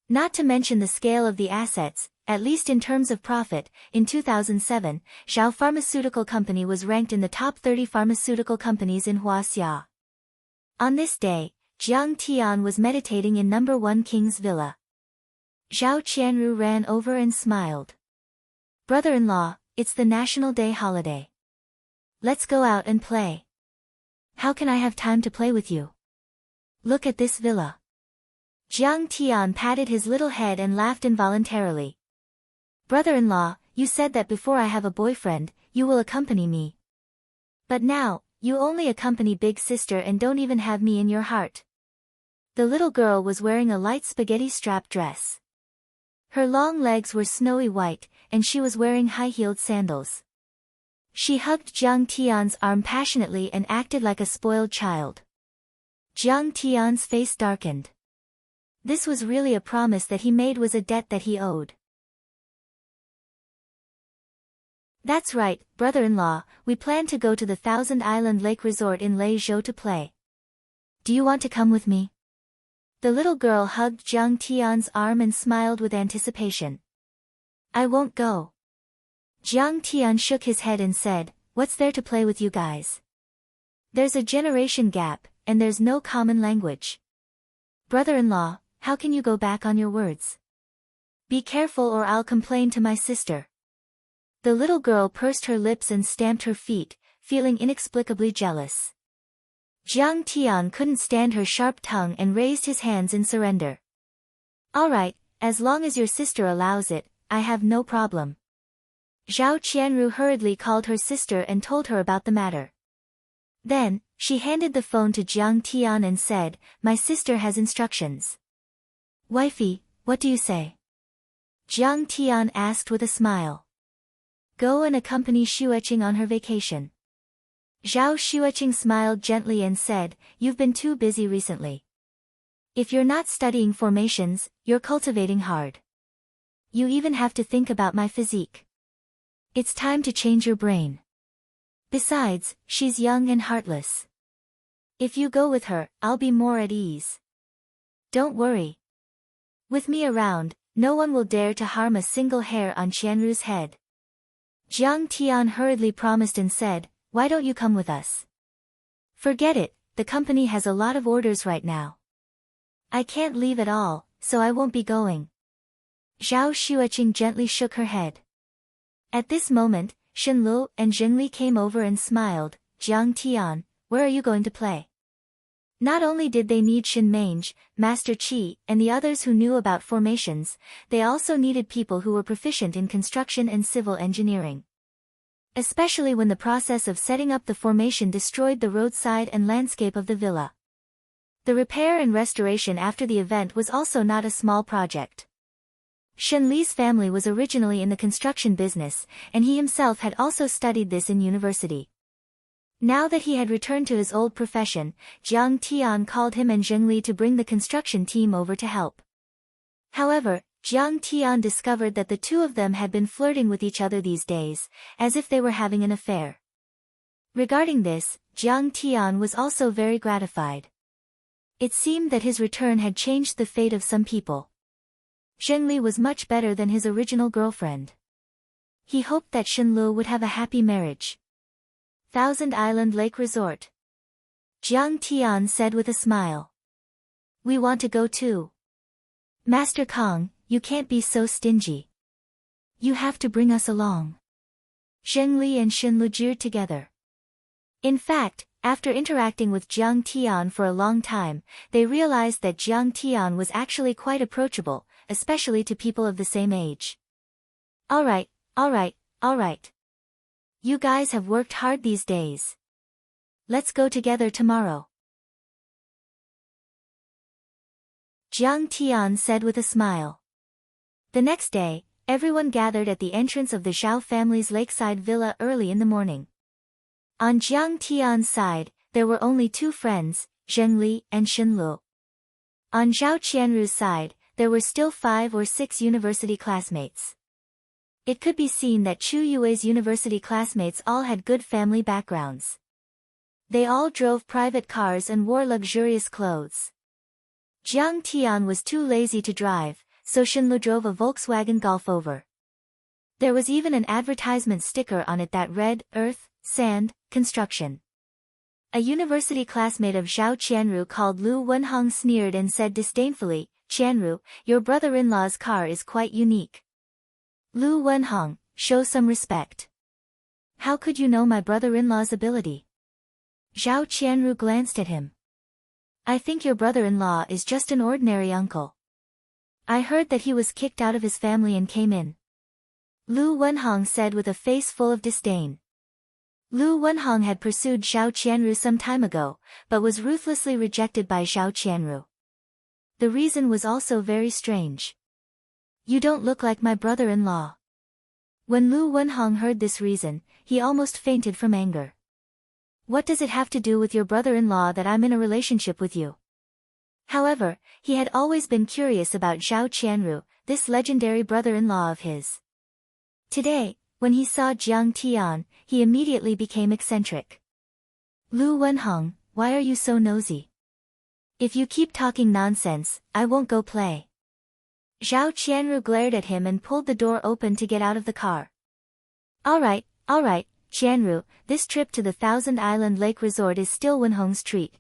Not to mention the scale of the assets, at least in terms of profit. In 2007, Zhao Pharmaceutical Company was ranked in the top 30 pharmaceutical companies in Huaxia. On this day, Jiang Tian was meditating in No. 1 King's Villa. Zhao Qianru ran over and smiled. "Brother-in-law, it's the National Day holiday. Let's go out and play." "How can I have time to play with you? Look at this villa." Jiang Tian patted his little head and laughed involuntarily. "Brother-in-law, you said that before I have a boyfriend, you will accompany me. But now, you only accompany big sister and don't even have me in your heart." The little girl was wearing a light spaghetti strap dress. Her long legs were snowy white, and she was wearing high-heeled sandals. She hugged Jiang Tian's arm passionately and acted like a spoiled child. Jiang Tian's face darkened. This was really a promise that he made, was a debt that he owed. "That's right, brother-in-law, we plan to go to the Thousand Island Lake Resort in Leizhou to play. Do you want to come with me?" The little girl hugged Jiang Tian's arm and smiled with anticipation. "I won't go." Jiang Tian shook his head and said, "What's there to play with you guys? There's a generation gap, and there's no common language. Brother-in-law, how can you go back on your words? Be careful or I'll complain to my sister." The little girl pursed her lips and stamped her feet, feeling inexplicably jealous. Jiang Tian couldn't stand her sharp tongue and raised his hands in surrender. "All right, as long as your sister allows it, I have no problem." Zhao Qianru hurriedly called her sister and told her about the matter. Then, she handed the phone to Jiang Tian and said, "My sister has instructions." "Wifey, what do you say?" Jiang Tian asked with a smile. "Go and accompany Xueqing on her vacation." Zhao Xueqing smiled gently and said, "You've been too busy recently. If you're not studying formations, you're cultivating hard. You even have to think about my physique. It's time to change your brain. Besides, she's young and heartless. If you go with her, I'll be more at ease. Don't worry. With me around, no one will dare to harm a single hair on Qianru's head." Jiang Tian hurriedly promised and said, "Why don't you come with us?" "Forget it, the company has a lot of orders right now. I can't leave at all, so I won't be going." Zhao Xueqing gently shook her head. At this moment, Shenlu and Zhengli came over and smiled. "Jiang Tian, where are you going to play?" Not only did they need Shen Mange, Master Qi, and the others who knew about formations, they also needed people who were proficient in construction and civil engineering. Especially when the process of setting up the formation destroyed the roadside and landscape of the villa. The repair and restoration after the event was also not a small project. Shen Li's family was originally in the construction business, and he himself had also studied this in university. Now that he had returned to his old profession, Jiang Tian called him and Zhengli to bring the construction team over to help. However, Jiang Tian discovered that the two of them had been flirting with each other these days, as if they were having an affair. Regarding this, Jiang Tian was also very gratified. It seemed that his return had changed the fate of some people. Zhengli was much better than his original girlfriend. He hoped that Shenlu would have a happy marriage. Thousand Island Lake Resort. Jiang Tian said with a smile. "We want to go too. Master Kong, you can't be so stingy. You have to bring us along." Zhengli and Shenlu jeered together. In fact, after interacting with Jiang Tian for a long time, they realized that Jiang Tian was actually quite approachable, especially to people of the same age. All right. You guys have worked hard these days. Let's go together tomorrow." Jiang Tian said with a smile. The next day, everyone gathered at the entrance of the Zhao family's lakeside villa early in the morning. On Jiang Tian's side, there were only two friends, Zhengli and Shenlu. On Zhao Qianru's side, there were still 5 or 6 university classmates. it could be seen that Chu Yue's university classmates all had good family backgrounds. They all drove private cars and wore luxurious clothes. Jiang Tian was too lazy to drive, so Shenlu drove a Volkswagen Golf over. There was even an advertisement sticker on it that read, Earth, Sand, Construction. A university classmate of Zhao Qianru called Lu Wenhong sneered and said disdainfully, Qianru, your brother-in-law's car is quite unique. Lu Wenhong, show some respect. How could you know my brother-in-law's ability? Zhao Qianru glanced at him. I think your brother-in-law is just an ordinary uncle. I heard that he was kicked out of his family and came in. Lu Wenhong said with a face full of disdain. Lu Wenhong had pursued Zhao Qianru some time ago, but was ruthlessly rejected by Zhao Qianru. The reason was also very strange. You don't look like my brother-in-law. When Lu Wenhong heard this reason, he almost fainted from anger. What does it have to do with your brother-in-law that I'm in a relationship with you? However, he had always been curious about Zhao Qianru, this legendary brother-in-law of his. Today, when he saw Jiang Tian, he immediately became eccentric. Lu Wenhong, why are you so nosy? If you keep talking nonsense, I won't go play. Zhao Qianru glared at him and pulled the door open to get out of the car. All right, Qianru, this trip to the Thousand Island Lake Resort is still Wenhong's treat.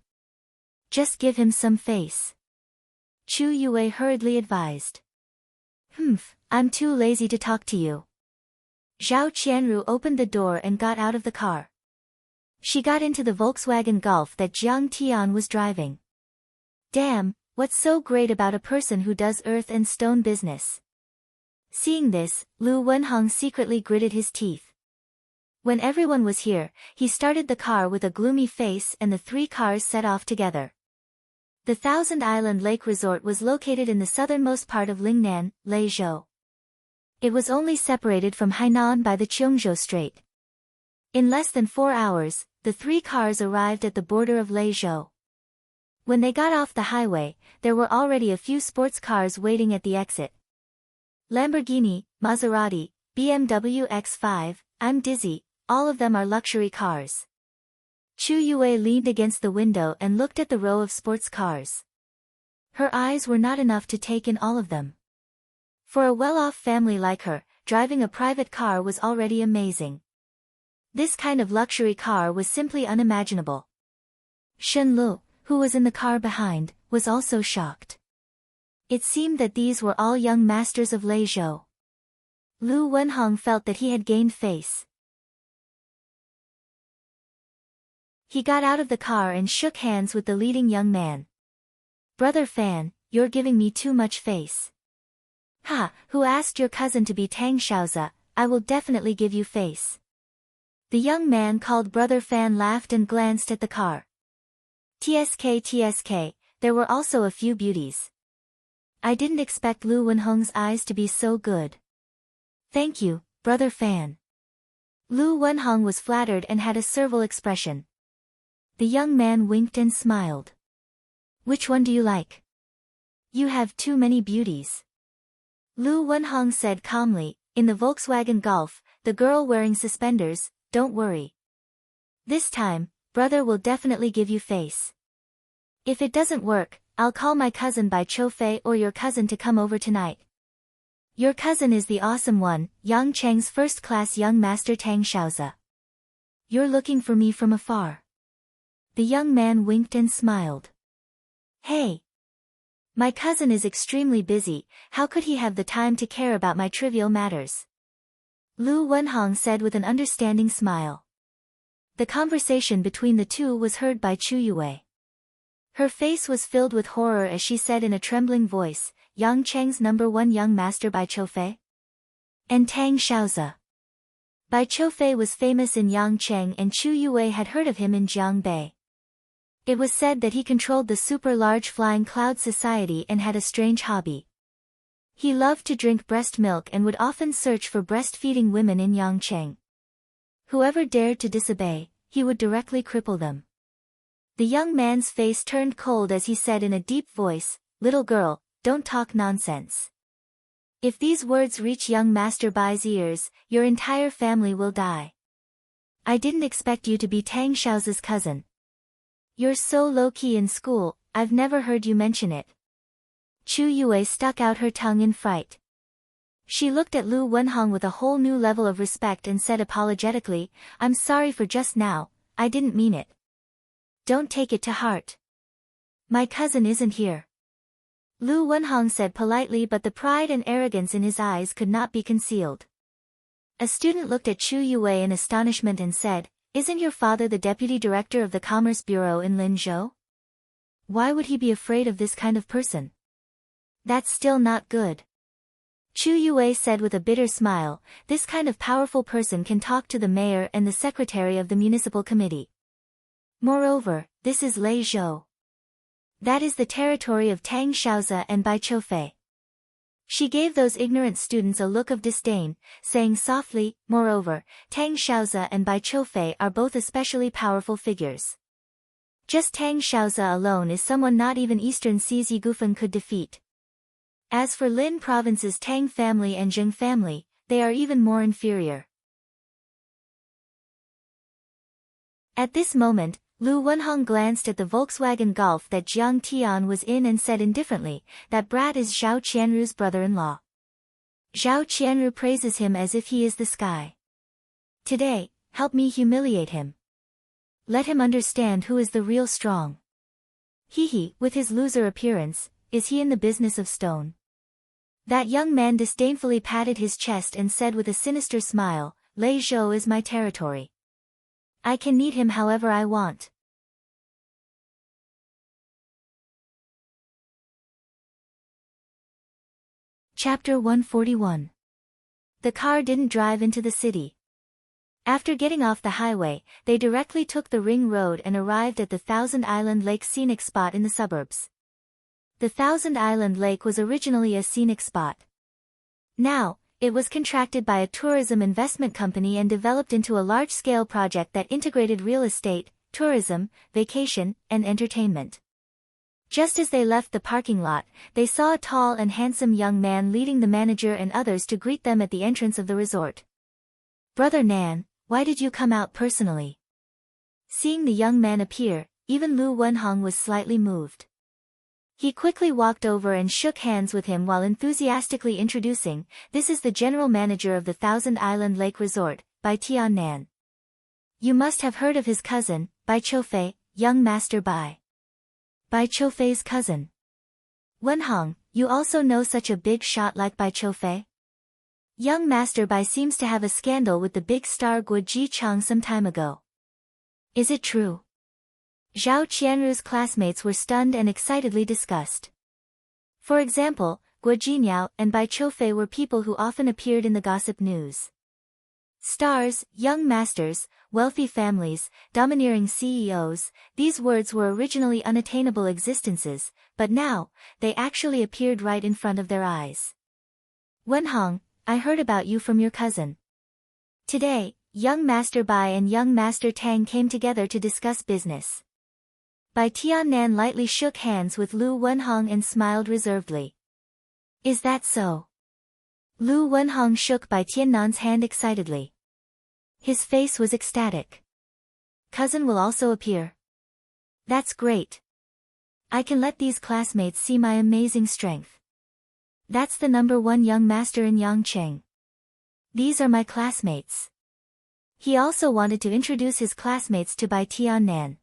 Just give him some face. Chu Yue hurriedly advised. I'm too lazy to talk to you. Zhao Qianru opened the door and got out of the car. She got into the Volkswagen Golf that Jiang Tian was driving. Damn, what's so great about a person who does earth and stone business? Seeing this, Lu Wenhong secretly gritted his teeth. When everyone was here, he started the car with a gloomy face and the three cars set off together. The Thousand Island Lake Resort was located in the southernmost part of Lingnan, Leizhou. It was only separated from Hainan by the Qiongzhou Strait. In less than 4 hours, the three cars arrived at the border of Leizhou. When they got off the highway, there were already a few sports cars waiting at the exit. Lamborghini, Maserati, BMW X5, I'm dizzy, all of them are luxury cars. Chu Yue leaned against the window and looked at the row of sports cars. Her eyes were not enough to take in all of them. For a well-off family like her, driving a private car was already amazing. This kind of luxury car was simply unimaginable. Shen Lu, who was in the car behind, was also shocked. It seemed that these were all young masters of Leizhou. Lu Wenhong felt that he had gained face. He got out of the car and shook hands with the leading young man. Brother Fan, you're giving me too much face. Ha, who asked your cousin to be Tang Xiaozi? I will definitely give you face. The young man called Brother Fan laughed and glanced at the car. TSK, there were also a few beauties. I didn't expect Lu Wenhong's eyes to be so good. Thank you, Brother Fan. Lu Wenhong was flattered and had a servile expression. The young man winked and smiled. Which one do you like? You have too many beauties. Lu Wenhong said calmly, in the Volkswagen Golf, the girl wearing suspenders, don't worry. This time, brother will definitely give you face. If it doesn't work, I'll call my cousin Bai Choufei or your cousin to come over tonight. Your cousin is the awesome one, Yang Cheng's first-class young master Tang Xiaozi. You're looking for me from afar. The young man winked and smiled. Hey! My cousin is extremely busy, how could he have the time to care about my trivial matters? Lu Wenhong said with an understanding smile. The conversation between the two was heard by Chu Yue. Her face was filled with horror as she said in a trembling voice, Yang Cheng's #1 young master Bai Choufei? And Tang Xiaozi. Bai Choufei was famous in Yangcheng and Chu Yue had heard of him in Jiangbei. It was said that he controlled the super-large flying cloud society and had a strange hobby. He loved to drink breast milk and would often search for breastfeeding women in Yangcheng. Whoever dared to disobey, he would directly cripple them. The young man's face turned cold as he said in a deep voice, Little girl, don't talk nonsense. If these words reach young Master Bai's ears, your entire family will die. I didn't expect you to be Tang Xiao's cousin. You're so low-key in school, I've never heard you mention it. Chu Yue stuck out her tongue in fright. She looked at Lu Wenhong with a whole new level of respect and said apologetically, I'm sorry for just now, I didn't mean it. Don't take it to heart. My cousin isn't here. Lu Wenhong said politely, but the pride and arrogance in his eyes could not be concealed. A student looked at Chu Yue in astonishment and said, Isn't your father the deputy director of the Commerce Bureau in Linzhou? Why would he be afraid of this kind of person? That's still not good. Chu Yue said with a bitter smile, this kind of powerful person can talk to the mayor and the secretary of the municipal committee. Moreover, this is Lei Zhou. That is the territory of Tang Xiaozi and Bai Choufei. She gave those ignorant students a look of disdain, saying softly, moreover, Tang Xiaozi and Bai Choufei are both especially powerful figures. Just Tang Xiaozi alone is someone not even Eastern Sea's Yigufan could defeat. As for Lin Province's Tang family and Zheng family, they are even more inferior. At this moment, Lu Wenhong glanced at the Volkswagen Golf that Jiang Tian was in and said indifferently, that brat is Zhao Qianru's brother-in-law. Zhao Qianru praises him as if he is the sky. Today, help me humiliate him. Let him understand who is the real strong. He, with his loser appearance, is he in the business of stone? That young man disdainfully patted his chest and said with a sinister smile, Lei Zhou is my territory. I can knead him however I want. Chapter 141. The car didn't drive into the city. After getting off the highway, they directly took the ring road and arrived at the Thousand Island Lake scenic spot in the suburbs. The Thousand Island Lake was originally a scenic spot. Now, it was contracted by a tourism investment company and developed into a large-scale project that integrated real estate, tourism, vacation, and entertainment. Just as they left the parking lot, they saw a tall and handsome young man leading the manager and others to greet them at the entrance of the resort. Brother Nan, why did you come out personally? Seeing the young man appear, even Lu Wenhong was slightly moved. He quickly walked over and shook hands with him while enthusiastically introducing, this is the general manager of the Thousand Island Lake Resort, Bai Tian Nan. You must have heard of his cousin, Bai Choufei, young Master Bai. Bai Choufei's cousin. Wenhong, you also know such a big shot like Bai Choufei? Young Master Bai seems to have a scandal with the big star Guo Jichang some time ago. Is it true? Zhao Qianru's classmates were stunned and excitedly discussed. For example, Guo Jiniao and Bai Choufei were people who often appeared in the gossip news. Stars, young masters, wealthy families, domineering CEOs, these words were originally unattainable existences, but now, they actually appeared right in front of their eyes. Wenhong, I heard about you from your cousin. Today, young Master Bai and young Master Tang came together to discuss business. Bai Tiannan lightly shook hands with Lu Wenhong and smiled reservedly. Is that so? Lu Wenhong shook Bai Tiannan's hand excitedly. His face was ecstatic. Cousin will also appear. That's great. I can let these classmates see my amazing strength. That's the #1 young master in Yangcheng. These are my classmates. He also wanted to introduce his classmates to Bai Tiannan.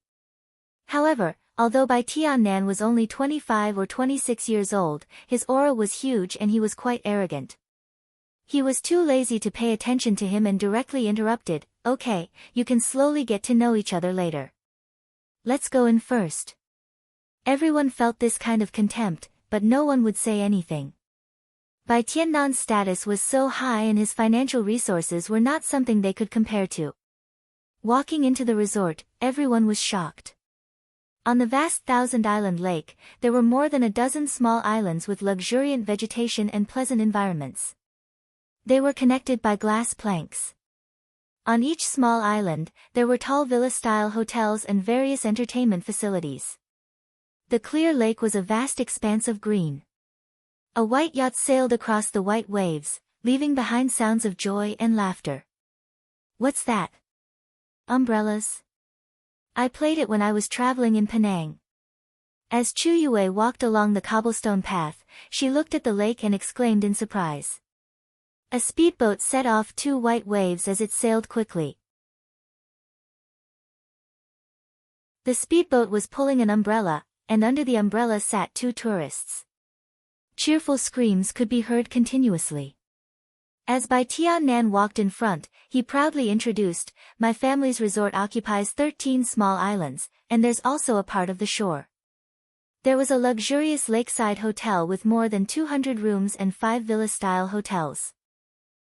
However, although Bai Tiannan was only 25 or 26 years old, his aura was huge and he was quite arrogant. He was too lazy to pay attention to him and directly interrupted, okay, you can slowly get to know each other later. Let's go in first. Everyone felt this kind of contempt, but no one would say anything. Bai Tiannan's status was so high and his financial resources were not something they could compare to. Walking into the resort, everyone was shocked. On the vast Thousand Island Lake, there were more than a dozen small islands with luxuriant vegetation and pleasant environments. They were connected by glass planks. On each small island, there were tall villa-style hotels and various entertainment facilities. The clear lake was a vast expanse of green. A white yacht sailed across the white waves, leaving behind sounds of joy and laughter. What's that? Umbrellas? I played it when I was traveling in Penang. As Chu Yue walked along the cobblestone path, she looked at the lake and exclaimed in surprise. A speedboat set off two white waves as it sailed quickly. The speedboat was pulling an umbrella, and under the umbrella sat two tourists. Cheerful screams could be heard continuously. As Bai Tian-nan walked in front, he proudly introduced, "My family's resort occupies 13 small islands, and there's also a part of the shore." There was a luxurious lakeside hotel with more than 200 rooms and 5 villa-style hotels.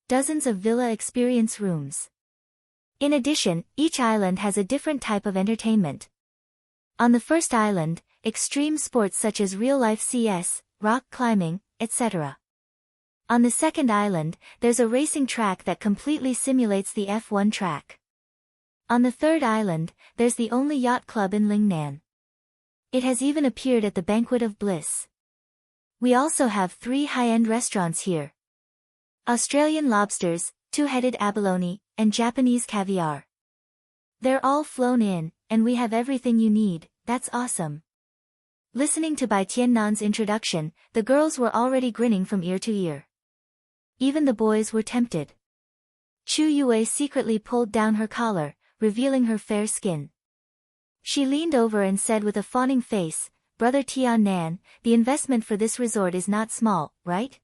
Dozens of villa experience rooms. In addition, each island has a different type of entertainment. On the first island, extreme sports such as real-life CS, rock climbing, etc. On the second island, there's a racing track that completely simulates the F1 track. On the third island, there's the only yacht club in Lingnan. It has even appeared at the Banquet of Bliss. We also have 3 high-end restaurants here. Australian lobsters, two-headed abalone, and Japanese caviar. They're all flown in, and we have everything you need. That's awesome. Listening to Bai Tiannan's introduction, the girls were already grinning from ear to ear. Even the boys were tempted. Chu Yue secretly pulled down her collar, revealing her fair skin. She leaned over and said with a fawning face, "Brother Tian-nan, the investment for this resort is not small, right?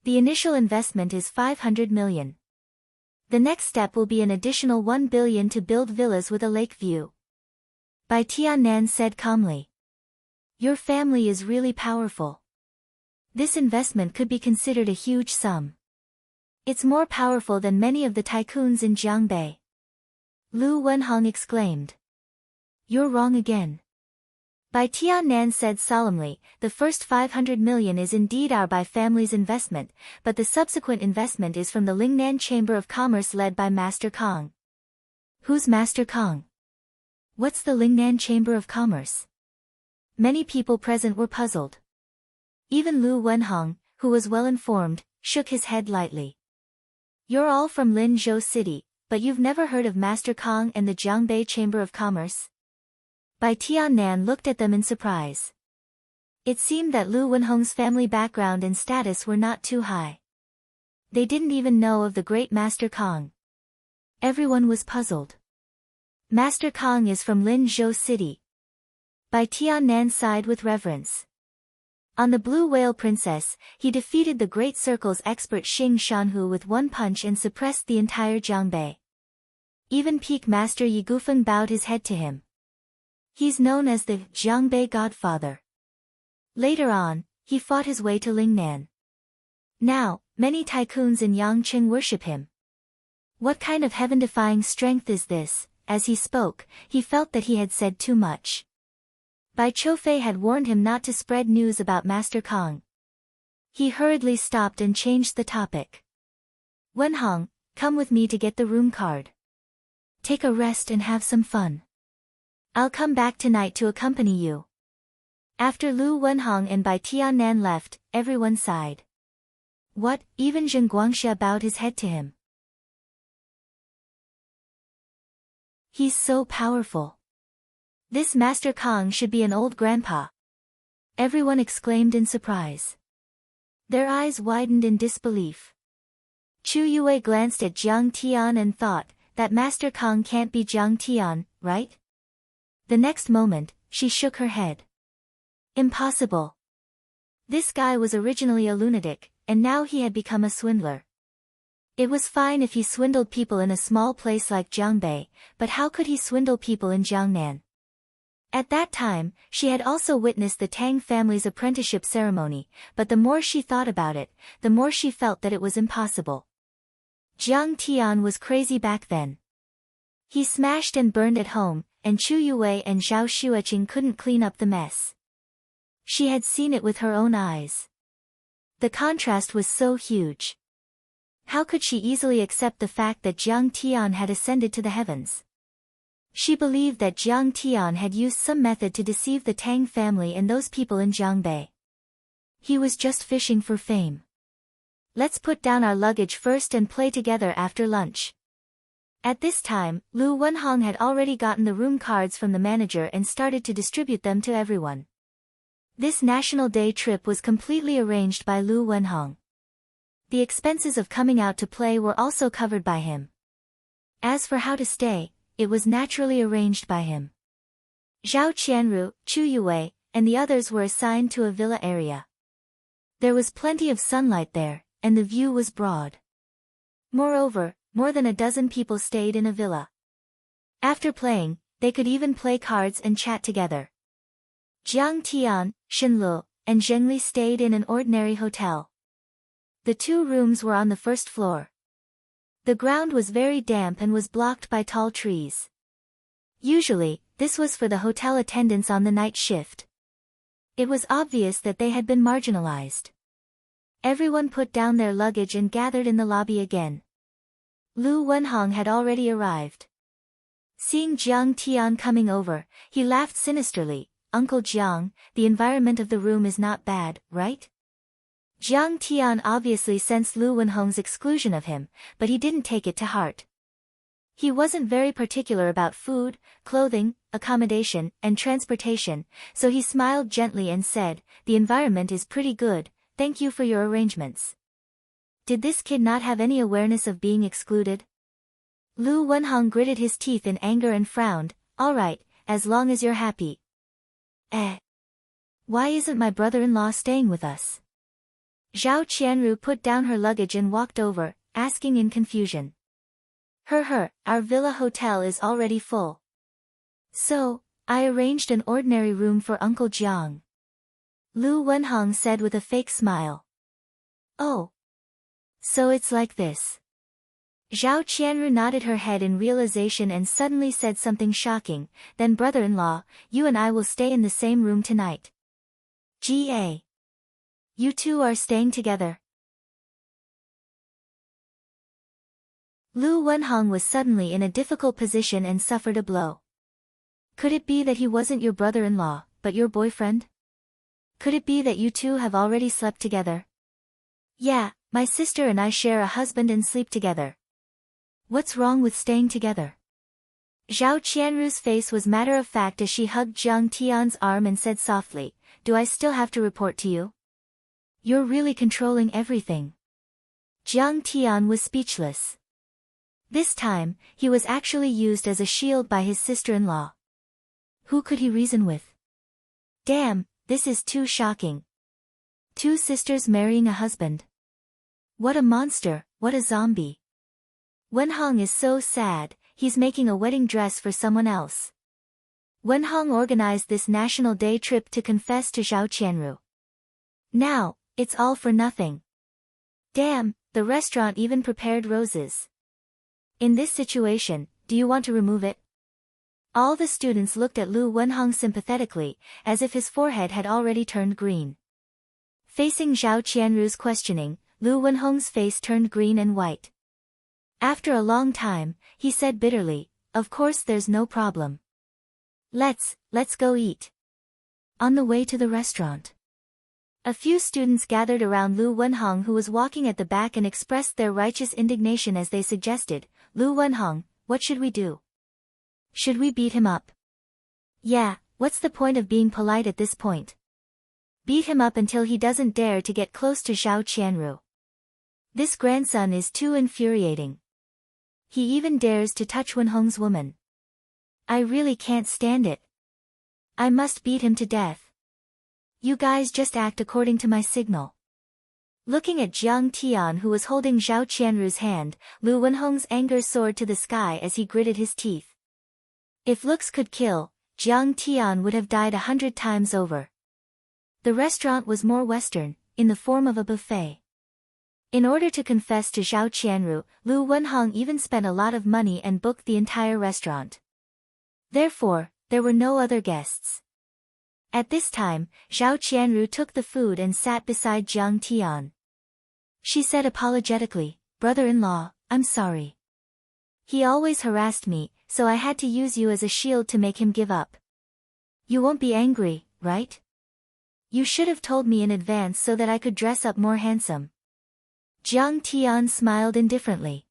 The initial investment is 500 million. The next step will be an additional 1 billion to build villas with a lake view." Bai Tian-nan said calmly. "Your family is really powerful. This investment could be considered a huge sum. It's more powerful than many of the tycoons in Jiangbei." Lu Wenhong exclaimed. "You're wrong again." Bai Tian-nan said solemnly, "The first 500 million is indeed our Bai family's investment, but the subsequent investment is from the Lingnan Chamber of Commerce led by Master Kong." "Who's Master Kong? What's the Lingnan Chamber of Commerce?" Many people present were puzzled. Even Lu Wenhong, who was well informed, shook his head lightly. "You're all from Linzhou City, but you've never heard of Master Kong and the Jiangbei Chamber of Commerce?" Bai Tian-nan looked at them in surprise. It seemed that Lu Wenhong's family background and status were not too high. They didn't even know of the great Master Kong. Everyone was puzzled. "Master Kong is from Linzhou City." Bai Tian-nan sighed with reverence. On the Blue Whale Princess, he defeated the Great Circle's expert Xing Shanhu with one punch and suppressed the entire Jiangbei. Even Peak Master Yi Gufeng bowed his head to him. He's known as the Jiangbei Godfather. Later on, he fought his way to Lingnan. Now, many tycoons in Yangqing worship him. What kind of heaven-defying strength is this? As he spoke, he felt that he had said too much. Bai Chofei had warned him not to spread news about Master Kong. He hurriedly stopped and changed the topic. "Wenhong, come with me to get the room card. Take a rest and have some fun. I'll come back tonight to accompany you." After Lu Wenhong and Bai Tian-nan left, everyone sighed. What? Even Zheng Guangxia bowed his head to him. He's so powerful. This Master Kong should be an old grandpa. Everyone exclaimed in surprise. Their eyes widened in disbelief. Chu Yue glanced at Jiang Tian and thought, that Master Kong can't be Jiang Tian, right? The next moment, she shook her head. Impossible. This guy was originally a lunatic, and now he had become a swindler. It was fine if he swindled people in a small place like Jiangbei, but how could he swindle people in Jiangnan? At that time, she had also witnessed the Tang family's apprenticeship ceremony, but the more she thought about it, the more she felt that it was impossible. Jiang Tian was crazy back then. He smashed and burned at home, and Chu Yue and Zhao Xueqing couldn't clean up the mess. She had seen it with her own eyes. The contrast was so huge. How could she easily accept the fact that Jiang Tian had ascended to the heavens? She believed that Jiang Tian had used some method to deceive the Tang family and those people in Jiangbei. He was just fishing for fame. Let's put down our luggage first and play together after lunch. At this time, Lu Wenhong had already gotten the room cards from the manager and started to distribute them to everyone. This National Day trip was completely arranged by Lu Wenhong. The expenses of coming out to play were also covered by him. As for how to stay, it was naturally arranged by him. Zhao Qianru, Chu Yue, and the others were assigned to a villa area. There was plenty of sunlight there, and the view was broad. Moreover, more than a dozen people stayed in a villa. After playing, they could even play cards and chat together. Jiang Tian, Shen Lu, and Zheng Li stayed in an ordinary hotel. The 2 rooms were on the first floor. The ground was very damp and was blocked by tall trees. Usually, this was for the hotel attendants on the night shift. It was obvious that they had been marginalized. Everyone put down their luggage and gathered in the lobby again. Lu Wenhong had already arrived. Seeing Jiang Tian coming over, he laughed sinisterly. Uncle Jiang, the environment of the room is not bad, right? Jiang Tian obviously sensed Lu Wenhong's exclusion of him, but he didn't take it to heart. He wasn't very particular about food, clothing, accommodation, and transportation, so he smiled gently and said, "The environment is pretty good, thank you for your arrangements." Did this kid not have any awareness of being excluded? Lu Wenhong gritted his teeth in anger and frowned. "All right, as long as you're happy." Why isn't my brother-in-law staying with us? Zhao Qianru put down her luggage and walked over, asking in confusion. Our villa hotel is already full. So, I arranged an ordinary room for Uncle Jiang. Lu Wenhong said with a fake smile. Oh. So it's like this. Zhao Qianru nodded her head in realization and suddenly said something shocking. Then brother-in-law, you and I will stay in the same room tonight. Ga. You two are staying together. Lu Wenhong was suddenly in a difficult position and suffered a blow. Could it be that he wasn't your brother-in-law, but your boyfriend? Could it be that you two have already slept together? Yeah, my sister and I share a husband and sleep together. What's wrong with staying together? Zhao Qianru's face was matter-of-fact as she hugged Jiang Tian's arm and said softly, "Do I still have to report to you? You're really controlling everything." Jiang Tian was speechless. This time, he was actually used as a shield by his sister-in-law. Who could he reason with? Damn, this is too shocking. 2 sisters marrying a husband. What a monster, what a zombie. Wenhong is so sad, he's making a wedding dress for someone else. Wenhong organized this National Day trip to confess to Zhao Qianru. Now, it's all for nothing. Damn, the restaurant even prepared roses. In this situation, do you want to remove it? All the students looked at Lu Wenhong sympathetically, as if his forehead had already turned green. Facing Zhao Qianru's questioning, Lu Wenhong's face turned green and white. After a long time, he said bitterly, "Of course there's no problem. Let's go eat." On the way to the restaurant, a few students gathered around Lu Wenhong who was walking at the back and expressed their righteous indignation as they suggested, "Lu Wenhong, what should we do? Should we beat him up?" Yeah, what's the point of being polite at this point? Beat him up until he doesn't dare to get close to Zhao Qianru. This grandson is too infuriating. He even dares to touch Wenhong's woman. I really can't stand it. I must beat him to death. You guys just act according to my signal. Looking at Jiang Tian who was holding Zhao Qianru's hand, Lu Wenhong's anger soared to the sky as he gritted his teeth. If looks could kill, Jiang Tian would have died 100 times over. The restaurant was more Western, in the form of a buffet. In order to confess to Zhao Qianru, Lu Wenhong even spent a lot of money and booked the entire restaurant. Therefore, there were no other guests. At this time, Zhao Qianru took the food and sat beside Jiang Tian. She said apologetically, "Brother-in-law, I'm sorry. He always harassed me, so I had to use you as a shield to make him give up. You won't be angry, right?" You should have told me in advance so that I could dress up more handsome. Jiang Tian smiled indifferently.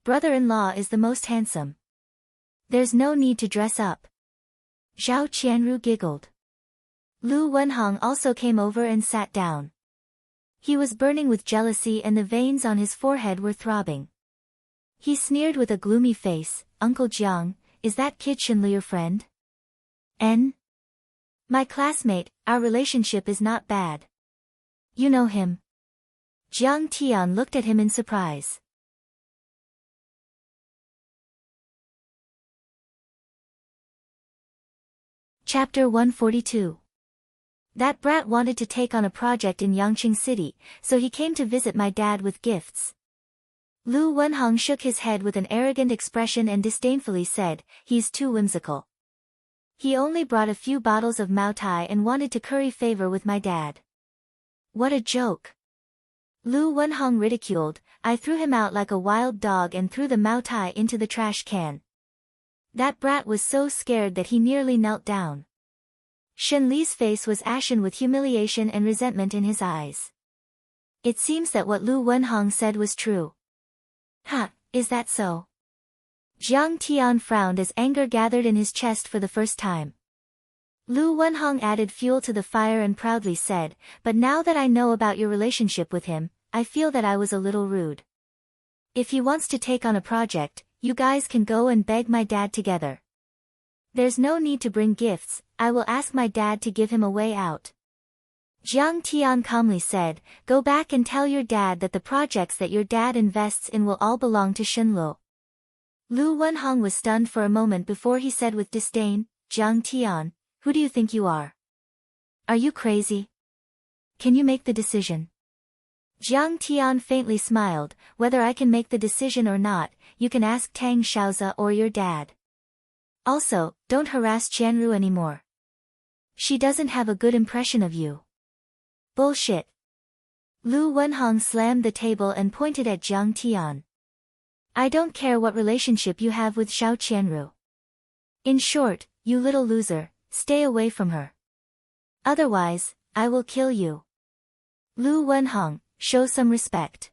Brother-in-law is the most handsome. There's no need to dress up. Zhao Qianru giggled. Lu Wenhong also came over and sat down. He was burning with jealousy and the veins on his forehead were throbbing. He sneered with a gloomy face, Uncle Jiang, is that kid Shenlu your friend? N? My classmate, our relationship is not bad. You know him? Jiang Tian looked at him in surprise. Chapter 142. That brat wanted to take on a project in Yangqing City, so he came to visit my dad with gifts. Lu Wenhong shook his head with an arrogant expression and disdainfully said, he's too whimsical. He only brought a few bottles of Mao Tai and wanted to curry favor with my dad. What a joke. Lu Wenhong ridiculed, I threw him out like a wild dog and threw the Mao Tai into the trash can. That brat was so scared that he nearly knelt down. Shen Li's face was ashen with humiliation and resentment in his eyes. It seems that what Lu Wenhong said was true. Is that so? Jiang Tian frowned as anger gathered in his chest for the first time. Lu Wenhong added fuel to the fire and proudly said, but now that I know about your relationship with him, I feel that I was a little rude. If he wants to take on a project, you guys can go and beg my dad together. There's no need to bring gifts, I will ask my dad to give him a way out. Jiang Tian calmly said, go back and tell your dad that the projects that your dad invests in will all belong to Shenlu. Lu Wenhong was stunned for a moment before he said with disdain, Jiang Tian, who do you think you are? Are you crazy? Can you make the decision? Jiang Tian faintly smiled, whether I can make the decision or not, you can ask Tang Xiaozi or your dad. Also, don't harass Qianru anymore. She doesn't have a good impression of you. Bullshit. Lu Wenhong slammed the table and pointed at Jiang Tian. I don't care what relationship you have with Xiao Qianru. In short, you little loser, stay away from her. Otherwise, I will kill you. Lu Wenhong, show some respect.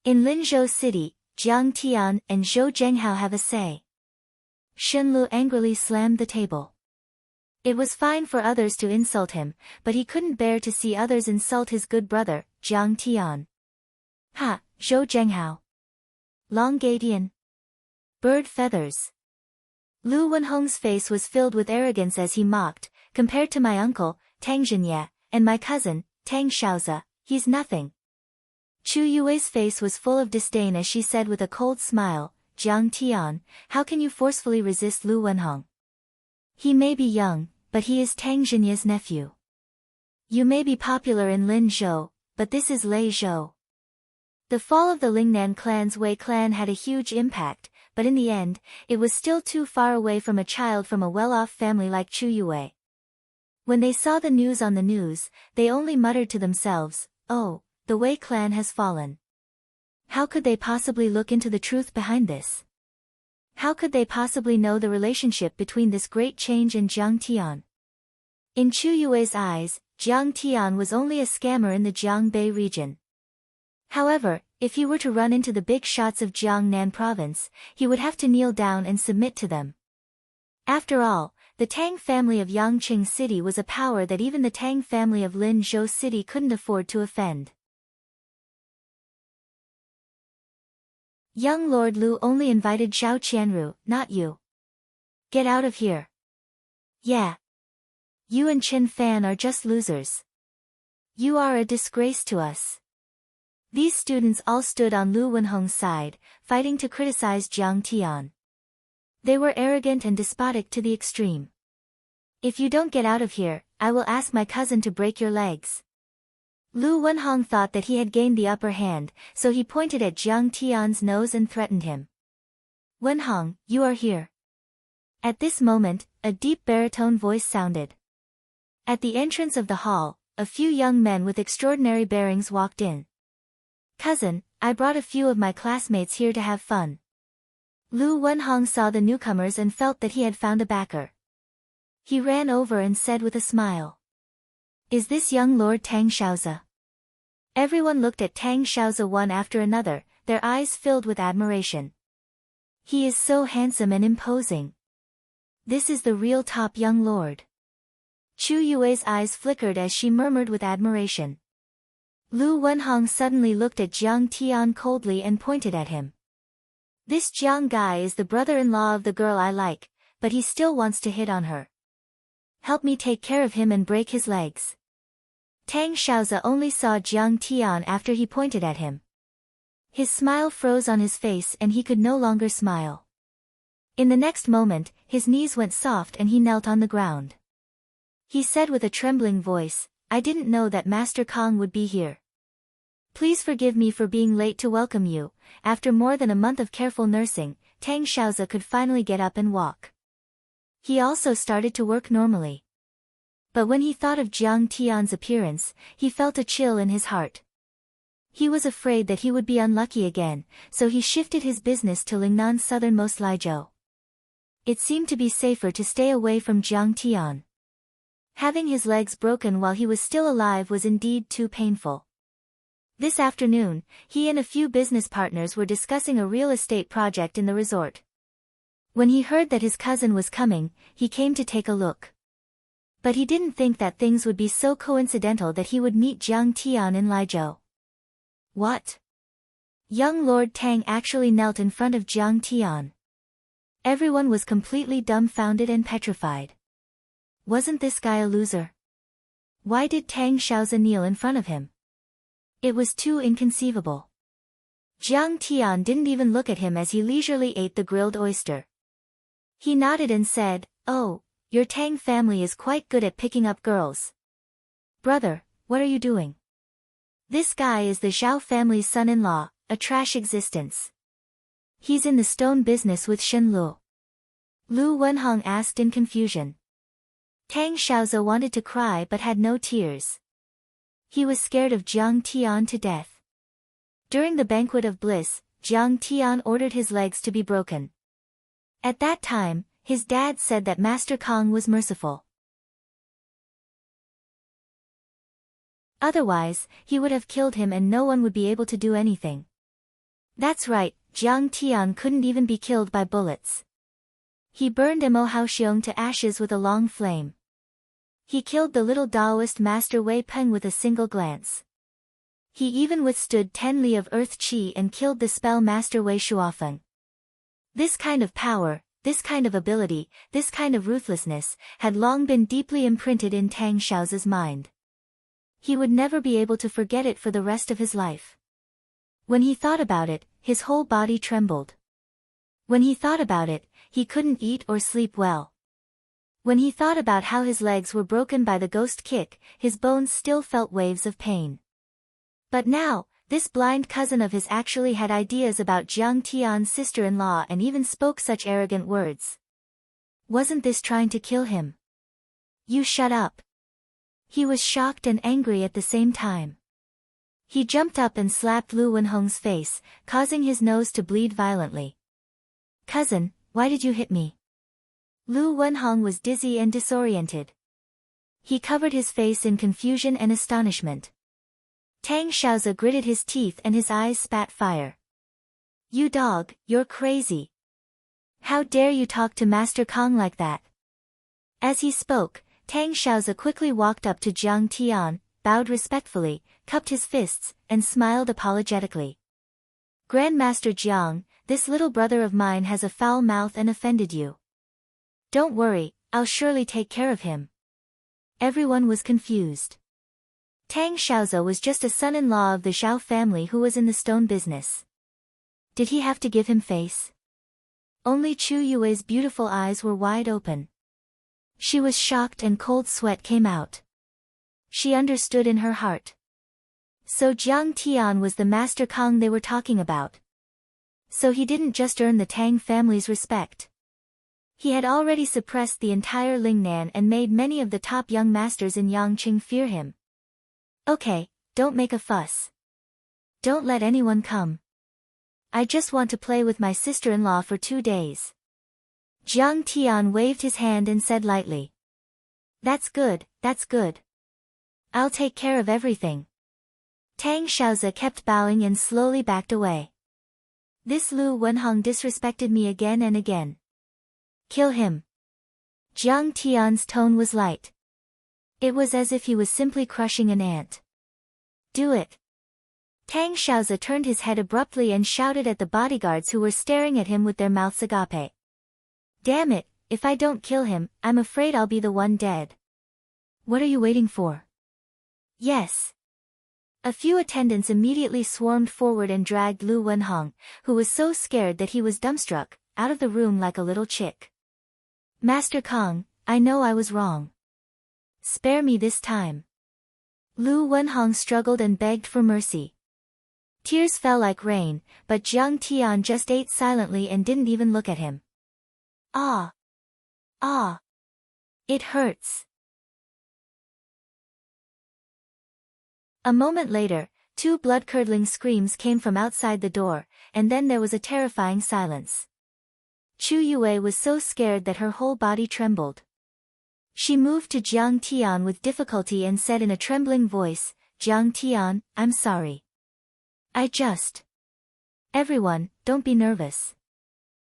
In Linzhou City, Jiang Tian and Zhou Zhenghao have a say. Shenlu angrily slammed the table. It was fine for others to insult him, but he couldn't bear to see others insult his good brother, Jiang Tian. Zhou Zhenghao. Longadian. Bird feathers. Lu Wenhong's face was filled with arrogance as he mocked, compared to my uncle, Tang Zhenye, and my cousin, Tang Xiaozi, he's nothing. Chu Yue's face was full of disdain as she said with a cold smile, Jiang Tian, how can you forcefully resist Lu Wenhong? He may be young, but he is Tang Zhenye's nephew. You may be popular in Linzhou, but this is Lei Zhou. The fall of the Lingnan clan's Wei clan had a huge impact, but in the end, it was still too far away from a child from a well-off family like Chu Yue. When they saw the news on the news, they only muttered to themselves, oh, the Wei clan has fallen. How could they possibly look into the truth behind this? How could they possibly know the relationship between this great change and Jiang Tian? In Chu Yue's eyes, Jiang Tian was only a scammer in the Jiangbei region. However, if he were to run into the big shots of Jiangnan province, he would have to kneel down and submit to them. After all, the Tang family of Yangqing City was a power that even the Tang family of Linzhou City couldn't afford to offend. Young Lord Lu only invited Zhao Qianru, not you. Get out of here. Yeah. You and Chen Fan are just losers. You are a disgrace to us. These students all stood on Lu Wenhong's side, fighting to criticize Jiang Tian. They were arrogant and despotic to the extreme. If you don't get out of here, I will ask my cousin to break your legs. Lu Wenhong thought that he had gained the upper hand, so he pointed at Jiang Tian's nose and threatened him. Wenhong, you are here. At this moment, a deep baritone voice sounded. At the entrance of the hall, a few young men with extraordinary bearings walked in. Cousin, I brought a few of my classmates here to have fun. Lu Wenhong saw the newcomers and felt that he had found a backer. He ran over and said with a smile. Is this young Lord Tang Xiaozi? Everyone looked at Tang Xiaozi one after another, their eyes filled with admiration. He is so handsome and imposing. This is the real top young lord. Chu Yue's eyes flickered as she murmured with admiration. Lu Wenhong suddenly looked at Jiang Tian coldly and pointed at him. This Jiang guy is the brother-in-law of the girl I like, but he still wants to hit on her. Help me take care of him and break his legs. Tang Xiaozi only saw Jiang Tian after he pointed at him. His smile froze on his face and he could no longer smile. In the next moment, his knees went soft and he knelt on the ground. He said with a trembling voice, I didn't know that Master Kong would be here. Please forgive me for being late to welcome you. After more than a month of careful nursing, Tang Xiaozi could finally get up and walk. He also started to work normally. But when he thought of Jiang Tian's appearance, he felt a chill in his heart. He was afraid that he would be unlucky again, so he shifted his business to Lingnan's southernmost Laizhou. It seemed to be safer to stay away from Jiang Tian. Having his legs broken while he was still alive was indeed too painful. This afternoon, he and a few business partners were discussing a real estate project in the resort. When he heard that his cousin was coming, he came to take a look. But he didn't think that things would be so coincidental that he would meet Jiang Tian in Laizhou. What? Young Lord Tang actually knelt in front of Jiang Tian. Everyone was completely dumbfounded and petrified. Wasn't this guy a loser? Why did Tang Xiaozi kneel in front of him? It was too inconceivable. Jiang Tian didn't even look at him as he leisurely ate the grilled oyster. He nodded and said, Oh, your Tang family is quite good at picking up girls. Brother, what are you doing? This guy is the Zhao family's son-in-law, a trash existence. He's in the stone business with Shen Lu. Lu Wenhong asked in confusion. Tang Xiaozi wanted to cry but had no tears. He was scared of Jiang Tian to death. During the banquet of bliss, Jiang Tian ordered his legs to be broken. At that time, his dad said that Master Kong was merciful. Otherwise, he would have killed him and no one would be able to do anything. That's right, Jiang Tian couldn't even be killed by bullets. He burned Mo Haoxiong to ashes with a long flame. He killed the little Taoist master Wei Peng with a single glance. He even withstood 10 li of earth qi and killed the spell master Wei Shuofeng. This kind of power, this kind of ability, this kind of ruthlessness, had long been deeply imprinted in Tang Xiaozi's mind. He would never be able to forget it for the rest of his life. When he thought about it, his whole body trembled. When he thought about it, he couldn't eat or sleep well. When he thought about how his legs were broken by the ghost kick, his bones still felt waves of pain. But now, this blind cousin of his actually had ideas about Jiang Tian's sister-in-law and even spoke such arrogant words. Wasn't this trying to kill him? You shut up. He was shocked and angry at the same time. He jumped up and slapped Lu Wenhong's face, causing his nose to bleed violently. Cousin, why did you hit me? Lu Wenhong was dizzy and disoriented. He covered his face in confusion and astonishment. Tang Xiaozi gritted his teeth and his eyes spat fire. You dog, you're crazy. How dare you talk to Master Kong like that? As he spoke, Tang Xiaozi quickly walked up to Jiang Tian, bowed respectfully, cupped his fists, and smiled apologetically. Grandmaster Jiang, this little brother of mine has a foul mouth and offended you. Don't worry, I'll surely take care of him. Everyone was confused. Tang Xiaozi was just a son-in-law of the Zhao family who was in the stone business. Did he have to give him face? Only Chu Yue's beautiful eyes were wide open. She was shocked and cold sweat came out. She understood in her heart. So Jiang Tian was the Master Kong they were talking about. So he didn't just earn the Tang family's respect. He had already suppressed the entire Lingnan and made many of the top young masters in Yangqing fear him. Okay, don't make a fuss. Don't let anyone come. I just want to play with my sister-in-law for 2 days. Jiang Tian waved his hand and said lightly. That's good, that's good. I'll take care of everything. Tang Xiaozi kept bowing and slowly backed away. This Lu Wenhong disrespected me again and again. Kill him. Jiang Tian's tone was light. It was as if he was simply crushing an ant. Do it. Tang Xiaozi turned his head abruptly and shouted at the bodyguards who were staring at him with their mouths agape. Damn it, if I don't kill him, I'm afraid I'll be the one dead. What are you waiting for? Yes. A few attendants immediately swarmed forward and dragged Lu Wenhong, who was so scared that he was dumbstruck, out of the room like a little chick. Master Kong, I know I was wrong. Spare me this time. Lu Wenhong struggled and begged for mercy. Tears fell like rain, but Jiang Tian just ate silently and didn't even look at him. Ah! Ah! It hurts. A moment later, two blood-curdling screams came from outside the door, and then there was a terrifying silence. Chu Yue was so scared that her whole body trembled. She moved to Jiang Tian with difficulty and said in a trembling voice, Jiang Tian, I'm sorry. Everyone, don't be nervous.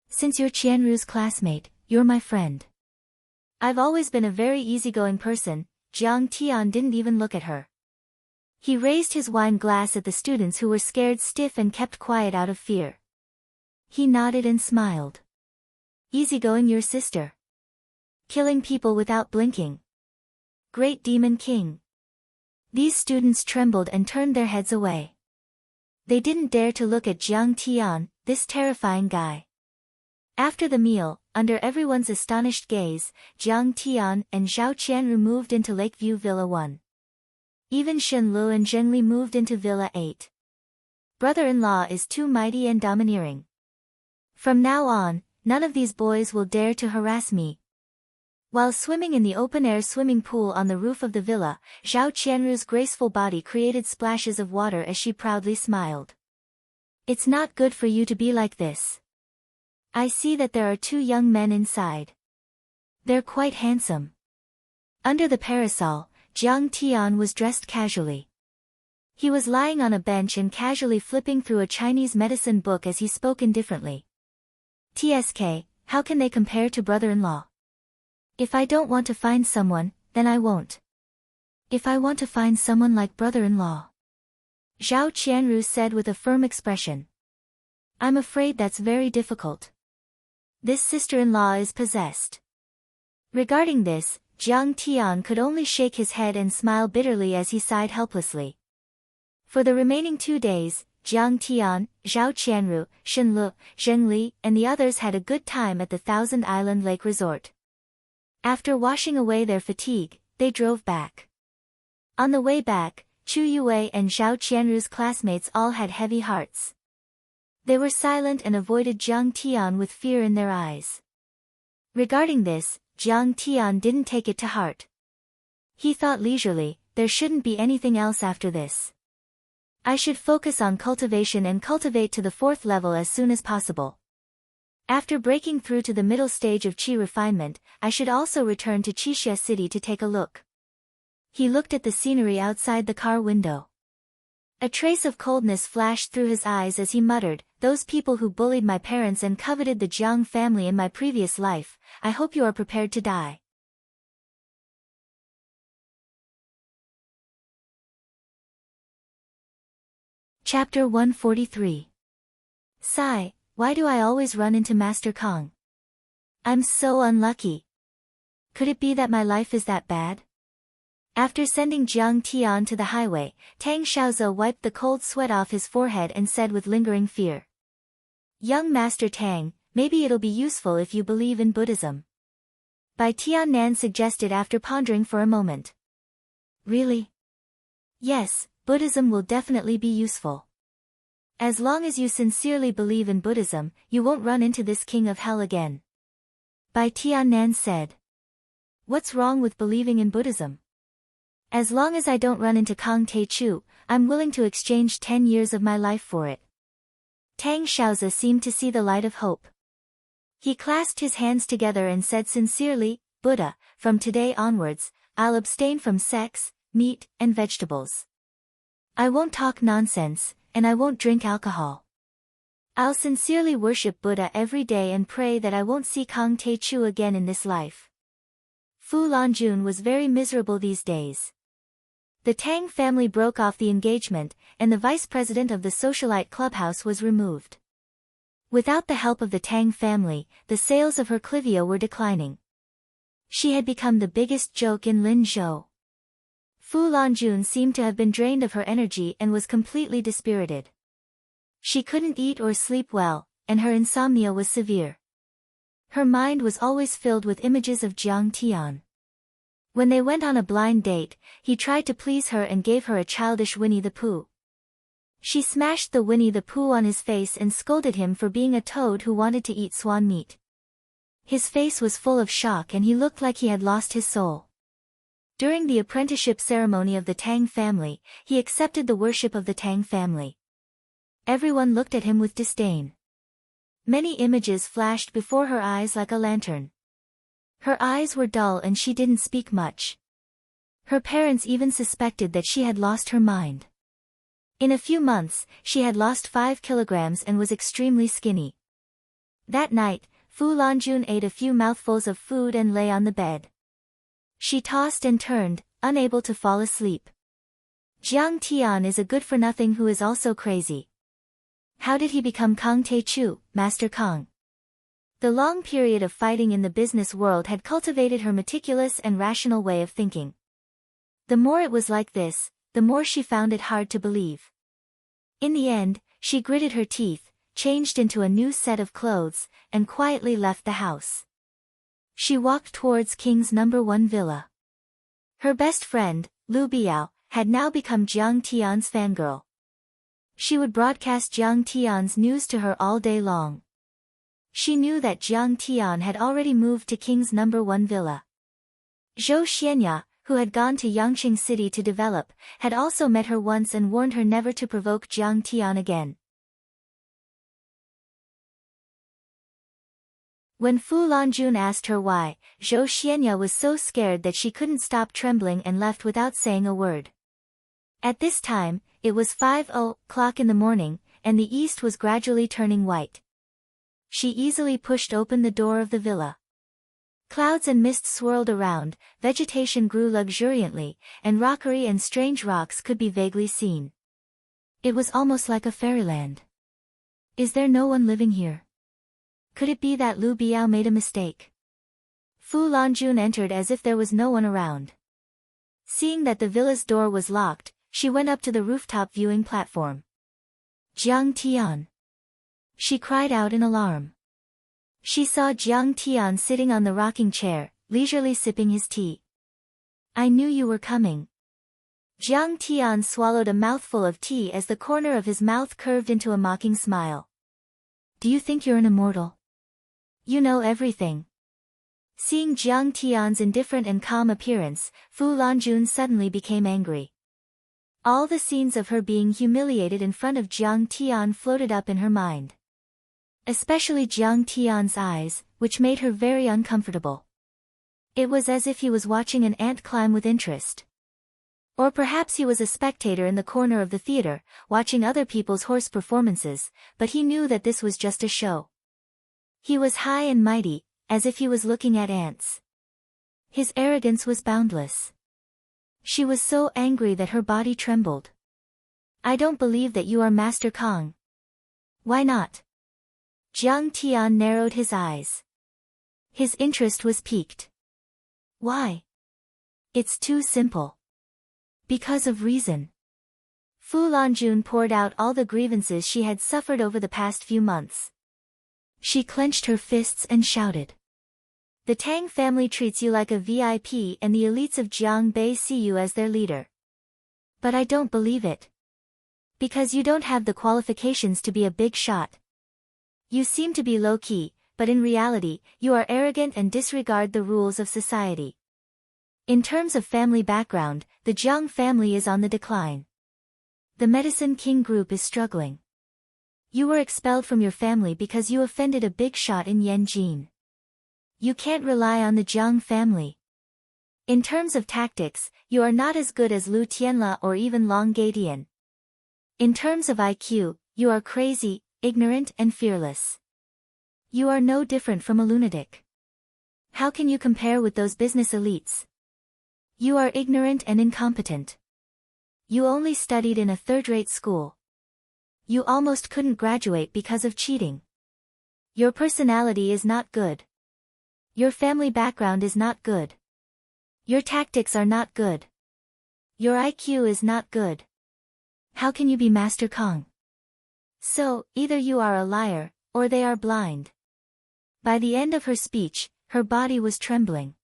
Since you're Qianru's classmate, you're my friend. I've always been a very easygoing person. Jiang Tian didn't even look at her. He raised his wine glass at the students who were scared stiff and kept quiet out of fear. He nodded and smiled. Easygoing your sister. Killing people without blinking. Great Demon King. These students trembled and turned their heads away. They didn't dare to look at Jiang Tian, this terrifying guy. After the meal, under everyone's astonished gaze, Jiang Tian and Zhao Qianru moved into Lakeview Villa 1. Even Shen Lu and Zheng Li moved into Villa 8. Brother-in-law is too mighty and domineering. From now on, none of these boys will dare to harass me. While swimming in the open-air swimming pool on the roof of the villa, Zhao Qianru's graceful body created splashes of water as she proudly smiled. It's not good for you to be like this. I see that there are two young men inside. They're quite handsome. Under the parasol, Jiang Tian was dressed casually. He was lying on a bench and casually flipping through a Chinese medicine book as he spoke indifferently. TSK, how can they compare to brother-in-law? If I don't want to find someone, then I won't. If I want to find someone like brother-in-law. Zhao Qianru said with a firm expression. I'm afraid that's very difficult. This sister-in-law is possessed. Regarding this, Jiang Tian could only shake his head and smile bitterly as he sighed helplessly. For the remaining 2 days, Jiang Tian, Zhao Qianru, Shen Lu, Zheng Li, and the others had a good time at the Thousand Island Lake Resort. After washing away their fatigue, they drove back. On the way back, Chu Yue and Zhao Qianru's classmates all had heavy hearts. They were silent and avoided Jiang Tian with fear in their eyes. Regarding this, Jiang Tian didn't take it to heart. He thought leisurely, there shouldn't be anything else after this. I should focus on cultivation and cultivate to the 4th level as soon as possible. After breaking through to the middle stage of Qi refinement, I should also return to Qixia City to take a look. He looked at the scenery outside the car window. A trace of coldness flashed through his eyes as he muttered, those people who bullied my parents and coveted the Jiang family in my previous life, I hope you are prepared to die. Chapter 143. Sigh, why do I always run into Master Kong? I'm so unlucky. Could it be that my life is that bad? After sending Jiang Tian to the highway, Tang Xiaozi wiped the cold sweat off his forehead and said with lingering fear. Young Master Tang, maybe it'll be useful if you believe in Buddhism. Bai Tiannan suggested after pondering for a moment. Really? Yes, Buddhism will definitely be useful. As long as you sincerely believe in Buddhism, you won't run into this king of hell again. Bai Tiannan said. What's wrong with believing in Buddhism? As long as I don't run into Kang Teichu, I'm willing to exchange 10 years of my life for it. Tang Xiaozi seemed to see the light of hope. He clasped his hands together and said sincerely, Buddha, from today onwards, I'll abstain from sex, meat, and vegetables. I won't talk nonsense, and I won't drink alcohol. I'll sincerely worship Buddha every day and pray that I won't see Kang Tae-chu again in this life. Fu Lanjun was very miserable these days. The Tang family broke off the engagement, and the vice president of the socialite clubhouse was removed. Without the help of the Tang family, the sales of her Clivia were declining. She had become the biggest joke in Linzhou. Fu Lanjun seemed to have been drained of her energy and was completely dispirited. She couldn't eat or sleep well, and her insomnia was severe. Her mind was always filled with images of Jiang Tian. When they went on a blind date, he tried to please her and gave her a childish Winnie the Pooh. She smashed the Winnie the Pooh on his face and scolded him for being a toad who wanted to eat swan meat. His face was full of shock and he looked like he had lost his soul. During the apprenticeship ceremony of the Tang family, he accepted the worship of the Tang family. Everyone looked at him with disdain. Many images flashed before her eyes like a lantern. Her eyes were dull and she didn't speak much. Her parents even suspected that she had lost her mind. In a few months, she had lost 5 kilograms and was extremely skinny. That night, Fu Lanjun ate a few mouthfuls of food and lay on the bed. She tossed and turned, unable to fall asleep. Jiang Tian is a good-for-nothing who is also crazy. How did he become Kang Tae-chu, Master Kang? The long period of fighting in the business world had cultivated her meticulous and rational way of thinking. The more it was like this, the more she found it hard to believe. In the end, she gritted her teeth, changed into a new set of clothes, and quietly left the house. She walked towards King's number 1 villa. Her best friend, Lu Biao, had now become Jiang Tian's fangirl. She would broadcast Jiang Tian's news to her all day long. She knew that Jiang Tian had already moved to King's number 1 villa. Zhou Xianya, who had gone to Yangqing City to develop, had also met her once and warned her never to provoke Jiang Tian again. When Fu Lanjun asked her why, Zhou Xianya was so scared that she couldn't stop trembling and left without saying a word. At this time, it was 5:00 in the morning, and the east was gradually turning white. She easily pushed open the door of the villa. Clouds and mist swirled around, vegetation grew luxuriantly, and rockery and strange rocks could be vaguely seen. It was almost like a fairyland. Is there no one living here? Could it be that Lu Biao made a mistake? Fu Lanjun entered as if there was no one around. Seeing that the villa's door was locked, she went up to the rooftop viewing platform. Jiang Tian! She cried out in alarm. She saw Jiang Tian sitting on the rocking chair, leisurely sipping his tea. I knew you were coming. Jiang Tian swallowed a mouthful of tea as the corner of his mouth curved into a mocking smile. Do you think you're an immortal? You know everything. Seeing Jiang Tian's indifferent and calm appearance, Fu Lanjun suddenly became angry. All the scenes of her being humiliated in front of Jiang Tian floated up in her mind. Especially Jiang Tian's eyes, which made her very uncomfortable. It was as if he was watching an ant climb with interest. Or perhaps he was a spectator in the corner of the theater, watching other people's horse performances, but he knew that this was just a show. He was high and mighty, as if he was looking at ants. His arrogance was boundless. She was so angry that her body trembled. I don't believe that you are Master Kang. Why not? Jiang Tian narrowed his eyes. His interest was piqued. Why? It's too simple. Because of reason. Fu Lanjun poured out all the grievances she had suffered over the past few months. She clenched her fists and shouted. The Tang family treats you like a VIP and the elites of Jiangbei see you as their leader. But I don't believe it. Because you don't have the qualifications to be a big shot. You seem to be low-key, but in reality, you are arrogant and disregard the rules of society. In terms of family background, the Jiang family is on the decline. The Medicine King group is struggling. You were expelled from your family because you offended a big shot in Yanjin. You can't rely on the Jiang family. In terms of tactics, you are not as good as Lu Tianla or even Long Gadian. In terms of IQ, you are crazy, ignorant and fearless. You are no different from a lunatic. How can you compare with those business elites? You are ignorant and incompetent. You only studied in a third-rate school. You almost couldn't graduate because of cheating. Your personality is not good. Your family background is not good. Your tactics are not good. Your IQ is not good. How can you be Master Kong? So, either you are a liar, or they are blind. By the end of her speech, her body was trembling.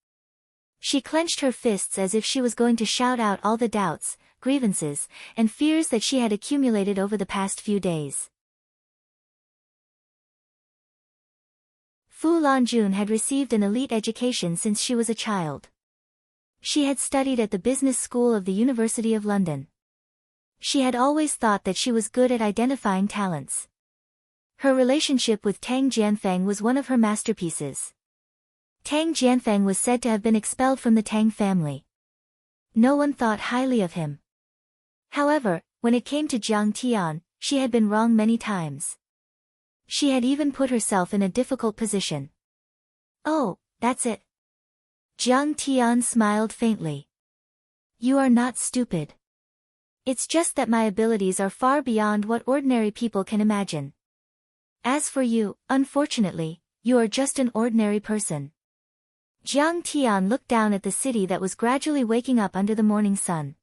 She clenched her fists as if she was going to shout out all the doubts, grievances, and fears that she had accumulated over the past few days. Fu Lanjun had received an elite education since she was a child. She had studied at the business school of the University of London. She had always thought that she was good at identifying talents. Her relationship with Tang Jianfeng was one of her masterpieces. Tang Jianfeng was said to have been expelled from the Tang family. No one thought highly of him. However, when it came to Jiang Tian, she had been wrong many times. She had even put herself in a difficult position. Oh, that's it. Jiang Tian smiled faintly. You are not stupid. It's just that my abilities are far beyond what ordinary people can imagine. As for you, unfortunately, you are just an ordinary person. Jiang Tian looked down at the city that was gradually waking up under the morning sun.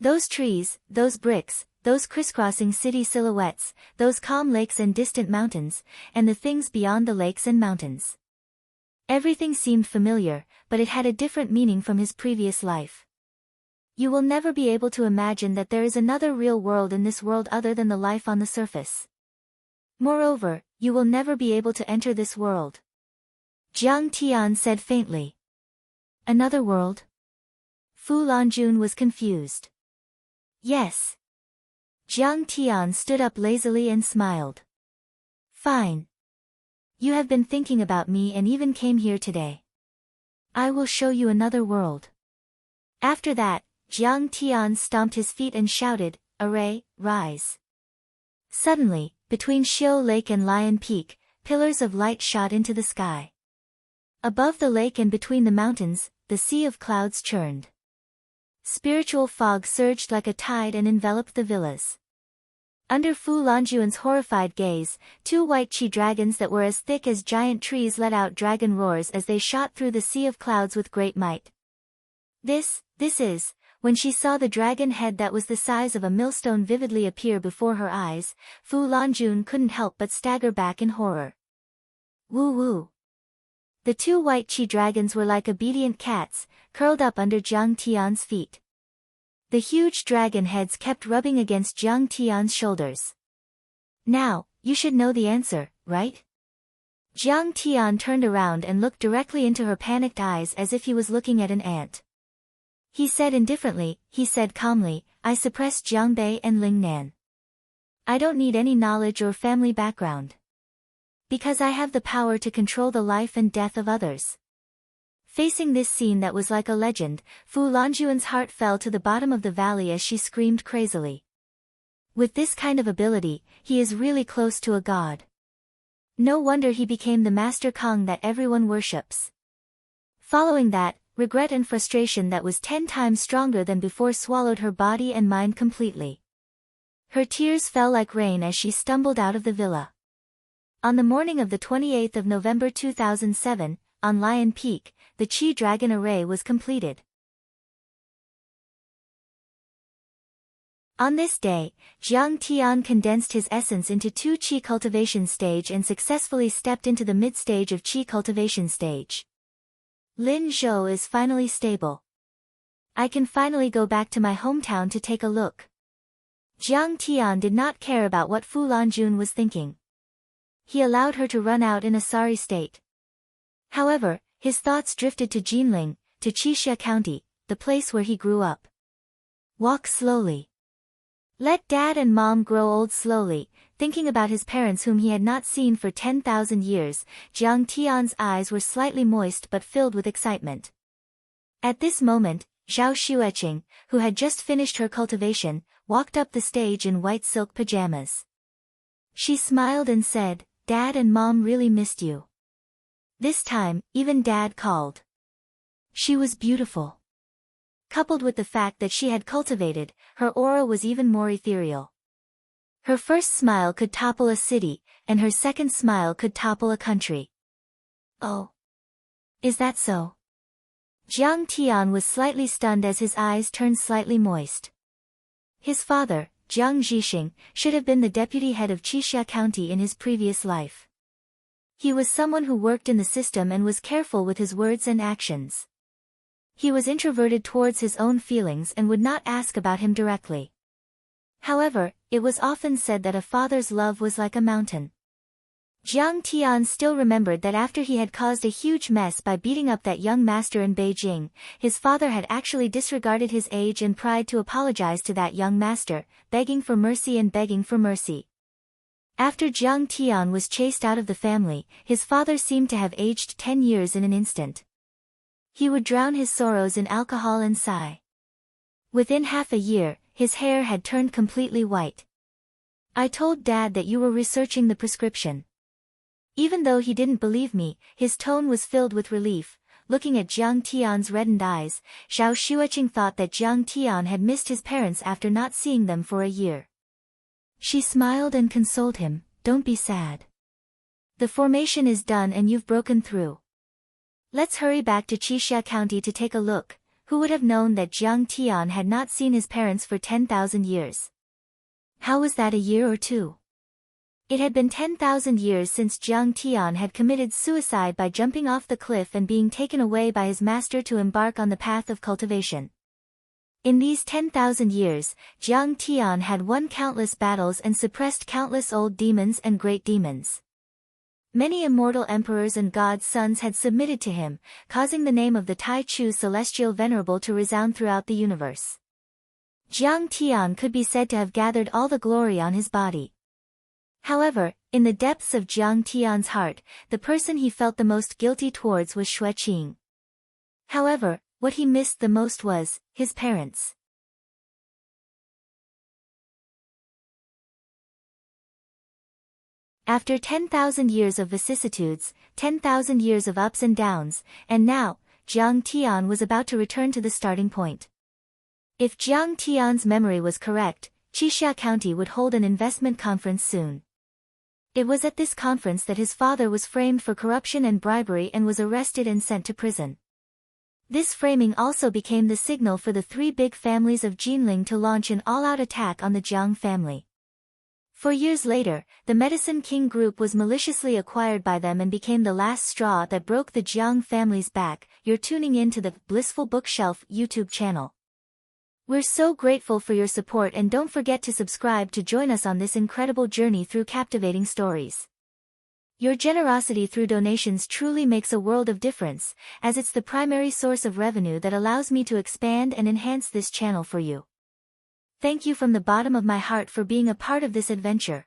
Those trees, those bricks, those crisscrossing city silhouettes, those calm lakes and distant mountains, and the things beyond the lakes and mountains. Everything seemed familiar, but it had a different meaning from his previous life. You will never be able to imagine that there is another real world in this world other than the life on the surface. Moreover, you will never be able to enter this world. Jiang Tian said faintly. Another world? Fu Lanjun was confused. Yes. Jiang Tian stood up lazily and smiled. Fine. You have been thinking about me and even came here today. I will show you another world. After that, Jiang Tian stomped his feet and shouted, Array, rise. Suddenly, between Xiu Lake and Lion Peak, pillars of light shot into the sky. Above the lake and between the mountains, the sea of clouds churned. Spiritual fog surged like a tide and enveloped the villas. Under Fu Lanjuan's horrified gaze, two white chi dragons that were as thick as giant trees let out dragon roars as they shot through the sea of clouds with great might. This is, when she saw the dragon head that was the size of a millstone vividly appear before her eyes, Fu Lanjun couldn't help but stagger back in horror. Woo woo. The two white chi dragons were like obedient cats, curled up under Jiang Tian's feet. The huge dragon heads kept rubbing against Jiang Tian's shoulders. Now, you should know the answer, right? Jiang Tian turned around and looked directly into her panicked eyes as if he was looking at an ant. He said indifferently, he said calmly, I suppress Jiang Bei and Ling Nan. I don't need any knowledge or family background. Because I have the power to control the life and death of others. Facing this scene that was like a legend, Fu Lanjuan's heart fell to the bottom of the valley as she screamed crazily. With this kind of ability, he is really close to a god. No wonder he became the Master Kong that everyone worships. Following that, regret and frustration that was 10 times stronger than before swallowed her body and mind completely. Her tears fell like rain as she stumbled out of the villa. On the morning of the 28th of November 2007, on Lion Peak, the Chi Dragon Array was completed. On this day, Jiang Tian condensed his essence into 2 Qi cultivation stage and successfully stepped into the mid-stage of Qi cultivation stage. Lin Zhou is finally stable. I can finally go back to my hometown to take a look. Jiang Tian did not care about what Fu Lanjun was thinking. He allowed her to run out in a sorry state. However, his thoughts drifted to Jinling, to Qixia County, the place where he grew up. Walk slowly. Let Dad and Mom grow old slowly, thinking about his parents whom he had not seen for 10,000 years. Jiang Tian's eyes were slightly moist but filled with excitement. At this moment, Zhao Xueqing, who had just finished her cultivation, walked up the stage in white silk pajamas. She smiled and said, "Dad and Mom really missed you." This time, even Dad called. She was beautiful. Coupled with the fact that she had cultivated, her aura was even more ethereal. Her first smile could topple a city, and her second smile could topple a country. "Oh. Is that so?" Jiang Tian was slightly stunned as his eyes turned slightly moist. His father, Jiang Zhixing, should have been the deputy head of Qixia County in his previous life. He was someone who worked in the system and was careful with his words and actions. He was introverted towards his own feelings and would not ask about him directly. However, it was often said that a father's love was like a mountain. Jiang Tian still remembered that after he had caused a huge mess by beating up that young master in Beijing, his father had actually disregarded his age and pride to apologize to that young master, begging for mercy and begging for mercy. After Jiang Tian was chased out of the family, his father seemed to have aged 10 years in an instant. He would drown his sorrows in alcohol and sigh. Within half a year, his hair had turned completely white. "I told Dad that you were researching the prescription." Even though he didn't believe me, his tone was filled with relief. Looking at Jiang Tian's reddened eyes, Zhao Xueqing thought that Jiang Tian had missed his parents after not seeing them for a year. She smiled and consoled him, "Don't be sad. The formation is done and you've broken through. Let's hurry back to Qixia County to take a look." Who would have known that Jiang Tian had not seen his parents for 10,000 years? How was that, a year or two? It had been 10,000 years since Jiang Tian had committed suicide by jumping off the cliff and being taken away by his master to embark on the path of cultivation. In these 10,000 years, Jiang Tian had won countless battles and suppressed countless old demons and great demons. Many immortal emperors and gods' sons had submitted to him, causing the name of the Tai Chu Celestial Venerable to resound throughout the universe. Jiang Tian could be said to have gathered all the glory on his body. However, in the depths of Jiang Tian's heart, the person he felt the most guilty towards was Xueqing. However, what he missed the most was his parents. After 10,000 years of vicissitudes, 10,000 years of ups and downs, and now, Jiang Tian was about to return to the starting point. If Jiang Tian's memory was correct, Qixia County would hold an investment conference soon. It was at this conference that his father was framed for corruption and bribery and was arrested and sent to prison. This framing also became the signal for the three big families of Jinling to launch an all-out attack on the Jiang family. 4 years later, the Medicine King Group was maliciously acquired by them and became the last straw that broke the Jiang family's back. You're tuning in to the Blissful Bookshelf YouTube channel. We're so grateful for your support, and don't forget to subscribe to join us on this incredible journey through captivating stories. Your generosity through donations truly makes a world of difference, as it's the primary source of revenue that allows me to expand and enhance this channel for you. Thank you from the bottom of my heart for being a part of this adventure.